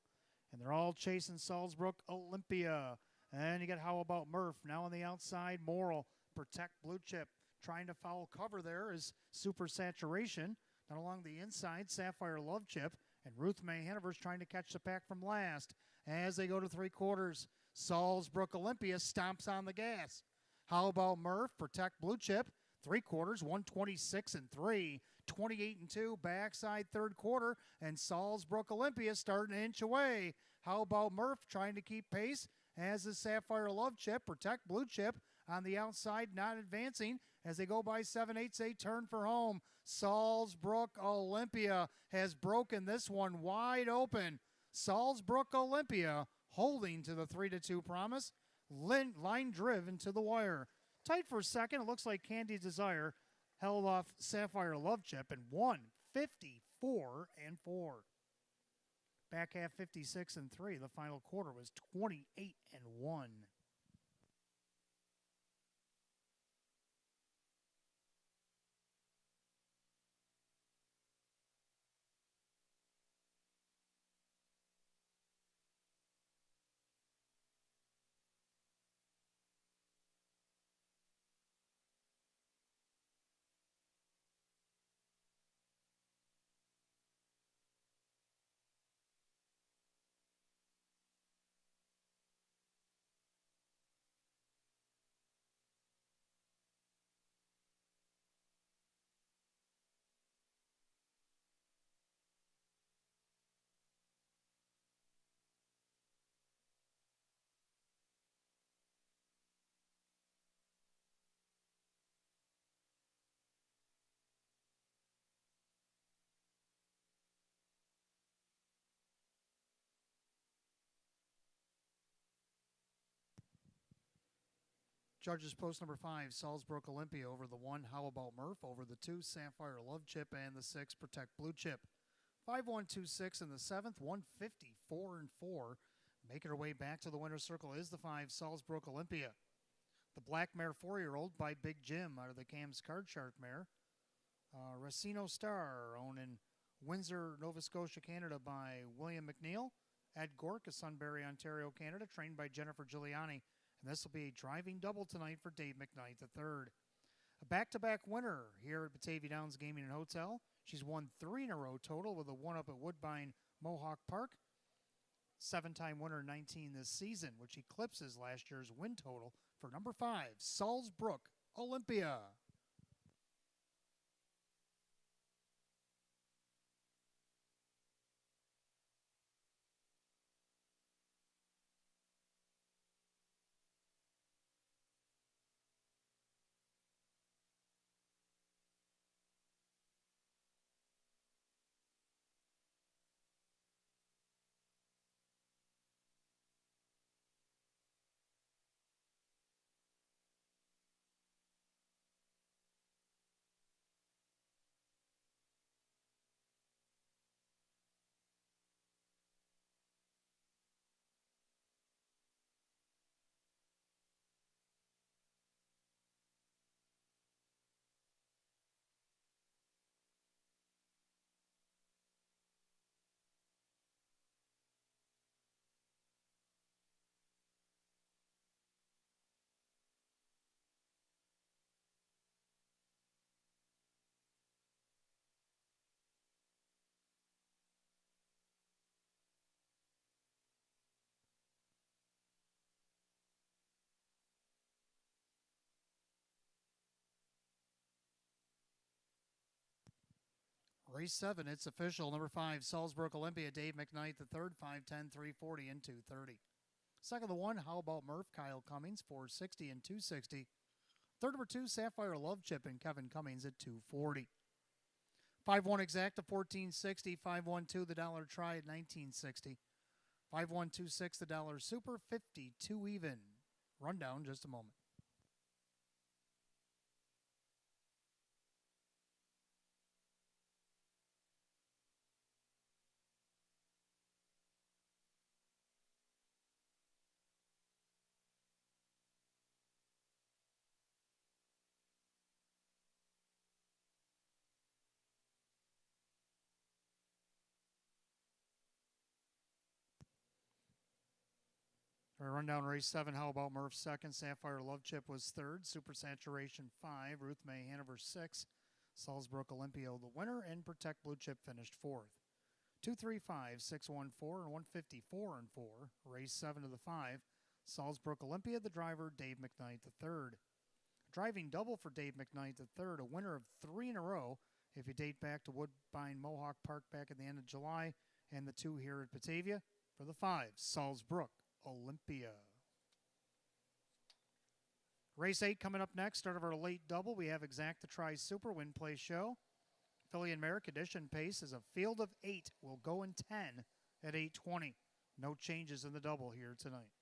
And they're all chasing Salzburg Olympia. And you got How About Murph. Now on the outside, Moral. Protect Blue Chip. Trying to foul cover there is Super Saturation. Then along the inside, Sapphire Love Chip. And Ruth May Hanover's trying to catch the pack from last. As they go to 3 quarters, Salzburg Olympia stomps on the gas. How About Murph? Protect Blue Chip. 3 quarters, 126-3. 28-2, backside third quarter, and Salzburg Olympia starting to inch away. How About Murph trying to keep pace, as is Sapphire Love Chip. Protect Blue Chip on the outside, not advancing. As they go by 7/8, they turn for home. Salzburg Olympia has broken this one wide open. Salzburg Olympia holding to the 3-2 promise. Line driven to the wire. Tight for a second. It looks like Candy Desire held off Sapphire Love Chip and won 54-4. Back half 56-3. The final quarter was 28-1. Judges post number 5, Salzburg Olympia over the 1, How About Murph, over the 2, Sapphire Love Chip, and the 6, Protect Blue Chip. 5126 in the 7th, 154 and 4. Making her way back to the winner's circle is the 5, Salzburg Olympia. The Black Mare 4-year-old by Big Jim out of the Cam's Card Shark Mare. Racino Star, owned in Windsor, Nova Scotia, Canada by William McNeil. Ed Gork of Sunbury, Ontario, Canada, trained by Jennifer Giuliani. And this will be a driving double tonight for Dave McKnight III. A back-to-back winner here at Batavia Downs Gaming and Hotel. She's won 3 in a row total with a 1-up at Woodbine Mohawk Park. 7-time winner 19 this season, which eclipses last year's win total for number 5, Salzburg Olympia. Race 7, it's official. Number 5, Salzburg Olympia, Dave McKnight III, 5'10", 340 and 230. Second, the 1, How About Murph, Kyle Cummings, 460 and 260. Third, number 2, Sapphire Love Chip, and Kevin Cummings at 240. 5-1 exact to 1460. 5-1-2 the dollar try at 1960. 5-1-2-6 the dollar super, 52 even. Rundown just a moment. All right, rundown race 7, How About Murph second, Sapphire Love Chip was third, Super Saturation 5, Ruth May Hanover 6, Salzburg Olympia the winner, and Protect Blue Chip finished fourth. 235, 614, and 154 and 4. Race 7 to the 5, Salzburg Olympia, the driver, Dave McKnight III. Driving double for Dave McKnight III, a winner of 3 in a row if you date back to Woodbine Mohawk Park back at the end of July, and the 2 here at Batavia for the 5, Salzburg Olympia. Race 8 coming up next, start of our late double. We have Exact to Try Super Win Play Show. Filly and Mare condition pace is a field of 8. Will go in 10 at 8:20. No changes in the double here tonight.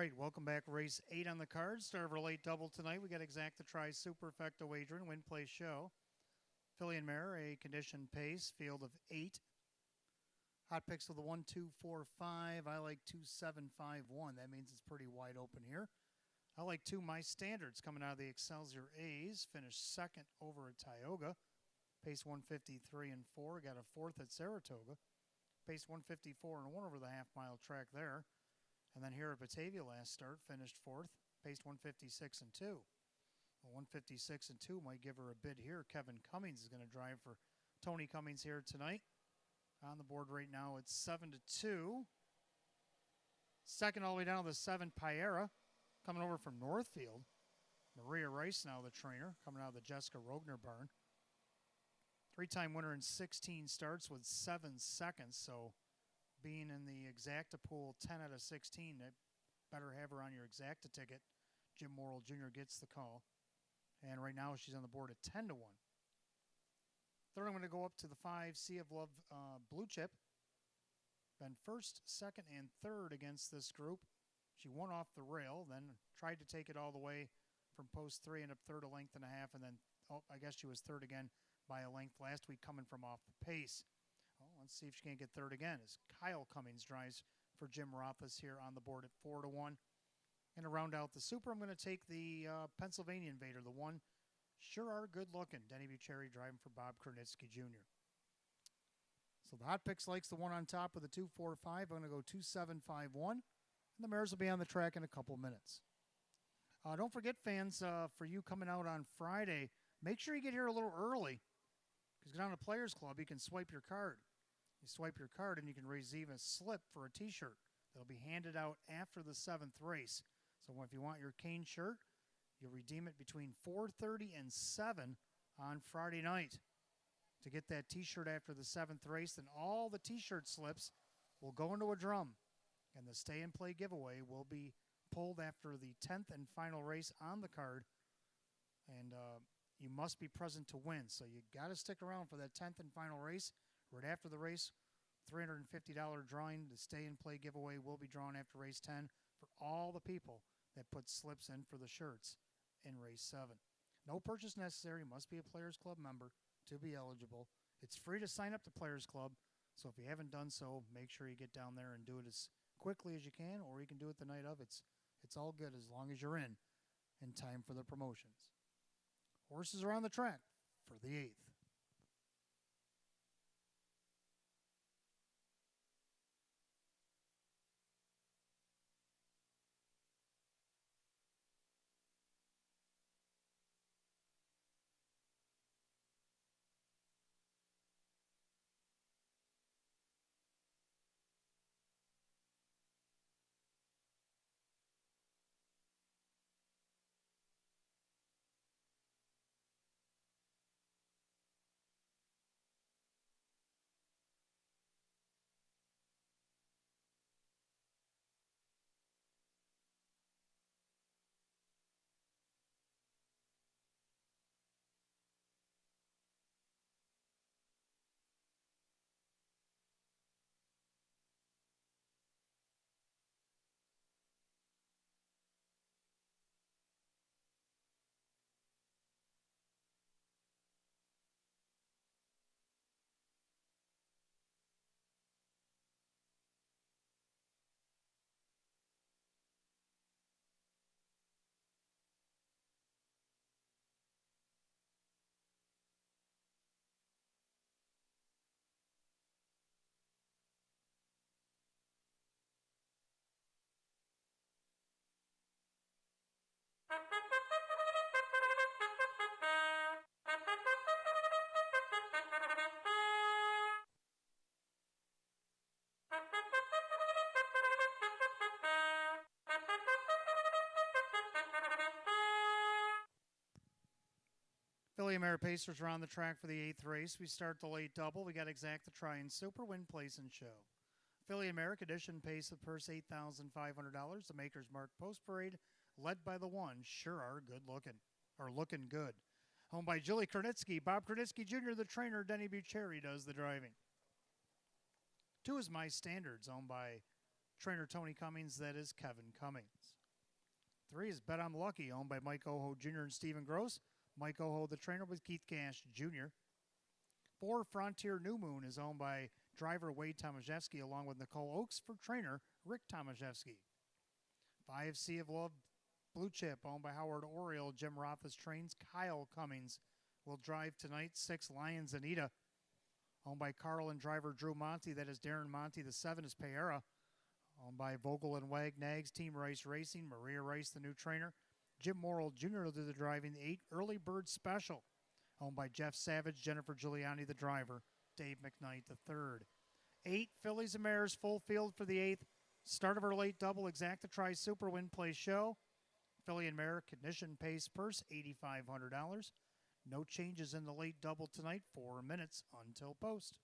right, welcome back. Race 8 on the card. Start of our late double tonight. We got Exacta Tri Superfecta Wagering, Win Play Show. Filly and Mare, a condition pace, field of 8. Hot picks with a 1, 2, 4, 5. I like 2, 7, 5, 1. That means it's pretty wide open here. I like 2 My Standards coming out of the Excelsior A's. Finished second over at Tioga. Pace 153 and 4. Got a fourth at Saratoga. Paced 154 and 1 over the half-mile track there. And then here at Batavia last start, finished fourth, paced 156 and 2. Well, 156 and 2 might give her a bid here. Kevin Cummings is going to drive for Tony Cummings here tonight. On the board right now, it's 7-2. Second all the way down to the 7, Piera, coming over from Northfield. Maria Rice now the trainer, coming out of the Jessica Rogner barn. 3-time winner in 16 starts with 7 seconds, so being in the Exacta pool 10 out of 16, they better have her on your Exacta ticket. Jim Morrill Jr. gets the call. And right now she's on the board at 10-1. Third, I'm going to go up to the 5 Sea of Love Blue Chip. Been first, second, and third against this group. She won off the rail, then tried to take it all the way from post 3, ended up third, a length and a half, and then, I guess she was third again by a length last week coming from off the pace. Well, let's see if she can't get third again as Kyle Cummings drives for Jim Rothfuss here on the board at 4-1. And to round out the Super, I'm going to take the Pennsylvania Invader, the 1. Sure are good looking. Denny Bucherri driving for Bob Kernitsky Jr. So the Hot Picks likes the 1 on top with the 2, 4, 5. I'm going to go 2, 7, 5, 1. And the mares will be on the track in a couple minutes. Don't forget, fans, for you coming out on Friday, make sure you get here a little early. Because down at Players Club, you can swipe your card. You swipe your card and you can receive a slip for a T-shirt that'll be handed out after the 7th race. So if you want your cane shirt, you'll redeem it between 4:30 and 7 on Friday night. To get that T-shirt after the 7th race, then all the T-shirt slips will go into a drum. And the Stay and Play giveaway will be pulled after the 10th and final race on the card. And you must be present to win. So you got to stick around for that 10th and final race. Right after the race, $350 drawing. The Stay and Play giveaway will be drawn after race 10 for all the people that put slips in for the shirts in race 7. No purchase necessary. Must be a Players Club member to be eligible. It's free to sign up to Players Club. So if you haven't done so, make sure you get down there and do it as quickly as you can, or you can do it the night of. It's all good as long as you're in time for the promotions. Horses are on the track for the 8th. Filly and Mare Pacers are on the track for the 8th race. We start the late double. We got Exacta Tri and Super, Win, Place, and Show. Filly and Mare condition pace with purse $8,500. The Maker's Mark Post Parade, led by the 1. Sure are good looking, or looking good. Owned by Julie Kernitsky. Bob Kernitsky Jr., the trainer. Denny Bucherri does the driving. 2 is My Standards, owned by Trainer Tony Cummings, that is Kevin Cummings. 3 is Bet I'm Lucky, owned by Mike Oho Jr. and Stephen Gross. Mike Oho, the trainer, with Keith Cash Jr. 4, Frontier New Moon, is owned by driver Wade Tomaszewski, along with Nicole Oakes for trainer Rick Tomaszewski. 5, Sea of Love Blue Chip, owned by Howard Oriole. Jim Roth's trains. Kyle Cummings will drive tonight. 6, Lions Anita, owned by Carl and driver Drew Monty. That is Darren Monty. The 7 is Payera, owned by Vogel and Wagnags. Team Rice Racing. Maria Rice, the new trainer. Jim Morrill Jr. will do the driving. 8, Early Bird Special, owned by Jeff Savage. Jennifer Giuliani, the driver. Dave McKnight, the 3rd. 8, Fillies and Mares, full field for the 8th. Start of our late double, Exacta Tri Super Win Play Show. Filly and Mare Condition Pace Purse, $8,500. No changes in the late double tonight. 4 minutes until post.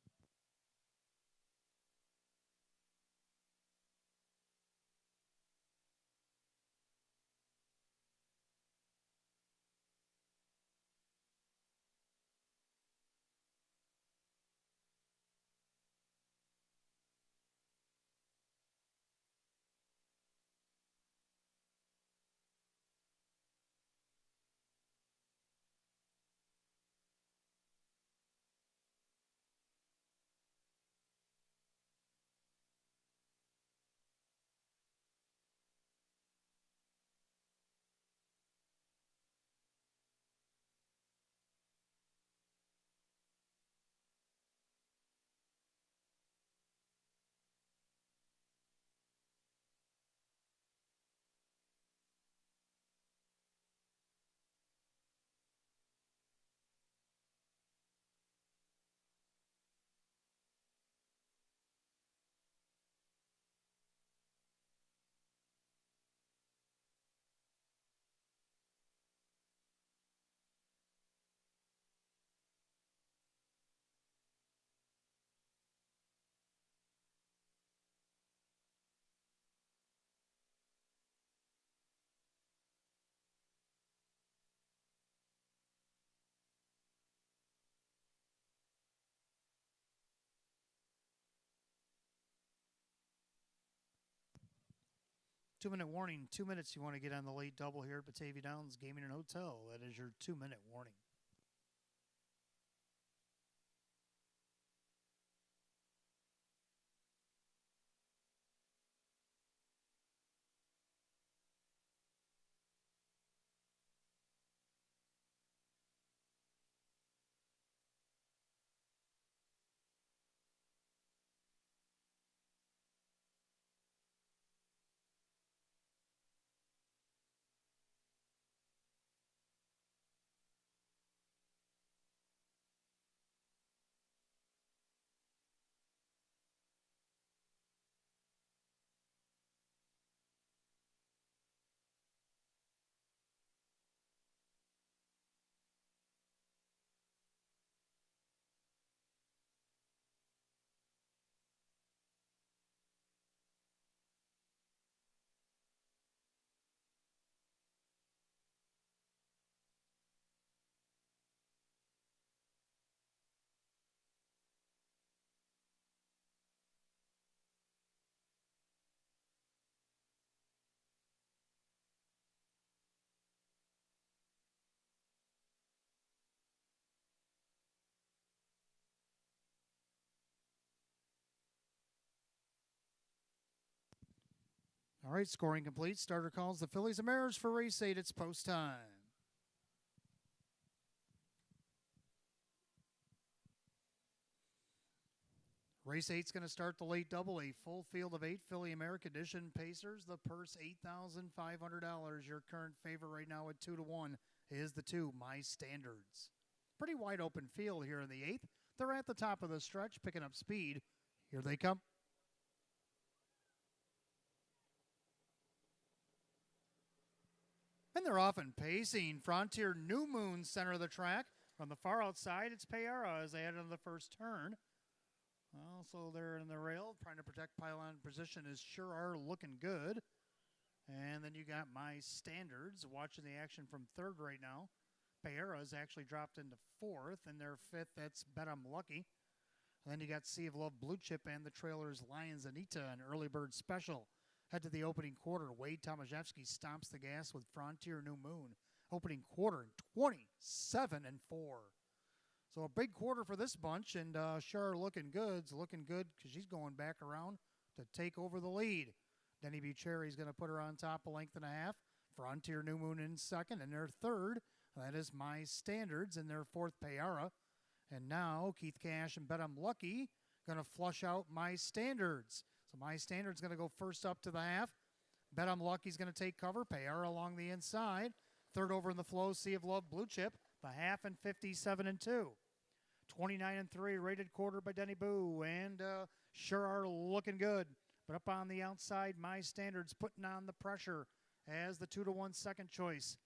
Two-minute warning. 2 minutes you want to get on the late double here at Batavia Downs Gaming and Hotel. That is your 2-minute warning. All right, scoring complete. Starter calls the Fillies and Mares for race 8. It's post time. Race 8's going to start the late double. A full field of 8 Filly and Mare Condition Pacers. The purse $8,500. Your current favorite right now at 2-1 is the 2 My Standards. Pretty wide open field here in the 8th. They're at the top of the stretch, picking up speed. Here they come. And they're off and pacing. Frontier New Moon, center of the track. From the far outside, it's Payera as they head into the first turn. Also, they're in the rail, trying to protect pylon position is sure are looking good. And then you got My Standards watching the action from 3rd right now. Payera's actually dropped into 4th, and their 5th, that's Bet I'm Lucky. And then you got Sea of Love Blue Chip and the trailers Lions Anita and Early Bird Special. Head to the opening quarter. Wade Tomaszewski stomps the gas with Frontier New Moon. Opening quarter in 27-4. So a big quarter for this bunch, and sure looking good because she's going back around to take over the lead. Denny Bucherri's going to put her on top a length and a half. Frontier New Moon in second, and their third. That is My Standards in their fourth, Payara. And now Keith Cash and Bet I'm Lucky going to flush out My Standards. So My Standards going to go first up to the half. Bet I'm Lucky's going to take cover. Payara along the inside. Third over in the flow, Sea of Love Blue Chip. The half and 57-2. 29-3 rated quarter by Denny Boo. And sure are looking good. But up on the outside, My Standards putting on the pressure as the 2-1 second choice.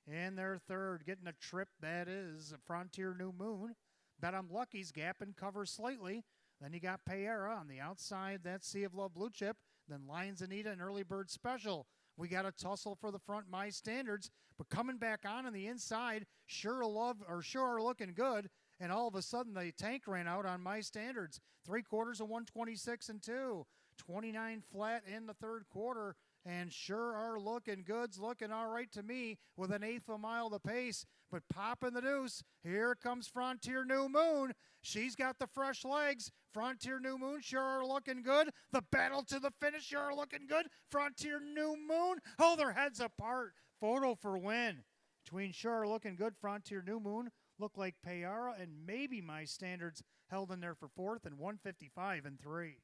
In their third, getting a trip, that is Frontier New Moon. Bet I'm Lucky's gap and cover slightly. Then you got Payara on the outside. That's Sea of Love Blue Chip. Then Lions Anita and Early Bird Special. We got a tussle for the front, My Standards. But coming back on the inside, sure are looking good. And all of a sudden, the tank ran out on My Standards. 3/4 of 126-2. 29 flat in the third quarter. And sure are looking good's looking all right to me with an eighth of a mile to pace. But popping the deuce, here comes Frontier New Moon. She's got the fresh legs. Frontier New Moon sure are looking good. The battle to the finish sure are looking good. Frontier New Moon, oh, their heads apart. Photo for win. Between sure are looking good, Frontier New Moon, look like Payara and maybe My Standards held in there for fourth and 155-3.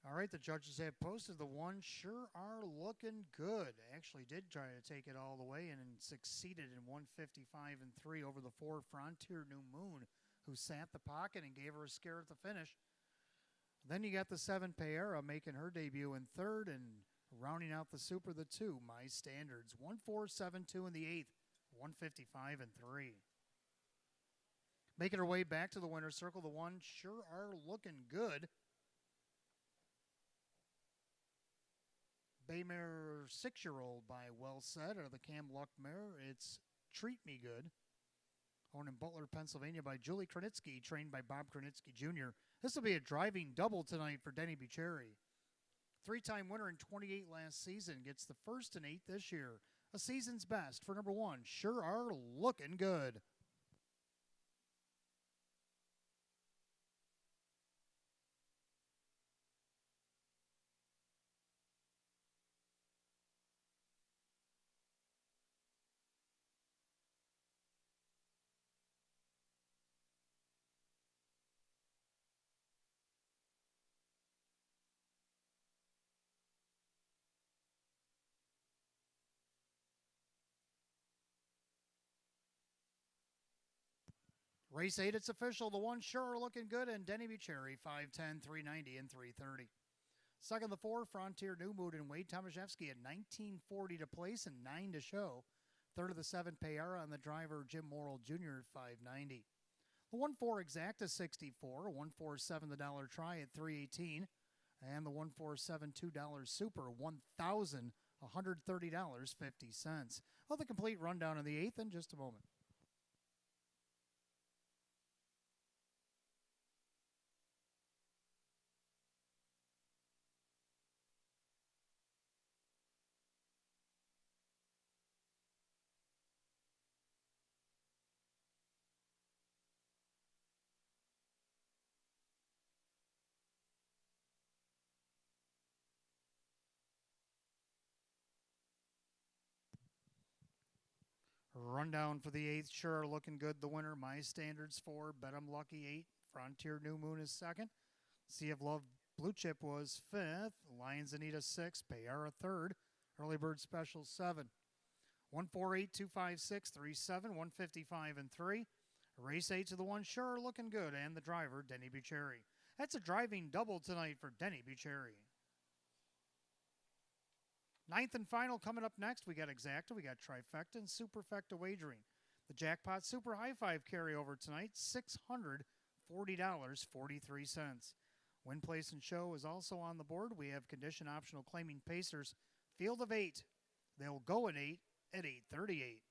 All right, the judges have posted the one sure are looking good. Actually did try to take it all the way and succeeded in 155-3 over the four Frontier New Moon, who sat the pocket and gave her a scare at the finish. Then you got the 7 Payara making her debut in third and rounding out the super, the 2 My Standards. 1-4-7-2 in the eighth, 155-3. Making her way back to the winner's circle, the one sure are looking good. Baymare 6-year-old by Well Said, or the Cam Luck mare. It's Treat Me Good. Owned in Butler, Pennsylvania by Julie Kronitsky, trained by Bob Kronitsky Jr. This will be a driving double tonight for Denny Bucherri. 3-time winner in 28 last season, gets the first and 8th this year. A season's best for number 1, sure are looking good. Race 8, it's official. The one sure looking good, and Denny Bucherri, 5'10", 390, and 330. Second, the 4, Frontier New Moon and Wade Tomaszewski at 1940 to place and 9 to show. Third of the 7, Payara, and the driver Jim Morrill Jr. at 590. The 1-4 Exacta 64, 147 the dollar try at 318, and the 147 $2 super $1,130.50. Well, the complete rundown of the 8th in just a moment. Rundown for the eighth, sure looking good. The winner, My Standards 4, Bet 'em Lucky 8, Frontier New Moon is second. Sea of Love Blue Chip was fifth. Lions Anita 6, Payara third. Early Bird Special 7. 148, 256, 37, 155, and 3. Race 8 to the 1, sure looking good. And the driver, Denny Bucherri. That's a driving double tonight for Denny Bucherri. Ninth and final coming up next. We got Exacta, we got Trifecta, and Superfecta Wagering. The Jackpot Super High Five carryover tonight, $640.43. Win, place, and show is also on the board. We have condition optional claiming Pacers. Field of 8. They'll go at 8 at 8:38.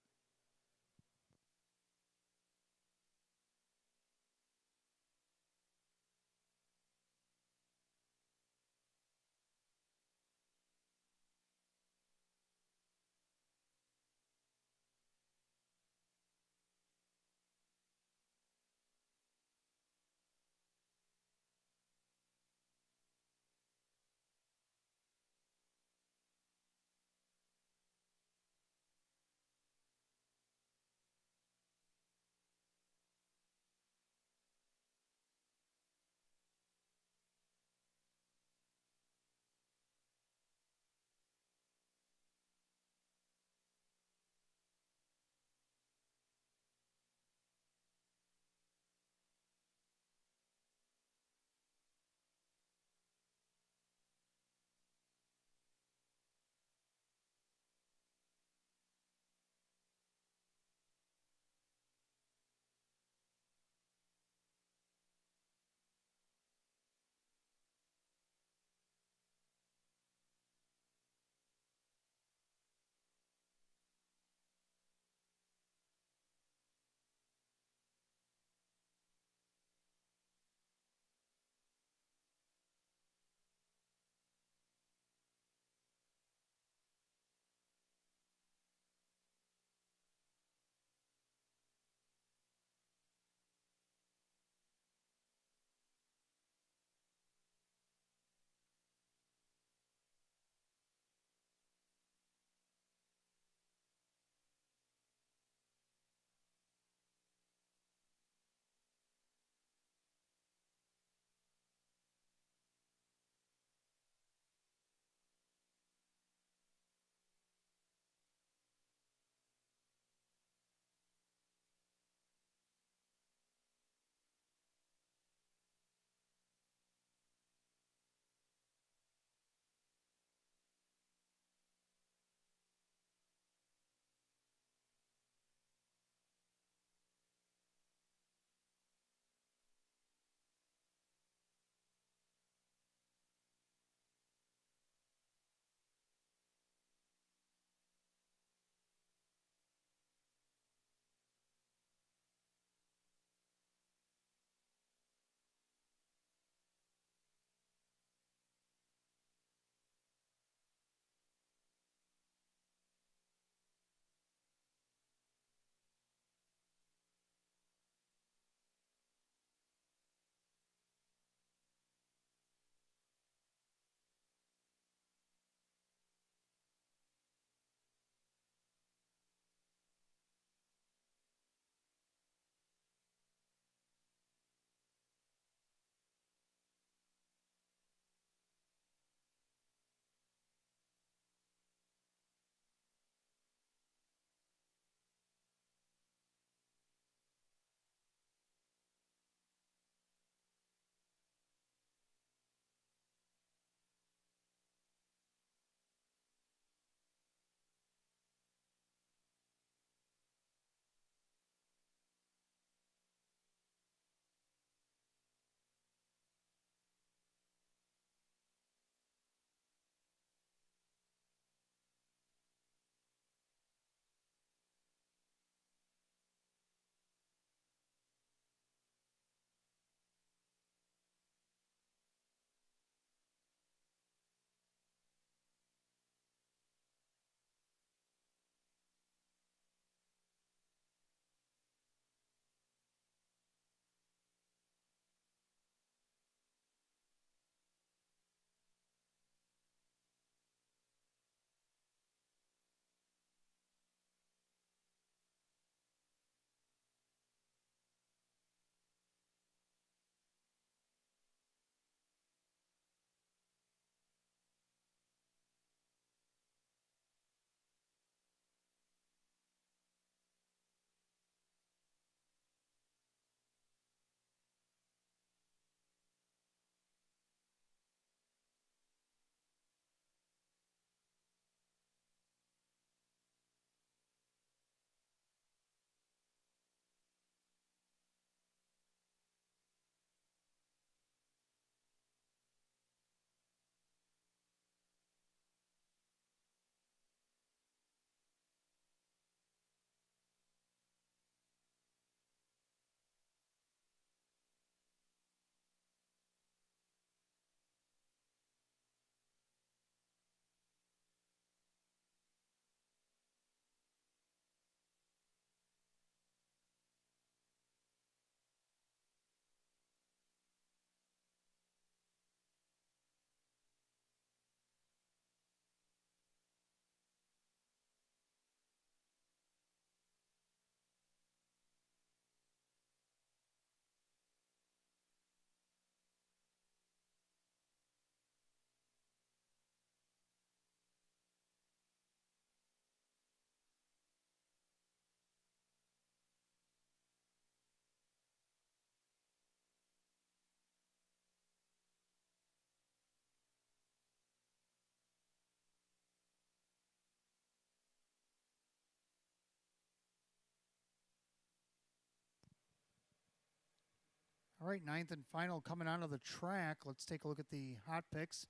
All right, ninth and final coming onto the track. Let's take a look at the hot picks.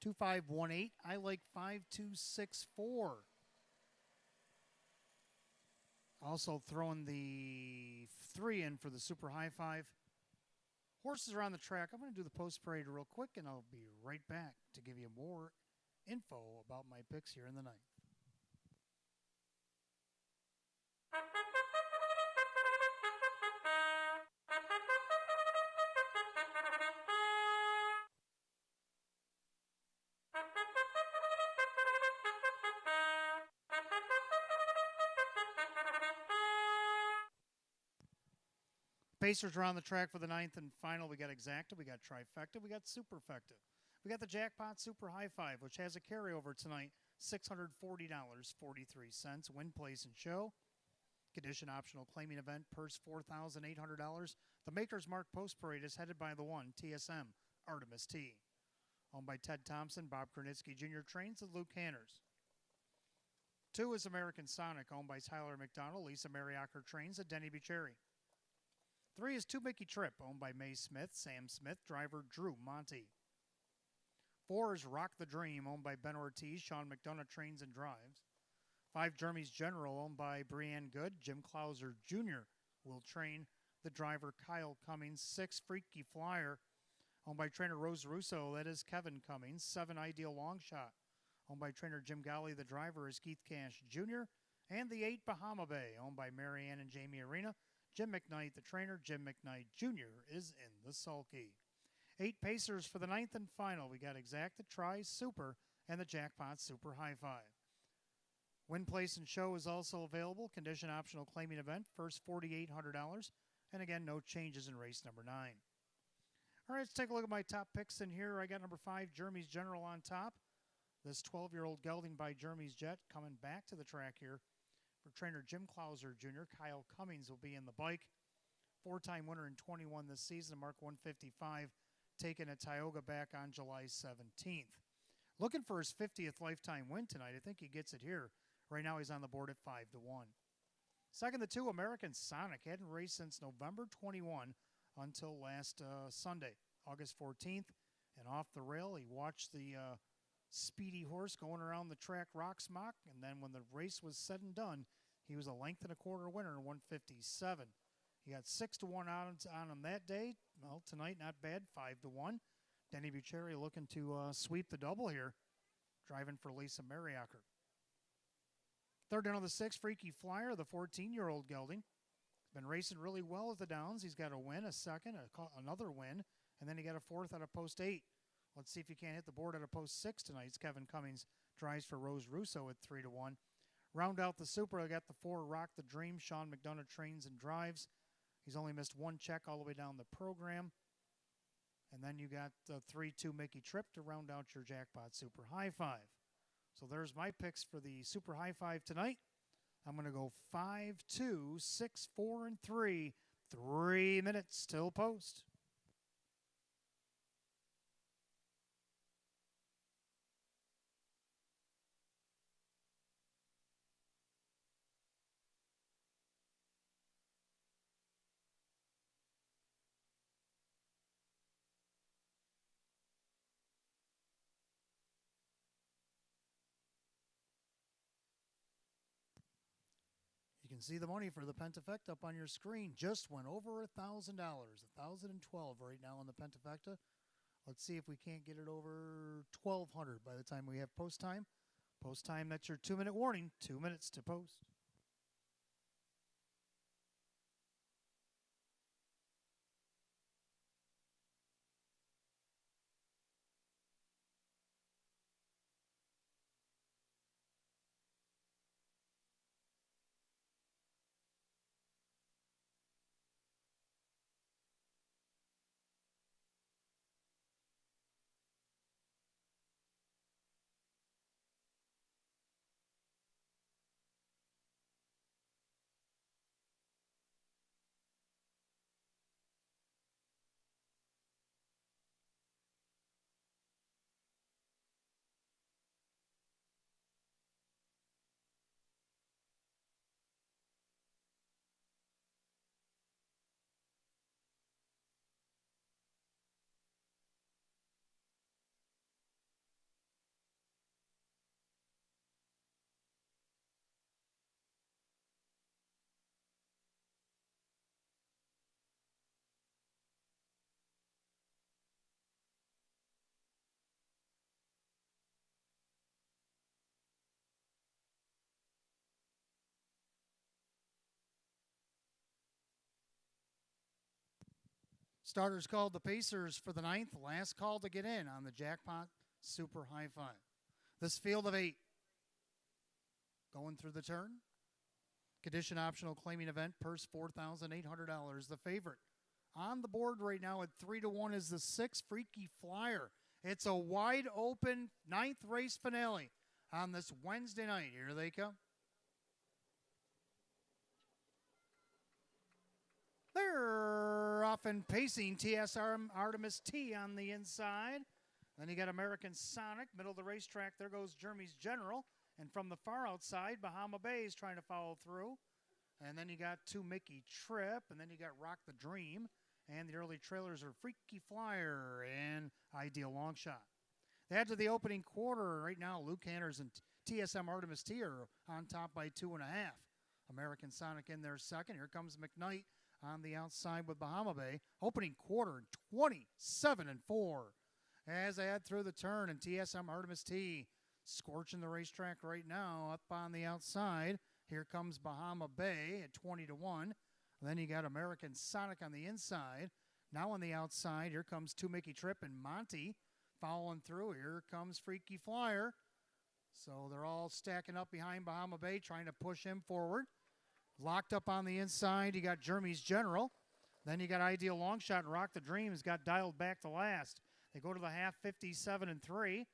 2518. I like 5264. Also throwing the 3 in for the Super High Five. Horses are on the track. I'm going to do the post parade real quick, and I'll be right back to give you more info about my picks here in the ninth. Pacers are on the track for the ninth and final. We got exacta, we got trifecta, we got superfecta. We got the jackpot super high five, which has a carryover tonight, $640.43. Win, place, and show. Condition optional claiming event, purse $4,800. The Maker's Mark Post Parade is headed by the one, TSM, Artemis T. Owned by Ted Thompson, Bob Kernitsky Jr. trains with Luke Hanners. 2 is American Sonic, owned by Tyler McDonald, Lisa Mariacker trains at Denny Bucherri. 3 is 2 Mickey Trip, owned by May Smith, Sam Smith, driver Drew Monty. 4 is Rock the Dream, owned by Ben Ortiz, Sean McDonough trains and drives. 5 Jeremy's General, owned by Brianne Good, Jim Clauser Jr. will train the driver Kyle Cummings. 6 Freaky Flyer, owned by trainer Rose Russo, that is Kevin Cummings. 7 Ideal Long Shot, owned by trainer Jim Golly, the driver is Keith Cash Jr. And the 8 Bahama Bay, owned by Marianne and Jamie Arena. Jim McKnight, the trainer, Jim McKnight Jr. is in the sulky. 8 Pacers for the ninth and final. We got exacta, try, super, and the jackpot super high five. Win, place, and show is also available. Condition optional claiming event, first $4,800. And again, no changes in race number 9. All right, let's take a look at my top picks in here. I got number 5, Jeremy's General on top. This 12-year-old gelding by Jeremy's Jet coming back to the track here. For trainer Jim Clauser Jr., Kyle Cummings will be in the bike. 4-time winner in 21 this season, Mark 155, taken at Tioga back on July 17th. Looking for his 50th lifetime win tonight. I think he gets it here. Right now he's on the board at 5-1. Second, the 2 American Sonic. Hadn't raced since November 21 until last Sunday, August 14th. And off the rail, he watched the speedy horse going around the track Rocksmock, and then when the race was said and done, he was a length and a quarter winner in 157. He got 6-1 odds on him that day. Well, tonight not bad, 5-1. Denny Bucherri looking to sweep the double here, driving for Lisa Mariacker. Third down of the 6, Freaky Flyer, the 14-year-old gelding. Been racing really well at the Downs. He's got a win, a second, another win, and then he got a 4th out of post 8. Let's see if he can't hit the board at a post 6 tonight. It's Kevin Cummings drives for Rose Russo at 3-1. Round out the super, I got the 4 Rock the Dream. Sean McDonough trains and drives. He's only missed 1 check all the way down the program. And then you got the 3-2 Mickey Trip to round out your jackpot super high five. So there's my picks for the super high five tonight. I'm going to go 5-2, 6-4, and 3. 3 minutes till post. You can see the money for the Pentafecta up on your screen. Just went over $1,000. 1,012 right now on the Pentafecta. Let's see if we can't get it over 1,200 by the time we have post time. Post time, that's your 2-minute warning. 2 minutes to post. Starters called the Pacers for the ninth. Last call to get in on the jackpot super high five. This field of 8 going through the turn. Condition optional claiming event, purse $4,800. The favorite on the board right now at 3-1 is the 6 Freaky Flyer. It's a wide open ninth race finale on this Wednesday night. Here they come. They're off and pacing. TSR Artemis T on the inside. Then you got American Sonic, middle of the racetrack. There goes Jeremy's General. And from the far outside, Bahama Bay is trying to follow through. And then you got 2 Mickey Trip. And then you got Rock the Dream. And the early trailers are Freaky Flyer and Ideal Long Shot. They head to the opening quarter. Right now, Luke Hanners and TSM Artemis T are on top by 2.5. American Sonic in there second. Here comes McKnight on the outside with Bahama Bay. Opening quarter, 27-4. As they head through the turn, and TSM Artemis T scorching the racetrack right now up on the outside. Here comes Bahama Bay at 20-1. Then you got American Sonic on the inside. Now on the outside, here comes 2 Mickey Trip and Monty following through. Here comes Freaky Flyer. So they're all stacking up behind Bahama Bay, trying to push him forward. Locked up on the inside, you got Jeremy's General. Then you got Ideal Long Shot and Rock the Dreams got dialed back to last. They go to the half 57-3.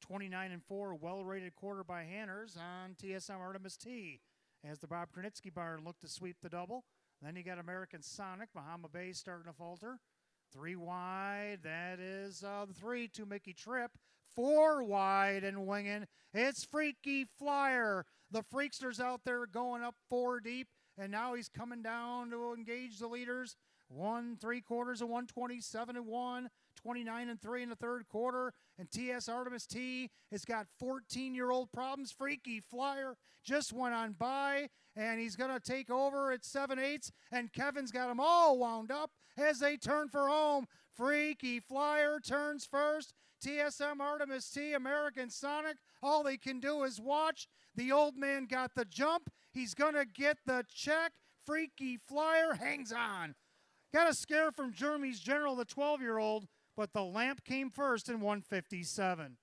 29-4, well-rated quarter by Hanners on TSM Artemis T. As the Bob Kernitsky barn looked to sweep the double. Then you got American Sonic, Bahama Bay starting to falter. 3 wide, that is the 3, 2 Mickey Trip. 4 wide and winging. It's Freaky Flyer. The Freakster's out there going up 4 deep, and now he's coming down to engage the leaders. 1 3/4 of 127-1, 29-3 in the third quarter, and TS Artemis T has got 14-year-old problems. Freaky Flyer just went on by, and he's going to take over at 7/8, and Kevin's got them all wound up as they turn for home. Freaky Flyer turns first. TSM Artemis T, American Sonic, all they can do is watch. The old man got the jump. He's going to get the check. Freaky Flyer hangs on. Got a scare from Jeremy's General, the 12-year-old, but the lamp came first in 157.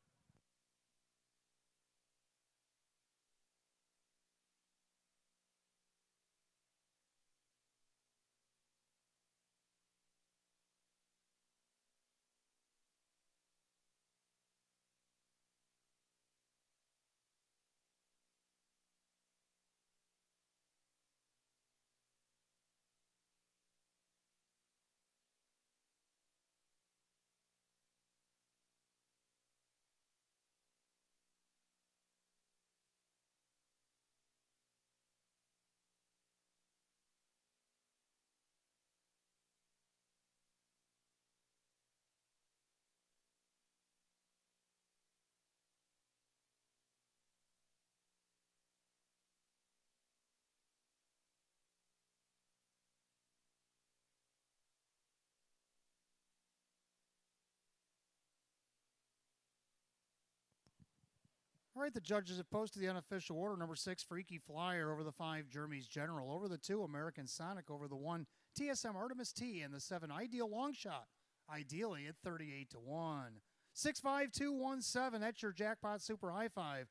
All right, the judges have posted the unofficial order. Number 6, Freaky Flyer over the 5, Jeremy's General. Over the 2, American Sonic. Over the 1, TSM Artemis T. And the 7, Ideal Long Shot. Ideally at 38-1. 65217, that's your jackpot super high five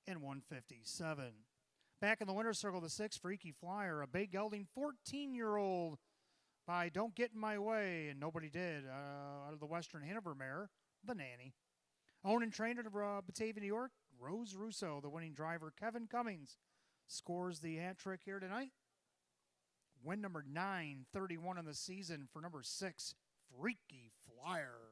in 157. Back in the winner's circle, the 6, Freaky Flyer. A big gelding 14-year-old by Don't Get in My Way. And nobody did. Out of the Western Hanover mare, the Nanny. Owned and trained at Batavia, New York, Rose Russo. The winning driver, Kevin Cummings, scores the hat trick here tonight. Win number 931 in the season for number 6, Freaky Flyer.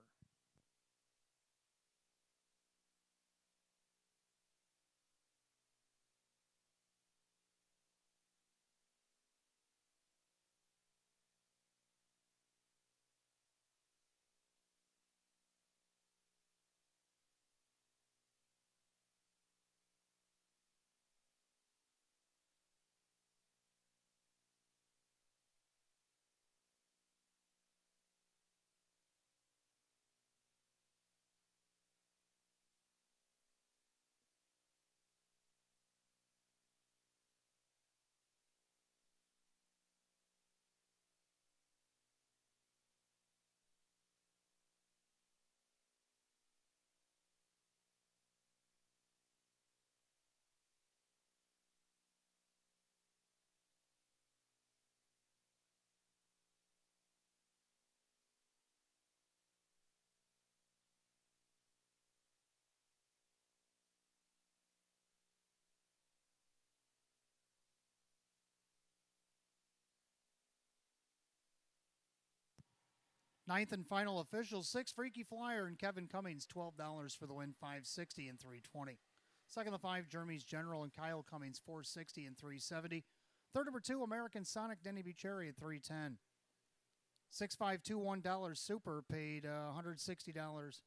Ninth and final official, 6 Freaky Flyer and Kevin Cummings, $12 for the win, 560 and 320. Second to 5, Jeremy's General and Kyle Cummings, 460 and 370. Third number 2, American Sonic, Denny Bucherri at 310. $6521 Super paid $160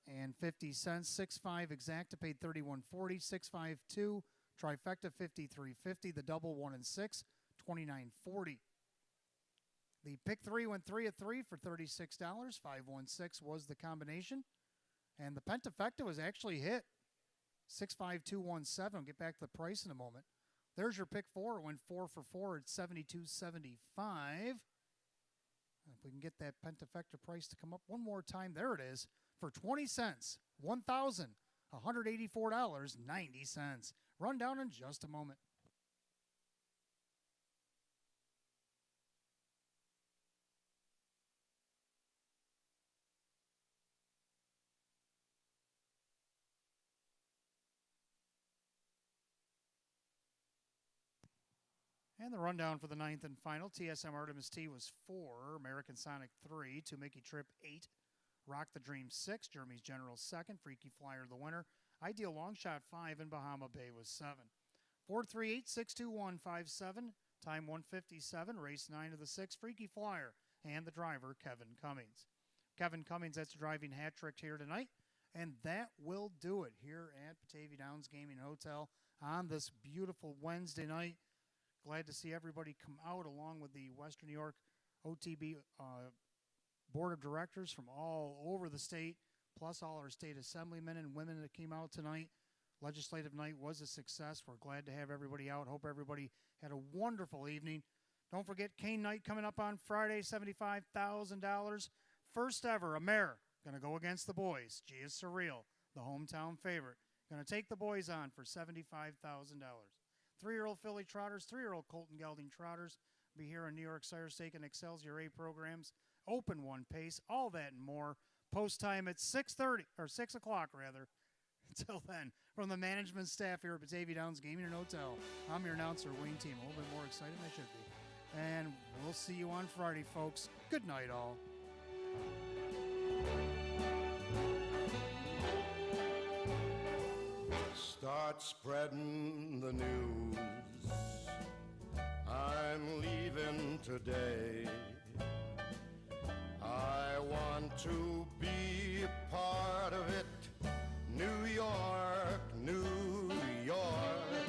and 50 cents. 65 Exacta paid $31.40. 652 Trifecta $53.50. The double 1 and 6 $29.40. The pick 3 went 3 at 3 for $36. 516 was the combination, and the pentafecta was actually hit. 65217. I'll get back to the price in a moment. There's your pick 4. It went 4 for 4 at $72.75. If we can get that pentafecta price to come up one more time, there it is, for 20 cents, $1,184.90. Run down in just a moment. And the rundown for the ninth and final, TSM Artemis T was 4, American Sonic 3, To Mickey Trip 8, Rock the Dream 6, Jeremy's General 2nd, Freaky Flyer the winner, Ideal Long Shot 5, and Bahama Bay was 7. 438-62157, time 157, race 9 of the 6, Freaky Flyer, and the driver, Kevin Cummings. Kevin Cummings, that's a driving hat trick here tonight, and that will do it here at Batavia Downs Gaming Hotel on this beautiful Wednesday night. Glad to see everybody come out along with the Western New York OTB Board of Directors from all over the state, plus all our state assemblymen and women that came out tonight. Legislative night was a success. We're glad to have everybody out. Hope everybody had a wonderful evening. Don't forget Cane Night coming up on Friday, $75,000. First ever, a mare going to go against the boys. Gia Surreal, the hometown favorite. Going to take the boys on for $75,000. 3-year-old filly trotters, 3-year-old Colton Gelding trotters be here on New York Sire Stake and Excelsior A programs. Open one pace, all that and more. Post time at 6:30 or 6 o'clock rather. Until then, from the management staff here at Batavia Downs Gaming and Hotel, I'm your announcer, Wayne Team. A little bit more excited than I should be. And we'll see you on Friday, folks. Good night, all. Start spreading the news. I'm leaving today. I want to be a part of it. New York, New York.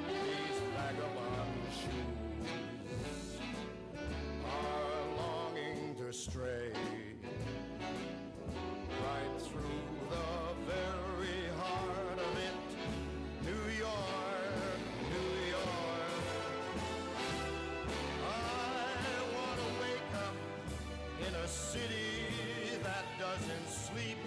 These vagabond shoes are longing to stray right through the very heart of it. New York, New York. I want to wake up in a city that doesn't sleep.